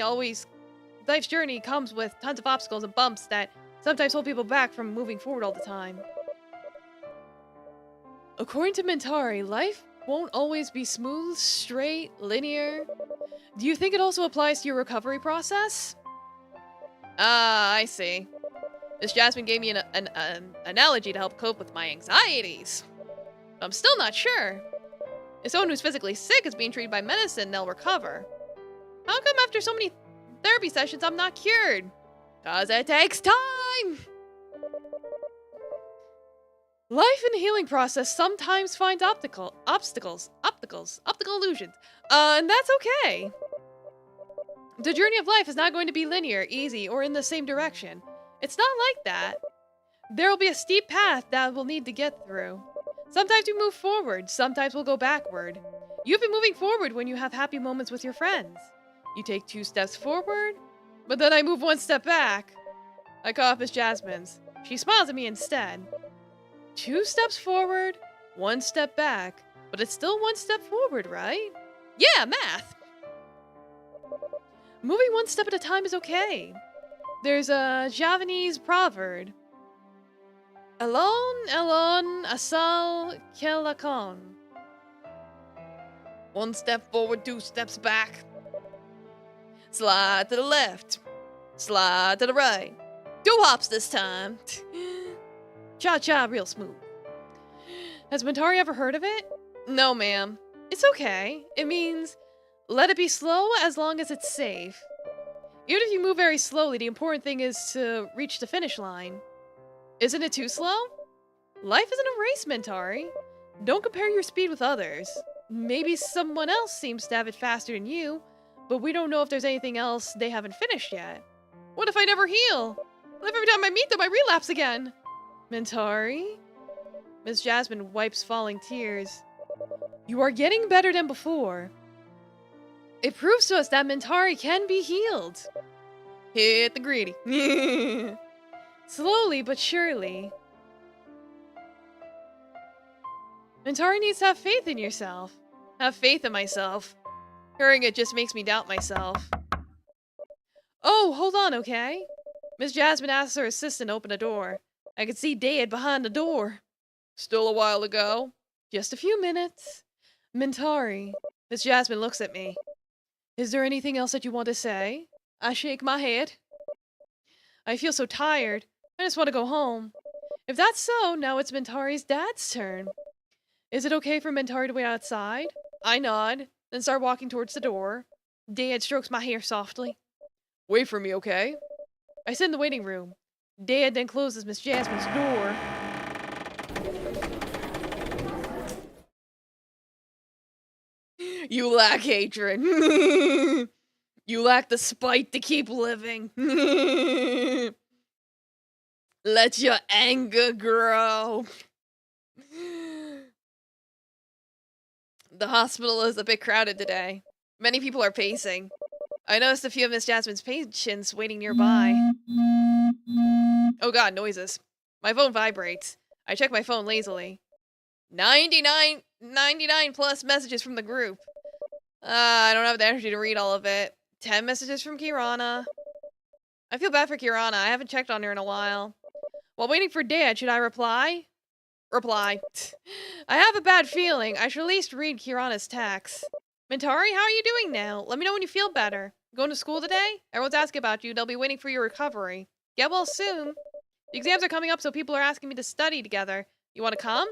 comes with tons of obstacles and bumps that sometimes hold people back from moving forward all the time. According to Mentari, life won't always be smooth, straight, linear. Do you think it also applies to your recovery process? Ah, I see. Miss Jasmine gave me an analogy to help cope with my anxieties. But I'm still not sure. If someone who's physically sick is being treated by medicine, they'll recover. How come after so many therapy sessions I'm not cured? 'Cause it takes time! Life in the healing process sometimes finds optical illusions. And that's okay. The journey of life is not going to be linear, easy, or in the same direction. It's not like that. There will be a steep path that we'll need to get through. Sometimes we move forward, sometimes we'll go backward. You've been moving forward when you have happy moments with your friends. You take 2 steps forward, but then I move 1 step back. I call up Miss Jasmine's. She smiles at me instead. 2 steps forward, 1 step back, but it's still 1 step forward, right? Yeah, math! Moving 1 step at a time is okay. There's a Javanese proverb. Alon, alon, asal, kelakon. 1 step forward, 2 steps back. Slide to the left. Slide to the right. 2 hops this time. Cha-cha, real smooth. Has Mentari ever heard of it? No, ma'am. It's okay. It means, let it be slow as long as it's safe. Even if you move very slowly, the important thing is to reach the finish line. Isn't it too slow? Life isn't a race, Mentari. Don't compare your speed with others. Maybe someone else seems to have it faster than you, but we don't know if there's anything else they haven't finished yet. What if I never heal? What if every time I meet them I relapse again? Mentari? Miss Jasmine wipes falling tears. You are getting better than before. It proves to us that Mentari can be healed. Hit the greedy. Slowly but surely. Mentari needs to have faith in yourself. Have faith in myself. Hearing it just makes me doubt myself. Oh, hold on, okay? Miss Jasmine asks her assistant to open the door. I could see Dad behind the door. Still a while ago. Just a few minutes. Mentari. Miss Jasmine looks at me. Is there anything else that you want to say? I shake my head. I feel so tired. I just want to go home. If that's so, now it's Mentari's dad's turn. Is it okay for Mentari to wait outside? I nod, then start walking towards the door. Dad strokes my hair softly. Wait for me, okay? I sit in the waiting room. Dad then closes Miss Jasmine's door. You lack hatred. You lack the spite to keep living. Let your anger grow. The hospital is a bit crowded today. Many people are pacing. I noticed a few of Miss Jasmine's patients waiting nearby. Oh god, noises. My phone vibrates. I check my phone lazily. 99 plus messages from the group. I don't have the energy to read all of it. 10 messages from Kirana. I feel bad for Kirana. I haven't checked on her in a while. While waiting for Dad, should I reply? Reply. I have a bad feeling. I should at least read Kirana's text. Mintari, how are you doing now? Let me know when you feel better. Going to school today? Everyone's asking about you. They'll be waiting for your recovery. Get well soon. The exams are coming up, so people are asking me to study together. You want to come?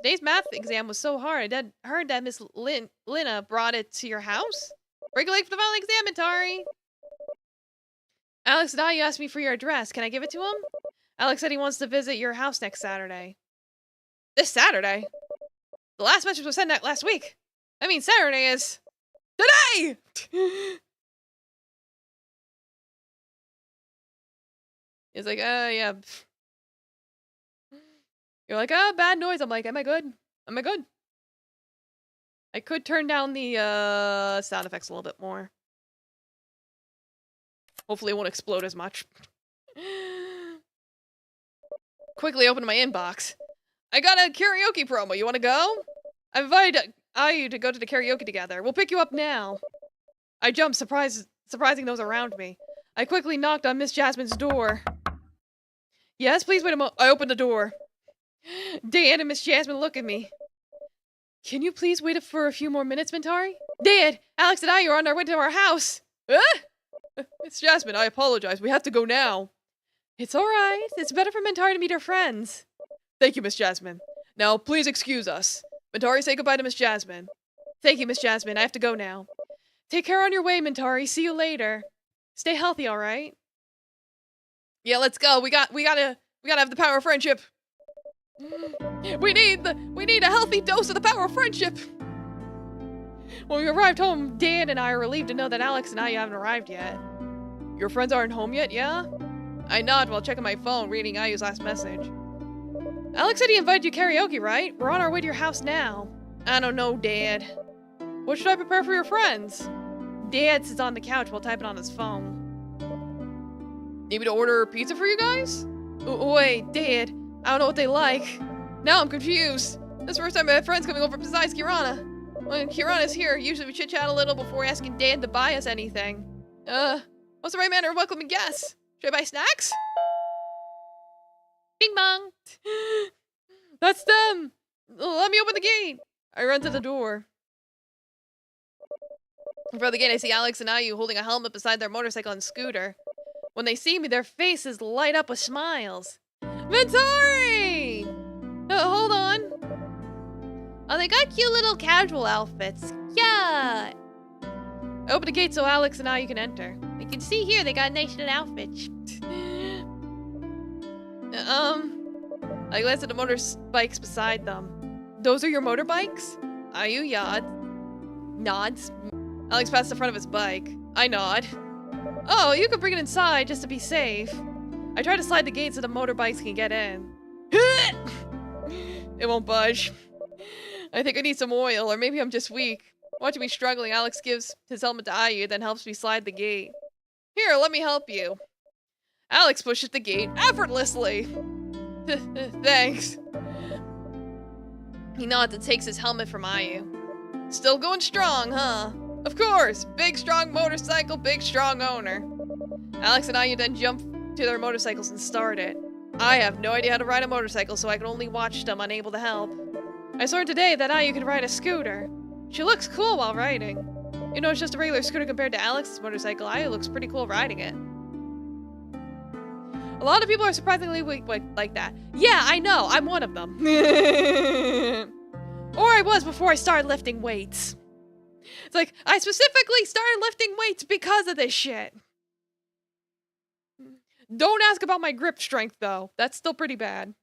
Today's math exam was so hard. I heard that Miss Lina brought it to your house. Break a leg for the final exam, Mintari. Alex Dai asked me for your address. Can I give it to him? Alex said he wants to visit your house next Saturday. This Saturday? The last message was sent out last week. I mean, Saturday is... today! He's like, yeah. You're like, bad noise. I'm like, am I good? Am I good? I could turn down the, sound effects a little bit more. Hopefully it won't explode as much. Quickly open my inbox. I got a karaoke promo. You want to go? I've invited Ayu to go to the karaoke together. We'll pick you up now. I jumped, surprising those around me. I quickly knocked on Miss Jasmine's door. Yes, please wait a moment. I opened the door. Dad and Miss Jasmine look at me. Can you please wait for a few more minutes, Mintari? Dad, Alex and I are on our way to our house. Miss Jasmine, I apologize. We have to go now. It's alright. It's better for Mintari to meet her friends. Thank you, Miss Jasmine. Now, please excuse us. Mintari, say goodbye to Miss Jasmine. Thank you, Miss Jasmine. I have to go now. Take care on your way, Mintari. See you later. Stay healthy, alright? Yeah, let's go. We gotta have the power of friendship. We need a healthy dose of the power of friendship. When we arrived home, Dan and I are relieved to know that Alex and I haven't arrived yet. Your friends aren't home yet, yeah? I nod while checking my phone, reading Ayu's last message. Alex said he invited you karaoke, right? We're on our way to your house now. I don't know, Dad. What should I prepare for your friends? Dad sits on the couch while typing on his phone. Need me to order pizza for you guys? Wait, Dad. I don't know what they like. Now I'm confused. This is the first time I have friends coming over besides Kirana. When Kirana's here, usually we chit-chat a little before asking Dad to buy us anything. What's the right manner of welcoming guests? Should I buy snacks? Bing bong! That's them! Let me open the gate! I run to the door. In front of the gate, I see Alex and Ayu holding a helmet beside their motorcycle and scooter. When they see me, their faces light up with smiles. Mintari! Hold on. Oh, they got cute little casual outfits. Yeah! I open the gate so Alex and Ayu can enter. You can see here they got nice little outfits. I glance at the motorbikes beside them. Those are your motorbikes? Ayu nods. Alex passes the front of his bike. I nod. Oh, you could bring it inside just to be safe. I try to slide the gate so the motorbikes can get in. It won't budge. I think I need some oil, or maybe I'm just weak. Watching me struggling, Alex gives his helmet to Ayu, then helps me slide the gate. Here, let me help you. Alex pushes the gate effortlessly. Thanks. He nods and takes his helmet from Ayu. Still going strong, huh? Of course! Big, strong motorcycle, big, strong owner. Alex and Ayu then jump to their motorcycles and start it. I have no idea how to ride a motorcycle, so I can only watch them, unable to help. I learned today that Ayu can ride a scooter. She looks cool while riding. You know, it's just a regular scooter compared to Alex's motorcycle. Ayu looks pretty cool riding it. A lot of people are surprisingly weak like that. Yeah, I know. I'm one of them. Or I was before I started lifting weights. It's like, I specifically started lifting weights because of this shit. Don't ask about my grip strength, though. That's still pretty bad.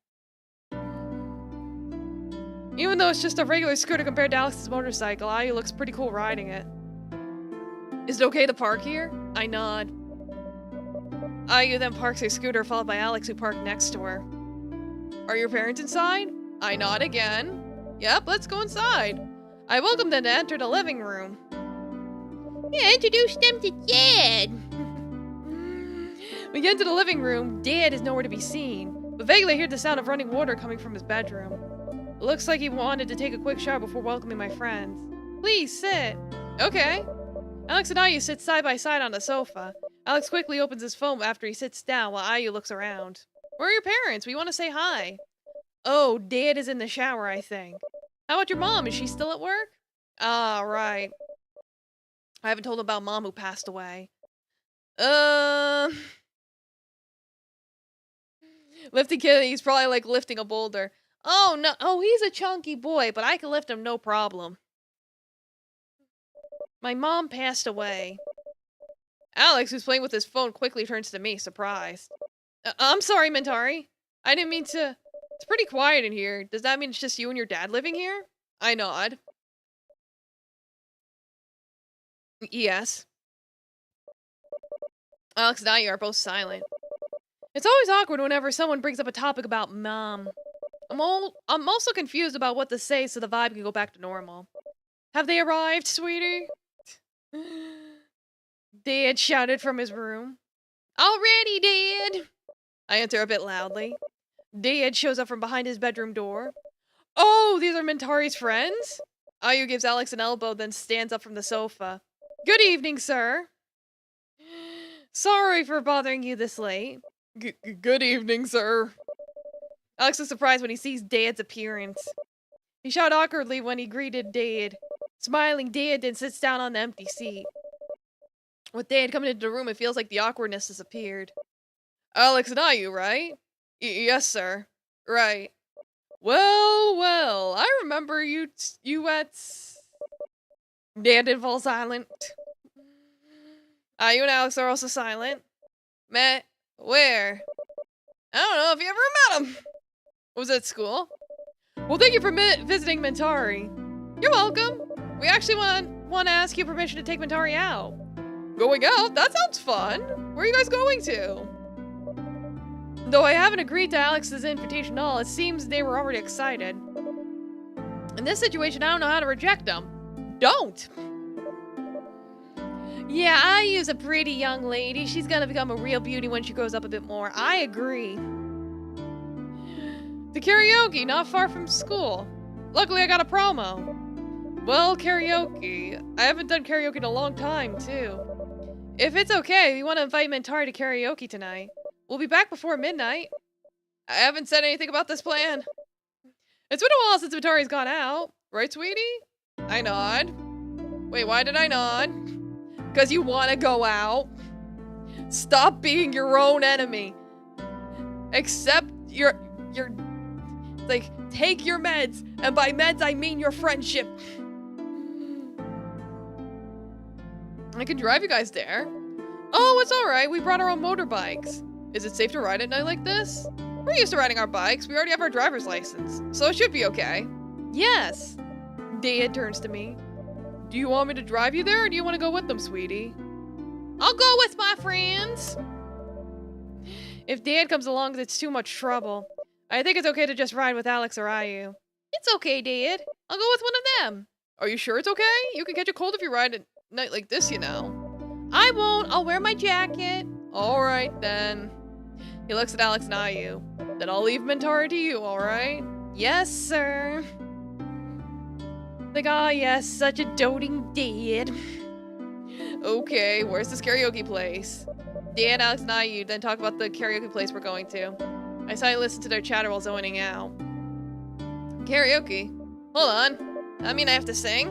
Even though it's just a regular scooter compared to Alex's motorcycle, Ayu looks pretty cool riding it. Is it okay to park here? I nod. Ayu then parks her scooter, followed by Alex, who parked next to her. Are your parents inside? I nod again. Yep, let's go inside. I welcome them to enter the living room. Yeah, introduce them to Dad. We get into the living room. Dad is nowhere to be seen, but vaguely hear the sound of running water coming from his bedroom. It looks like he wanted to take a quick shower before welcoming my friends. Please sit. Okay. Alex and Ayu sit side by side on the sofa. Alex quickly opens his phone after he sits down while Ayu looks around. Where are your parents? We want to say hi. Oh, Dad is in the shower, I think. How about your mom? Is she still at work? Ah, right. I haven't told him about Mom who passed away. Lifting kid, he's probably like lifting a boulder. Oh, no. Oh, he's a chunky boy, but I can lift him no problem. My mom passed away. Alex, who's playing with his phone, quickly turns to me, surprised. I'm sorry, Mentari. I didn't mean to... It's pretty quiet in here. Does that mean it's just you and your dad living here? I nod. Yes. Alex and I are both silent. It's always awkward whenever someone brings up a topic about Mom. I'm also confused about what to say so the vibe can go back to normal. Have they arrived, sweetie? Dad shouted from his room. Already, Dad! I enter a bit loudly. Dad shows up from behind his bedroom door. Oh, these are Mentari's friends? Ayu gives Alex an elbow, then stands up from the sofa. Good evening, sir. Sorry for bothering you this late. Good evening, sir. Alex is surprised when he sees Dad's appearance. He shot awkwardly when he greeted Dad. Smiling, Dad then sits down on the empty seat. With Dad coming into the room, it feels like the awkwardness disappeared. Alex and Ayu, right? Yes, sir. Right. Well, I remember you at... Dad didn't fall silent. Ayu and Alex are also silent. Met? Where? I don't know if you ever met him. Was it at school? Well, thank you for visiting Mentari. You're welcome. We actually want to ask you permission to take Mentari out. Going out? That sounds fun. Where are you guys going to? Though I haven't agreed to Alex's invitation at all, it seems they were already excited. In this situation, I don't know how to reject them. Don't! Yeah, Ayu's a pretty young lady. She's gonna become a real beauty when she grows up a bit more. I agree. The karaoke, not far from school. Luckily, I got a promo. Well, karaoke. I haven't done karaoke in a long time, too. If it's okay, we want to invite Mentari to karaoke tonight. We'll be back before midnight. I haven't said anything about this plan. It's been a while since Mentari's gone out. Right, sweetie? I nod. Wait, why did I nod? Because you want to go out. Stop being your own enemy. Accept your... Like, take your meds. And by meds, I mean your friendship. I can drive you guys there. Oh, it's alright. We brought our own motorbikes. Is it safe to ride at night like this? We're used to riding our bikes. We already have our driver's license. So it should be okay. Yes. Dad turns to me. Do you want me to drive you there or do you want to go with them, sweetie? I'll go with my friends. If Dad comes along, it's too much trouble. I think it's okay to just ride with Alex or Ayu. It's okay, Dad. I'll go with one of them. Are you sure it's okay? You can catch a cold if you ride at night like this, you know. I won't. I'll wear my jacket. Alright, then. He looks at Alex and Ayu. Then I'll leave Mentari to you, alright? Yes, sir. Like, ah, yes, such a doting dad. Okay, where's this karaoke place? Dan, Alex, and Ayu then talk about the karaoke place we're going to. I silently listen to their chatter while zoning out. Karaoke? Hold on. I mean, I have to sing?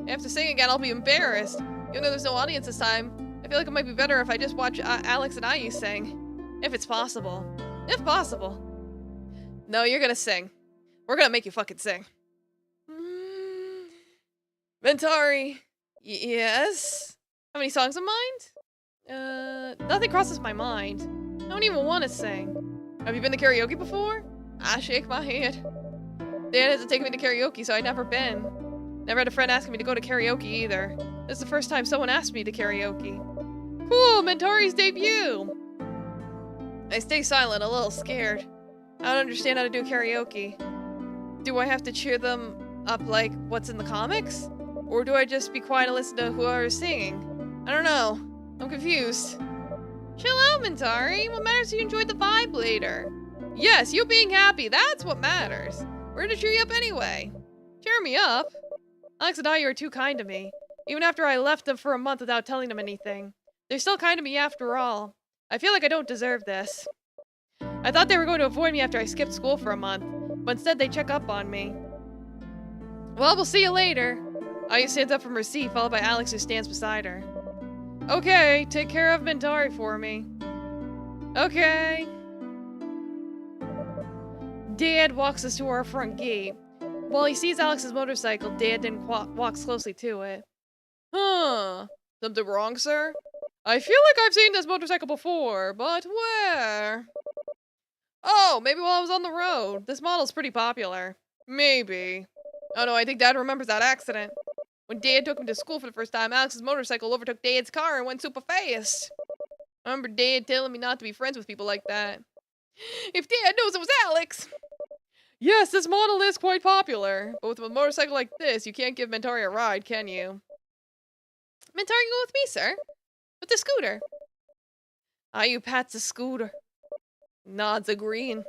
I have to sing again, I'll be embarrassed. Even though there's no audience this time, I feel like it might be better if I just watch Alex and Ayu sing. If it's possible. If possible. No, you're gonna sing. We're gonna make you fucking sing. Mentari. Yes? Have any songs in mind? Nothing crosses my mind. I don't even want to sing. Have you been to karaoke before? I shake my head. Dad hasn't taken me to karaoke, so I've never been. Never had a friend asking me to go to karaoke either. This is the first time someone asked me to karaoke. Cool, Mentari's debut! I stay silent, a little scared. I don't understand how to do karaoke. Do I have to cheer them up like what's in the comics? Or do I just be quiet and listen to whoever's singing? I don't know. I'm confused. Chill out, Mentari. What matters is you enjoyed the vibe later. Yes, you being happy, that's what matters. We're gonna cheer you up anyway. Cheer me up? Alex and I are too kind to me. Even after I left them for a month without telling them anything. They're still kind to me after all. I feel like I don't deserve this. I thought they were going to avoid me after I skipped school for a month, but instead they check up on me. Well, we'll see you later. Ayu stands up from her seat, followed by Alex, who stands beside her. Okay, take care of Mentari for me. Okay. Dad walks us to our front gate. While he sees Alex's motorcycle, Dad then walks closely to it. Huh. Something wrong, sir? I feel like I've seen this motorcycle before, but where? Oh, maybe while I was on the road. This model's pretty popular. Maybe. Oh no, I think Dad remembers that accident. When Dad took him to school for the first time, Alex's motorcycle overtook Dad's car and went super fast. I remember Dad telling me not to be friends with people like that. If Dad knows it was Alex! Yes, this model is quite popular, but with a motorcycle like this, you can't give Mentari a ride, can you? Mentari, go with me, sir. With the scooter. Ayu pats the scooter. Nods agreeing.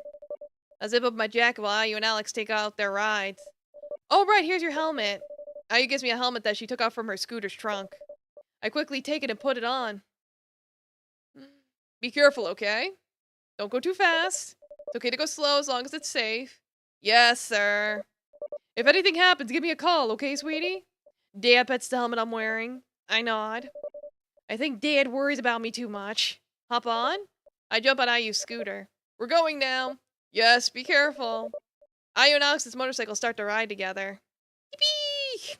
I zip up my jacket while Ayu and Alex take out their rides. Oh, right, here's your helmet. Ayu gives me a helmet that she took out from her scooter's trunk. I quickly take it and put it on. Be careful, okay? Don't go too fast. It's okay to go slow as long as it's safe. Yes, sir. If anything happens, give me a call, okay, sweetie? Dad pets the helmet I'm wearing. I nod. I think Dad worries about me too much. Hop on? I jump on Ayu's scooter. We're going now. Yes, be careful. Ayu and Alex's motorcycle start to ride together. Yippee!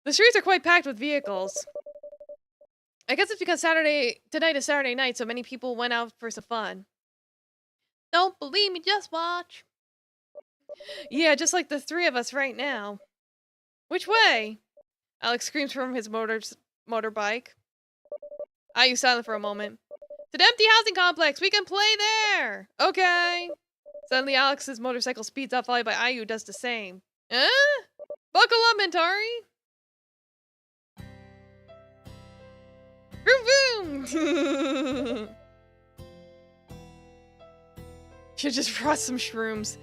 The streets are quite packed with vehicles. I guess it's because tonight is Saturday night, so many people went out for some fun. Don't believe me, just watch. Yeah, just like the three of us right now. Which way? Alex screams from his motorbike. Ayu's silent for a moment. To the empty housing complex, we can play there! Okay. Suddenly Alex's motorcycle speeds up, followed by Ayu, who does the same. Buckle up, Mentari! Vroom vroom! Should just brought some shrooms.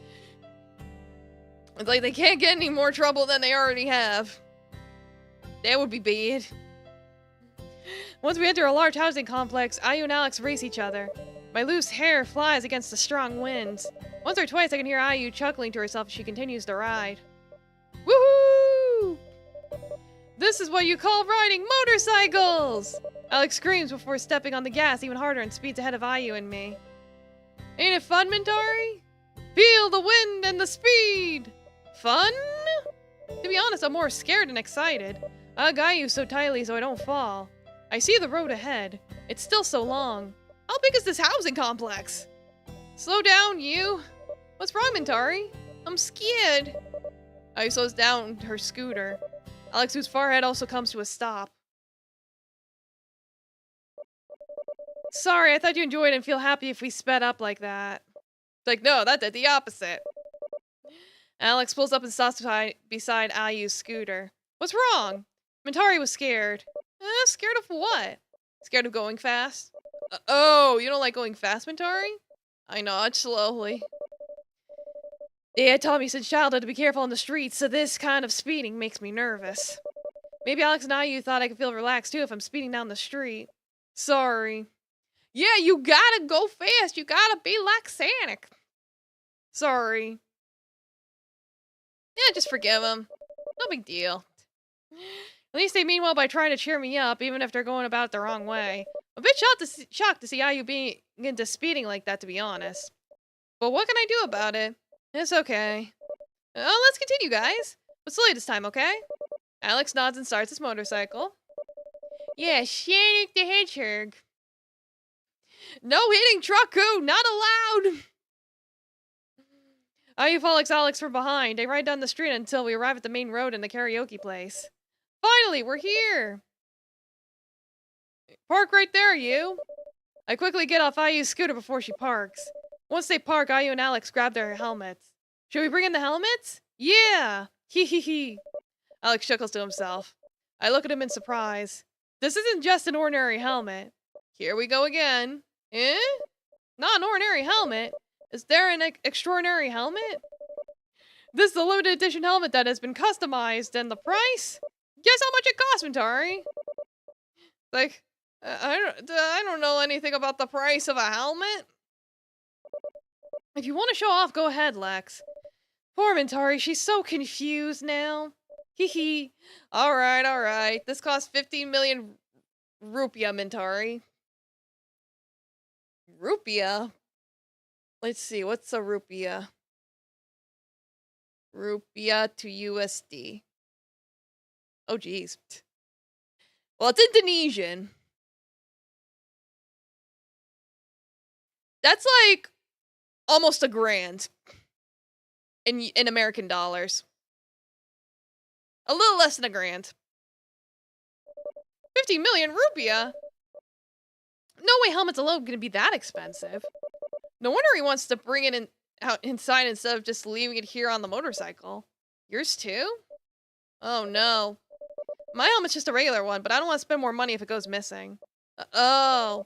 It's like they can't get any more trouble than they already have. That would be bad. Once we enter a large housing complex, Ayu and Alex race each other. My loose hair flies against the strong winds. Once or twice I can hear Ayu chuckling to herself as she continues to ride. Woohoo! This is what you call riding motorcycles! Alex screams before stepping on the gas even harder and speeds ahead of Ayu and me. Ain't it fun, Mentari? Feel the wind and the speed! Fun? To be honest, I'm more scared than excited. I hug Ayu so tightly so I don't fall. I see the road ahead. It's still so long. How big is this housing complex? Slow down, you. What's wrong, Mentari? I'm scared. Ayu slows down her scooter. Alex, whose forehead also comes to a stop. Sorry, I thought you enjoyed and feel happy if we sped up like that. It's like, no, that did the opposite. Alex pulls up and stops beside Ayu's scooter. What's wrong? Mentari was scared. Scared of what? Scared of going fast? Oh, you don't like going fast, Mentari? I nod slowly. Dad taught me since childhood to be careful on the streets, so this kind of speeding makes me nervous. Maybe Alex and Ayu thought I could feel relaxed too if I'm speeding down the street. Sorry. Yeah, you gotta go fast. You gotta be like Sonic. Sorry. Yeah, just forgive him. No big deal. At least they mean well by trying to cheer me up, even if they're going about it the wrong way. I'm a bit shocked to see Ayu being into speeding like that, to be honest. But what can I do about it? It's okay. Let's continue, guys. But slowly this time, okay? Alex nods and starts his motorcycle. Yeah, Sonic the Hedgehog. No hitting, Trucku! Not allowed! Ayu follows Alex from behind. They ride down the street until we arrive at the main road and the karaoke place. Finally, we're here! Park right there, you! I quickly get off Ayu's scooter before she parks. Once they park, Ayu and Alex grab their helmets. Should we bring in the helmets? Yeah! Hee hee hee. Alex chuckles to himself. I look at him in surprise. This isn't just an ordinary helmet. Here we go again. Eh? Not an ordinary helmet. Is there an extraordinary helmet? This is a limited edition helmet that has been customized, and the price? Guess how much it costs, Mintari? Like, I don't know anything about the price of a helmet. If you want to show off, go ahead, Lex. Poor Mintari, she's so confused now. Hee hee. Alright. This costs 15 million rupiah, Mintari. Rupiah? Let's see, what's a rupiah? Rupiah to USD. Oh, geez. Well, it's Indonesian. That's like almost $1,000 in American dollars. A little less than $1,000. 50 million rupiah? No way helmets alone gonna be that expensive. No wonder he wants to bring it out inside instead of just leaving it here on the motorcycle. Yours too? Oh no. My helmet's just a regular one, but I don't want to spend more money if it goes missing. Oh.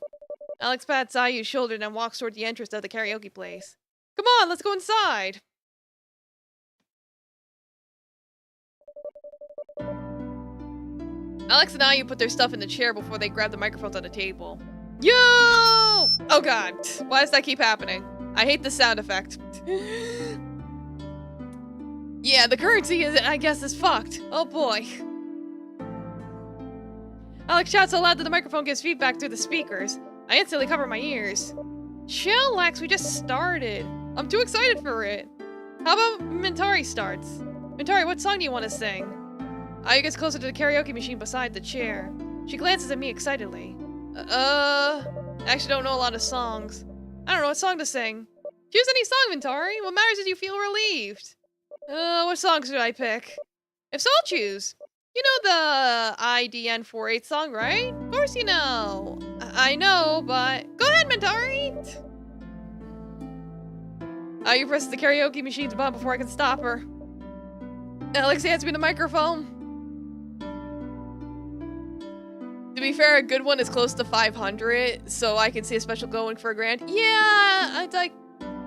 Alex pats Ayu's shoulder and then walks toward the entrance of the karaoke place. Come on, let's go inside. Alex and Ayu put their stuff in the chair before they grab the microphones on the table. Yo! Oh god, why does that keep happening? I hate the sound effect. Yeah, the currency is, I guess, is fucked. Oh boy. Alex shouts so loud that the microphone gives feedback through the speakers. I instantly cover my ears. Chill, Lex, we just started. I'm too excited for it. How about Mintari starts? Mintari, what song do you want to sing? Ayu gets closer to the karaoke machine beside the chair. She glances at me excitedly. I actually don't know a lot of songs. I don't know what song to sing. Choose any song, Mintari. What matters is you feel relieved. What song should I pick? If so, I'll choose. You know the IDN 48 song, right? Of course you know. I know, but... Go ahead, Mintari! Ayu presses the karaoke machine's button before I can stop her. Alex hands me the microphone. To be fair, a good one is close to 500, so I can see a special going for $1,000. Yeah, it's like...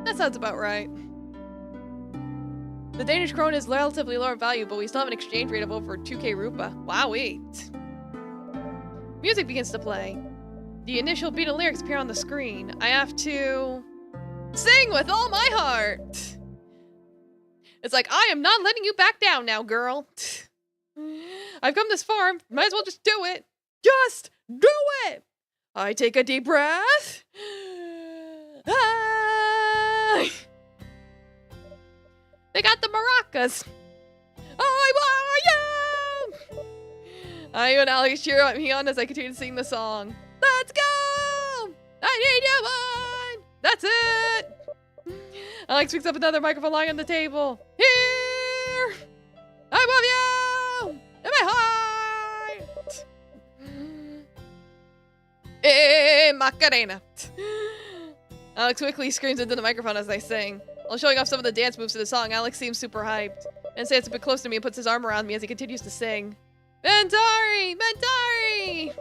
That sounds about right. The Danish krone is relatively lower value, but we still have an exchange rate of over 2k rupa. Wowee. Music begins to play. The initial beat and lyrics appear on the screen. I have to... sing with all my heart! It's like, I am not letting you back down now, girl. I've come this far, might as well just do it. Just do it! I take a deep breath. They got the maracas. I want you! Ayu and Alex cheer me on as I continue to sing the song. Let's go! I need you one! That's it! Alex picks up another microphone lying on the table. Here! I love you! In my heart! Macarena. Alex quickly screams into the microphone as I sing. While showing off some of the dance moves to the song, Alex seems super hyped and stands a bit close to me and puts his arm around me as he continues to sing. Mintari! Mintari!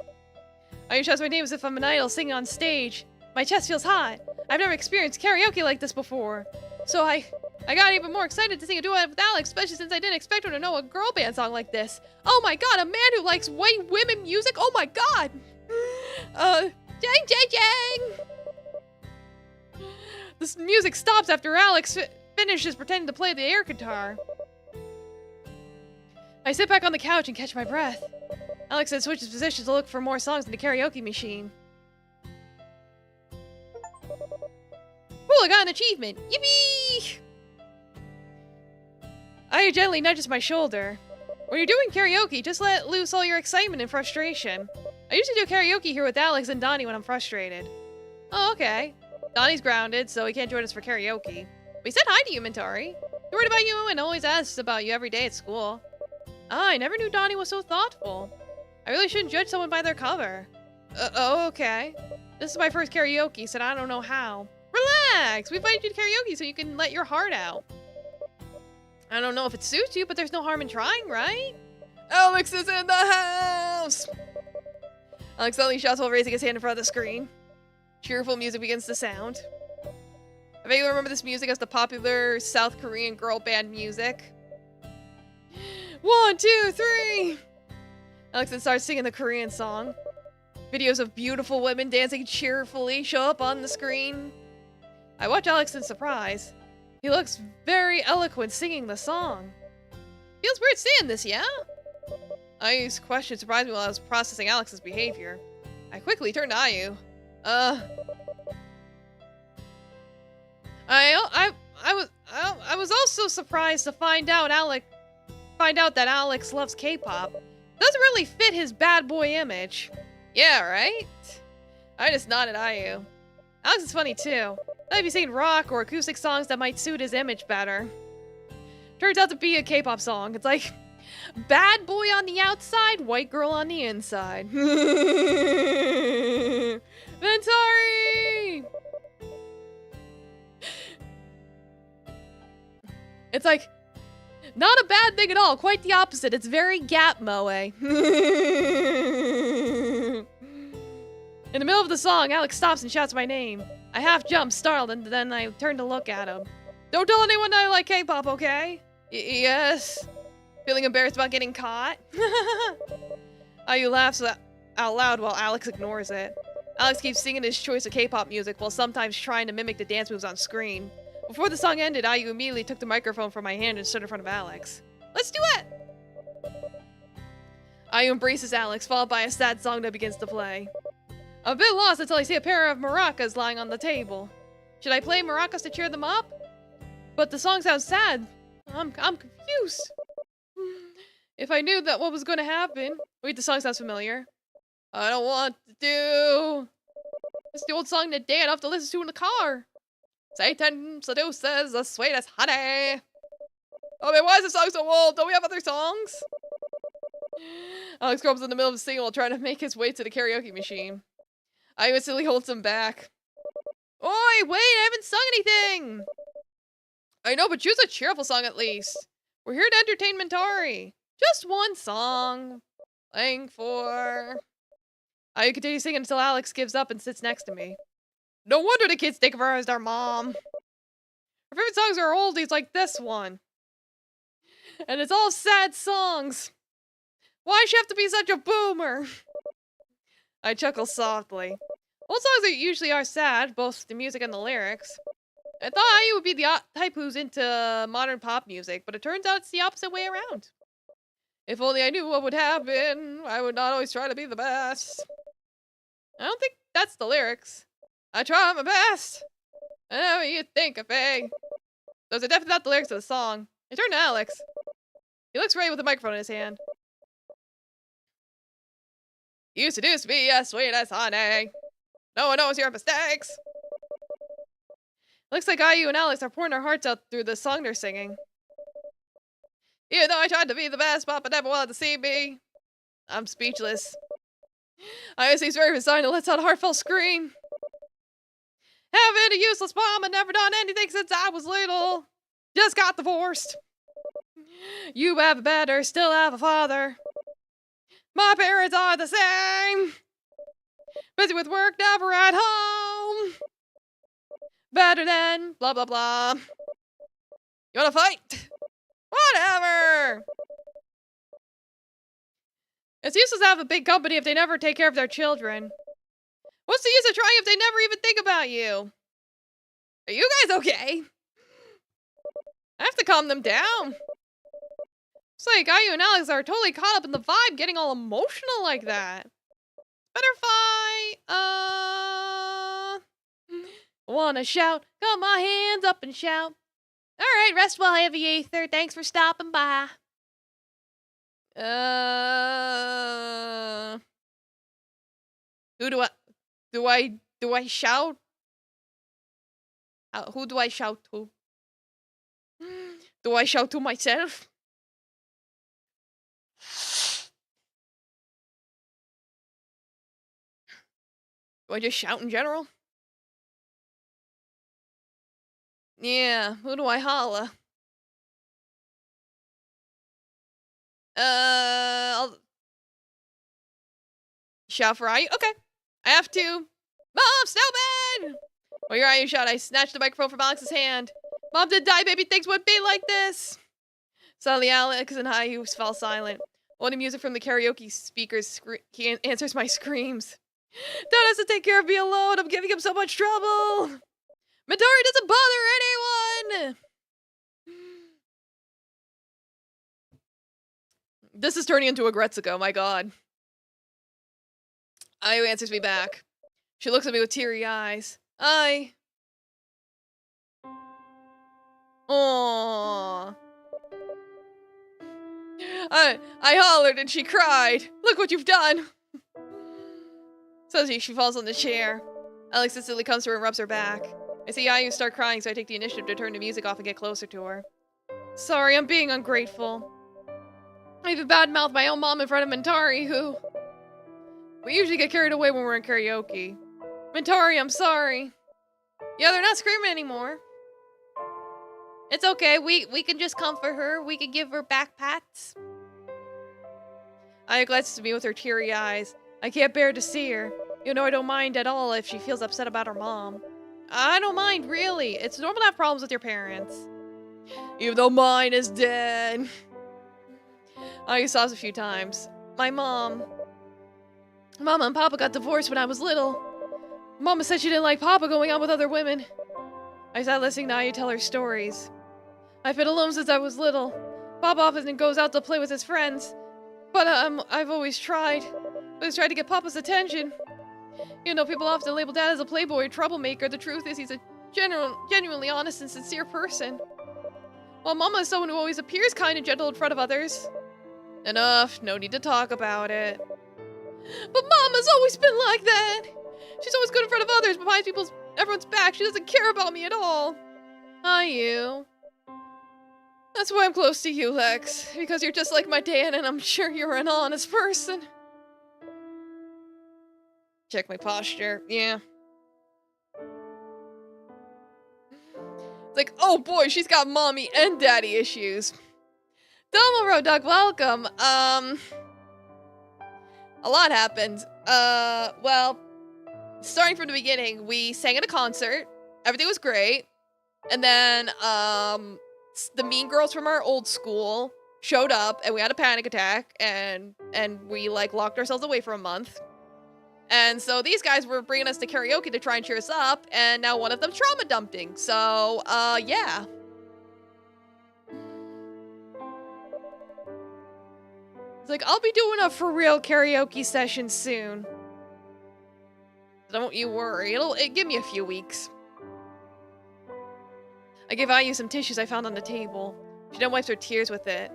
Ayu shouts my name as if I'm an idol singing on stage. My chest feels hot. I've never experienced karaoke like this before. So I got even more excited to sing a duet with Alex, especially since I didn't expect her to know a girl band song like this. Oh my god, a man who likes white women music? Oh my god! Jang, jang, jang! This music stops after Alex finishes pretending to play the air guitar. I sit back on the couch and catch my breath. Alex then switches positions to look for more songs in the karaoke machine. Cool, I got an achievement! Yippee! Ayu gently nudges my shoulder. When you're doing karaoke, just let loose all your excitement and frustration. I usually do karaoke here with Alex and Donnie when I'm frustrated. Oh, okay. Donnie's grounded, so he can't join us for karaoke. But he said hi to you, Mintari. He worried about you and always asks about you every day at school. Ah, I never knew Donnie was so thoughtful. I really shouldn't judge someone by their cover. Oh, okay. This is my first karaoke, so I don't know how. Relax! We invited you to karaoke so you can let your heart out. I don't know if it suits you, but there's no harm in trying, right? Alex is in the house! Alex suddenly shouts while raising his hand in front of the screen. Cheerful music begins to sound. I vaguely remember this music as the popular South Korean girl band music. 1, 2, 3! Alex then starts singing the Korean song. Videos of beautiful women dancing cheerfully show up on the screen. I watch Alex in surprise. He looks very eloquent singing the song. Feels weird seeing this, yeah? Ayu's question surprised me while I was processing Alex's behavior. I quickly turned to Ayu. I was also surprised to find out that Alex loves K-pop. Doesn't really fit his bad boy image. Yeah, right? I just nodded at Ayu. Alex is funny too. I've seen rock or acoustic songs that might suit his image better. Turns out to be a K-pop song. It's like, bad boy on the outside, white girl on the inside. Ventari! It's like, not a bad thing at all. Quite the opposite. It's very Gap Moe. In the middle of the song, Alex stops and shouts my name. I half jump, startled, and then I turn to look at him. Don't tell anyone I like K-pop, okay? Yes. Feeling embarrassed about getting caught? Ayu laughs out loud while Alex ignores it. Alex keeps singing his choice of K-pop music while sometimes trying to mimic the dance moves on screen. Before the song ended, Ayu immediately took the microphone from my hand and stood in front of Alex. Let's do it! Ayu embraces Alex, followed by a sad song that begins to play. I'm a bit lost until I see a pair of maracas lying on the table. Should I play maracas to cheer them up? But the song sounds sad. I'm confused. If I knew that what was going to happen... Wait, the song sounds familiar. I don't want to do... It's the old song that Dad have to listen to in the car. Satan seduces the sweetest honey. Oh man, why is this song so old? Don't we have other songs? Alex comes in the middle of the singing while trying to make his way to the karaoke machine. I instantly holds him back. Oi, wait, I haven't sung anything! I know, but choose a cheerful song at least. We're here to entertain Mentari. Just one song. Playing for... I continue singing until Alex gives up and sits next to me. No wonder the kids think of her as their mom. Her favorite songs are oldies like this one. And it's all sad songs. Why'd she have to be such a boomer? I chuckle softly. Old songs that usually are sad, both the music and the lyrics. I thought I would be the type who's into modern pop music, but it turns out it's the opposite way around. If only I knew what would happen, I would not always try to be the best. I don't think that's the lyrics. I try my best. Whatever you think of me. Those are definitely not the lyrics of the song. I turn to Alex. He looks ready with a microphone in his hand. You seduced me, as sweet as honey. No one knows your mistakes. Looks like Ayu and Alex are pouring their hearts out through the song they're singing. Even though I tried to be the best, Papa never wanted to see me. I'm speechless. Ayu seems very resigned and lets out a heartfelt scream. Having a useless mom and never done anything since I was little. Just got divorced. You have a better, still have a father. My parents are the same. Busy with work, never at home. Better than blah blah blah. You wanna fight? Whatever. It's useless to have a big company if they never take care of their children. What's the use of trying if they never even think about you? Are you guys okay? I have to calm them down. It's like Ayu and Alex are totally caught up in the vibe, getting all emotional like that. Better fight. Wanna shout? Got my hands up and shout. Alright, rest well, heavy ether. Thanks for stopping by. Who do I shout? Who do I shout to? Do I shout to myself? Do I just shout in general? Yeah, who do I holla? I'll shout for Ayu. Okay. I have to. Mom, snowman! While your Ayu shout, I snatched the microphone from Alex's hand. Mom didn't die, baby. Things wouldn't be like this. Suddenly, Alex and Ayu fell silent. Only music from the karaoke speakers answers my screams. Dad has to take care of me alone. I'm giving him so much trouble. Midori doesn't bother anyone. This is turning into a Gretzico, my god. Ayu answers me back. She looks at me with teary eyes. Aww. I hollered and she cried. Look what you've done. So she falls on the chair. Alex instantly comes to her and rubs her back. I see Ayu start crying, so I take the initiative to turn the music off and get closer to her. Sorry, I'm being ungrateful. I even badmouthed my own mom in front of Mentari, who... We usually get carried away when we're in karaoke. Mentari, I'm sorry. Yeah, they're not screaming anymore. It's okay, we can just comfort her. We can give her back pats. Ayu glances at me with her teary eyes. I can't bear to see her. You know, I don't mind at all if she feels upset about her mom. I don't mind, really. It's normal to have problems with your parents. Even though mine is dead. Ayu sobs a few times. My mom... Mama and Papa got divorced when I was little. Mama said she didn't like Papa going out with other women. I sat listening to Ayu tell her stories. I've been alone since I was little. Papa often goes out to play with his friends. But I've always tried. Always tried to get Papa's attention. You know, people often label Dad as a playboy or troublemaker. The truth is he's a genuinely honest and sincere person. While Mama is someone who always appears kind and gentle in front of others. Enough, no need to talk about it. But Mama's always been like that. She's always good in front of others, but behind everyone's back. She doesn't care about me at all. Ayu. That's why I'm close to you, Lex. Because you're just like my dad, and I'm sure you're an honest person. Check my posture. Yeah. It's like, oh boy, she's got mommy and daddy issues. Domo Road Dog, welcome. A lot happened. Well, starting from the beginning, we sang at a concert. Everything was great. And then, the mean girls from our old school showed up, and we had a panic attack, and we, like, locked ourselves away for a month. And so these guys were bringing us to karaoke to try and cheer us up, and now one of them's trauma dumping. So, yeah. It's like, I'll be doing a for-real karaoke session soon. Don't you worry, it'll give me a few weeks. I gave Ayu some tissues I found on the table. She then wipes her tears with it.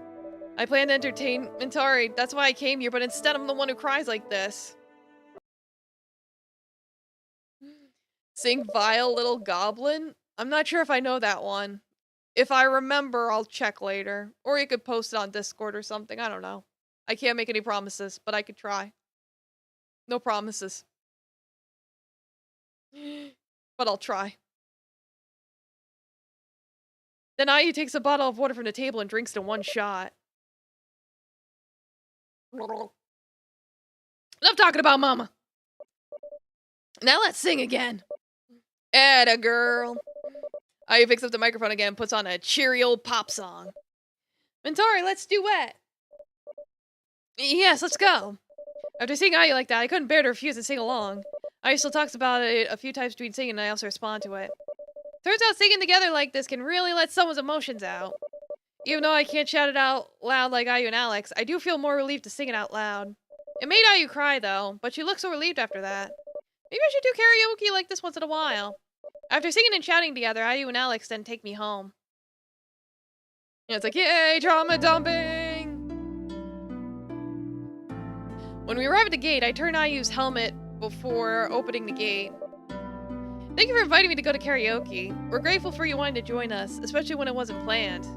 I plan to entertain Mentari, that's why I came here, but instead I'm the one who cries like this. Sing Vile Little Goblin? I'm not sure if I know that one. If I remember, I'll check later. Or you could post it on Discord or something, I don't know. I can't make any promises, but I could try. No promises. But I'll try. Then Ayu takes a bottle of water from the table and drinks it in one shot. Enough talking about Mama. Now let's sing again. Atta girl. Ayu picks up the microphone again and puts on a cheery old pop song. Mentari, let's duet. Yes, let's go. After seeing Ayu like that, I couldn't bear to refuse and sing along. Ayu still talks about it a few times between singing, and I also respond to it. Turns out singing together like this can really let someone's emotions out. Even though I can't shout it out loud like Ayu and Alex, I do feel more relieved to sing it out loud. It made Ayu cry, though, but she looked so relieved after that. Maybe I should do karaoke like this once in a while. After singing and shouting together, Ayu and Alex then take me home. Yeah, it's like, yay, trauma dumping! When we arrive at the gate, I turn Ayu's helmet before opening the gate. Thank you for inviting me to go to karaoke. We're grateful for you wanting to join us, especially when it wasn't planned.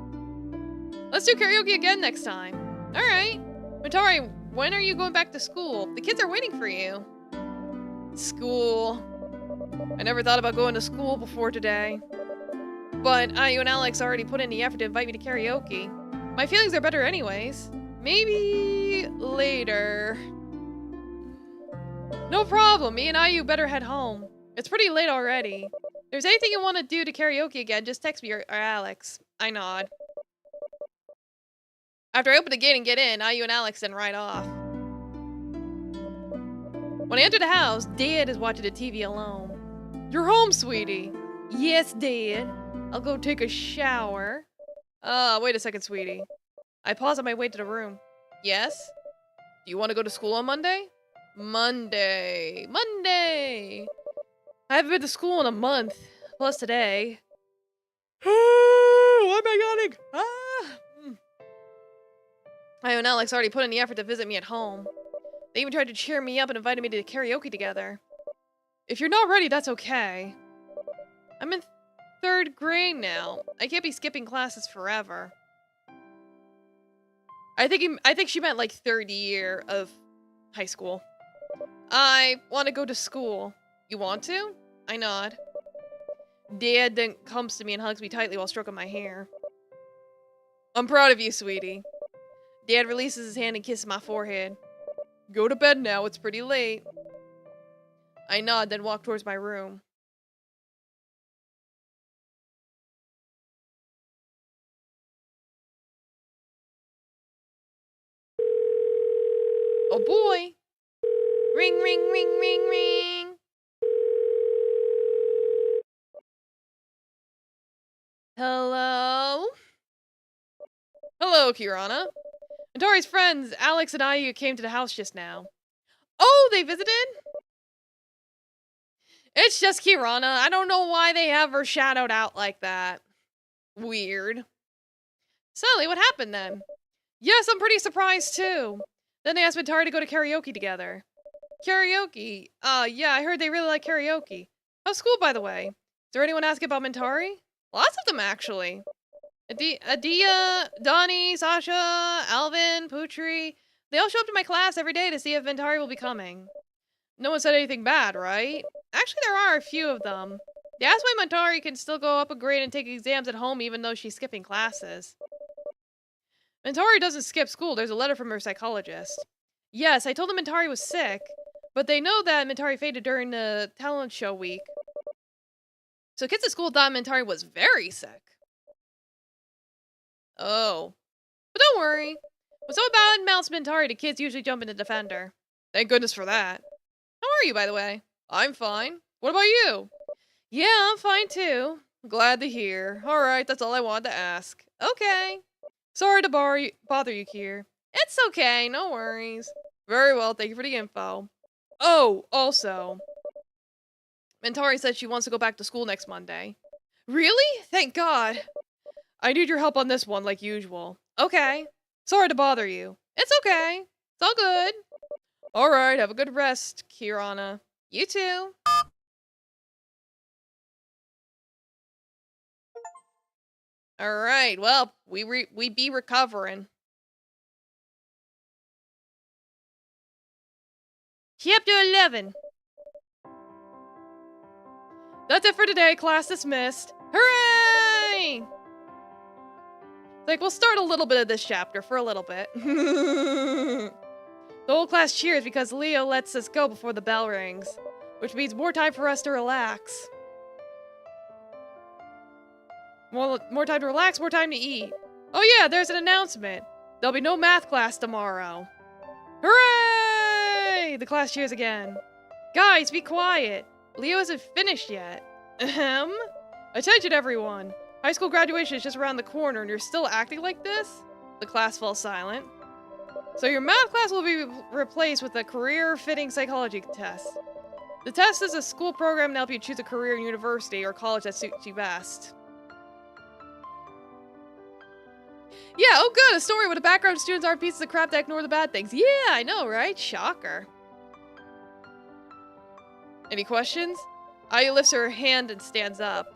Let's do karaoke again next time. Alright. Mentari, when are you going back to school? The kids are waiting for you. School. I never thought about going to school before today. But Ayu and Alex already put in the effort to invite me to karaoke. My feelings are better anyways. Maybe later. No problem. Me and IU better head home. It's pretty late already. If there's anything you want to do to karaoke again, just text me or Alex. I nod. After I open the gate and get in, IU and Alex then ride off. When I enter the house, Dad is watching the TV alone. You're home, sweetie. Yes, Dad. I'll go take a shower. Wait a second, sweetie. I pause on my way to the room. Yes? Do you want to go to school on Monday? Monday. I haven't been to school in a month. Plus today. Why am I yawning? I and Alex already put in the effort to visit me at home. They even tried to cheer me up and invited me to karaoke together. If you're not ready, that's okay. I'm in 3rd grade now. I can't be skipping classes forever. I think she meant like 3rd year of high school. I want to go to school. You want to? I nod. Dad then comes to me and hugs me tightly while stroking my hair. I'm proud of you, sweetie. Dad releases his hand and kisses my forehead. Go to bed now, it's pretty late. I nod, then walk towards my room. Oh boy! Ring, ring, ring, ring, ring! Hello? Hello, Kirana. Mentari's friends, Alex and IU, came to the house just now. Oh, they visited? It's just Kirana. I don't know why they have her shadowed out like that. Weird. Sally, what happened then? Yes, I'm pretty surprised too. Then they asked Mentari to go to karaoke together. Karaoke? Yeah, I heard they really like karaoke. How's school, by the way? Is there anyone asking about Mentari? Lots of them, actually. Adia, Donnie, Sasha, Alvin, Putri. They all show up to my class every day to see if Mentari will be coming. No one said anything bad, right? Actually, there are a few of them. They asked why Mentari can still go up a grade and take exams at home even though she's skipping classes. Mentari doesn't skip school. There's a letter from her psychologist. Yes, I told them Mentari was sick, but they know that Mentari fainted during the talent show week. So kids at school thought Mentari was very sick. Oh. But don't worry. When someone bad-mouths Mentari, the kids usually jump in to defend her. Thank goodness for that. How are you, by the way? I'm fine. What about you? Yeah, I'm fine too. Glad to hear. Alright, that's all I wanted to ask. Okay. Sorry to bother you, Kier. It's okay, no worries. Very well, thank you for the info. Oh, also. Mentari said she wants to go back to school next Monday. Really? Thank God. I need your help on this one, like usual. Okay. Sorry to bother you. It's okay. It's all good. Alright, have a good rest, Kirana. You too. Alright, well, we be recovering. Chapter 11. That's it for today, class dismissed. Hooray! Like, we'll start a little bit of this chapter for a little bit. The whole class cheers because Leo lets us go before the bell rings, which means more time for us to relax. More time to relax, more time to eat. Oh yeah, there's an announcement. There'll be no math class tomorrow. Hooray! The class cheers again. Guys, be quiet. Leo isn't finished yet. Ahem. Attention everyone. High school graduation is just around the corner and you're still acting like this? The class falls silent. So your math class will be replaced with a career-fitting psychology test. The test is a school program to help you choose a career in university or college that suits you best. Yeah, oh good, a story with a background students aren't pieces of crap that ignore the bad things. Yeah, I know, right? Shocker. Any questions? Aya lifts her hand and stands up.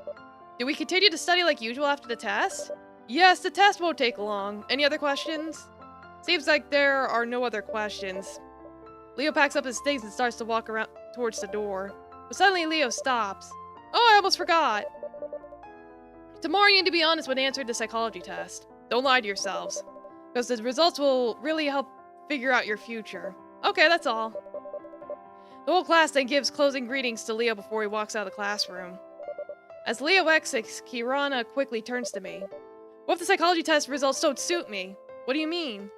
Do we continue to study like usual after the test? Yes, the test won't take long. Any other questions? Seems like there are no other questions. Leo packs up his things and starts to walk around towards the door. But suddenly Leo stops. Oh, I almost forgot. Tomorrow you need to be honest when answering the psychology test. Don't lie to yourselves. Because the results will really help figure out your future. Okay, that's all. The whole class then gives closing greetings to Leo before he walks out of the classroom. As Leo exits, Kirana quickly turns to me. What if the psychology test results don't suit me? What do you mean?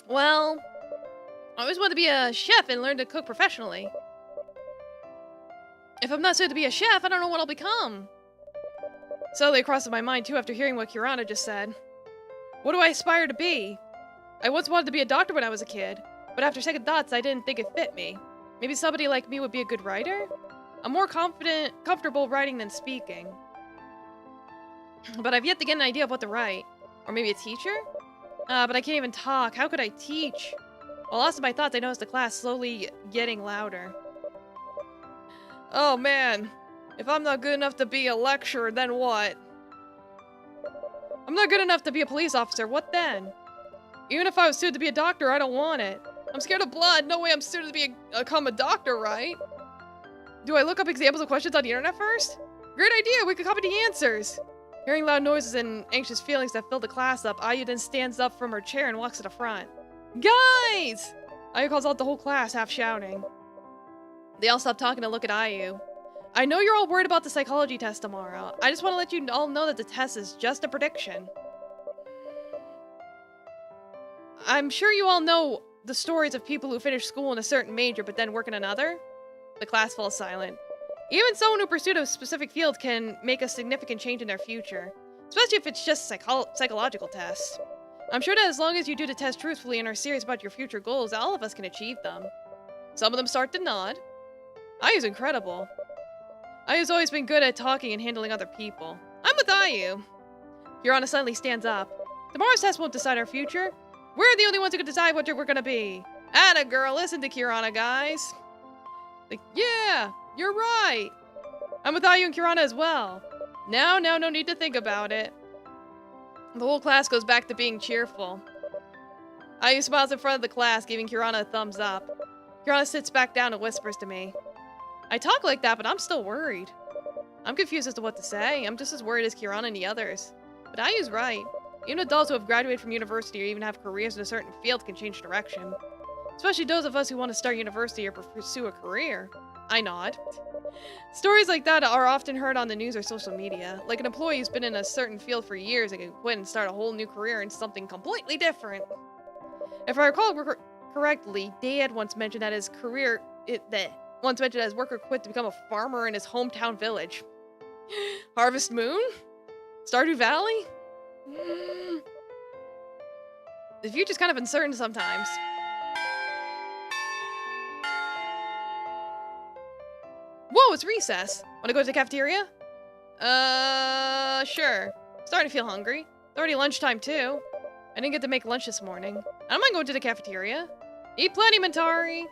Well, I always wanted to be a chef and learn to cook professionally. If I'm not suited to be a chef, I don't know what I'll become. Suddenly crosses my mind too after hearing what Kirana just said. What do I aspire to be? I once wanted to be a doctor when I was a kid, but after second thoughts, I didn't think it fit me. Maybe somebody like me would be a good writer? I'm more comfortable writing than speaking. But I've yet to get an idea of what to write. Or maybe a teacher? But I can't even talk. How could I teach? While lost in my thoughts, I noticed the class slowly getting louder. Oh man, if I'm not good enough to be a lecturer, then what? I'm not good enough to be a police officer, what then? Even if I was suited to be a doctor, I don't want it. I'm scared of blood, no way I'm suited to become a doctor, right? Do I look up examples of questions on the internet first? Great idea, we could copy the answers. Hearing loud noises and anxious feelings that fill the class up, Ayu then stands up from her chair and walks to the front. Guys! Ayu calls out the whole class, half shouting. They all stop talking to look at Ayu. I know you're all worried about the psychology test tomorrow. I just want to let you all know that the test is just a prediction. I'm sure you all know the stories of people who finish school in a certain major but then work in another. The class falls silent. Even someone who pursued a specific field can make a significant change in their future, especially if it's just psychological tests. I'm sure that as long as you do the test truthfully and are serious about your future goals, all of us can achieve them. Some of them start to nod. Ayu's incredible. Ayu's always been good at talking and handling other people. I'm with Ayu. Kirana suddenly stands up. Tomorrow's test won't decide our future. We're the only ones who can decide what we're gonna be. Atta girl, listen to Kirana, guys. Like, yeah, you're right. I'm with Ayu and Kirana as well. No need to think about it. The whole class goes back to being cheerful. Ayu smiles in front of the class, giving Kirana a thumbs up. Kirana sits back down and whispers to me. I talk like that, but I'm still worried. I'm confused as to what to say. I'm just as worried as Kirana and the others. But Ayu's right. Even adults who have graduated from university or even have careers in a certain field can change direction. Especially those of us who want to start university or pursue a career. I nod. Stories like that are often heard on the news or social media. Like an employee who's been in a certain field for years and can quit and start a whole new career in something completely different. If I recall correctly, Dad once mentioned that his career... Once mentioned that his worker quit to become a farmer in his hometown village. Harvest Moon? Stardew Valley? The future's kind of uncertain sometimes. Whoa, it's recess. Wanna go to the cafeteria? Sure. Starting to feel hungry. It's already lunchtime too. I didn't get to make lunch this morning. I don't mind going to the cafeteria. Eat plenty, Mentari.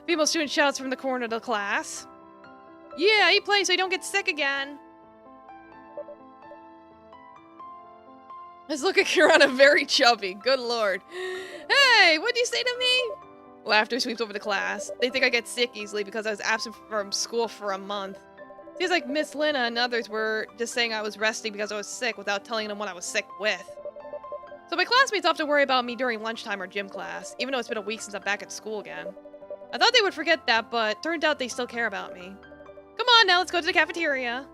Female student shouts from the corner of the class. Yeah, eat plenty so you don't get sick again. Let's look at Kirana, very chubby. Good lord. Hey, what'd you say to me? Laughter sweeps over the class. They think I get sick easily because I was absent from school for a month. Seems like Miss Lina and others were just saying I was resting because I was sick without telling them what I was sick with. So my classmates often worry about me during lunchtime or gym class, even though it's been a week since I'm back at school again. I thought they would forget that, but turned out they still care about me. Come on now, let's go to the cafeteria.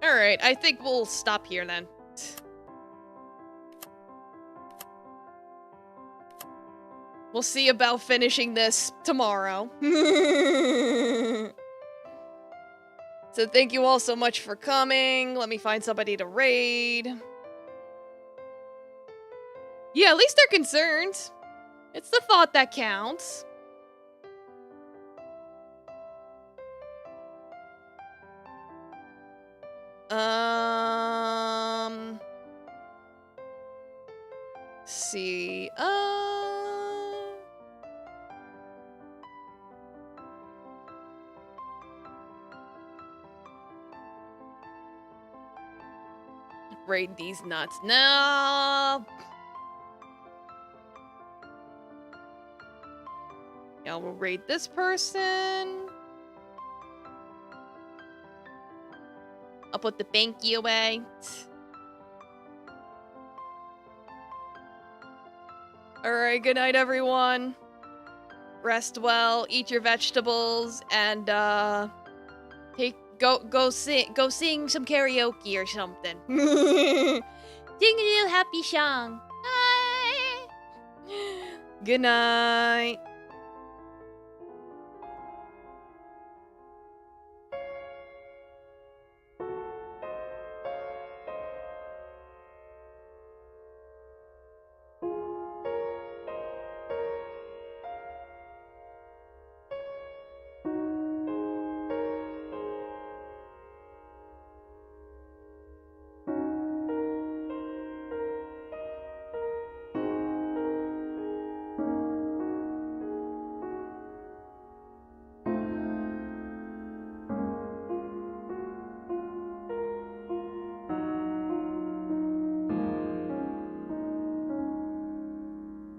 Alright, I think we'll stop here then. We'll see about finishing this tomorrow. So thank you all so much for coming. Let me find somebody to raid. Yeah, at least they're concerned. It's the thought that counts. See. Raid these nuts. No. Yeah, we'll raid this person. I'll put the binky away. Alright, good night, everyone. Rest well, eat your vegetables, and, Go sing some karaoke or something. Sing a little happy song. Bye. Good night.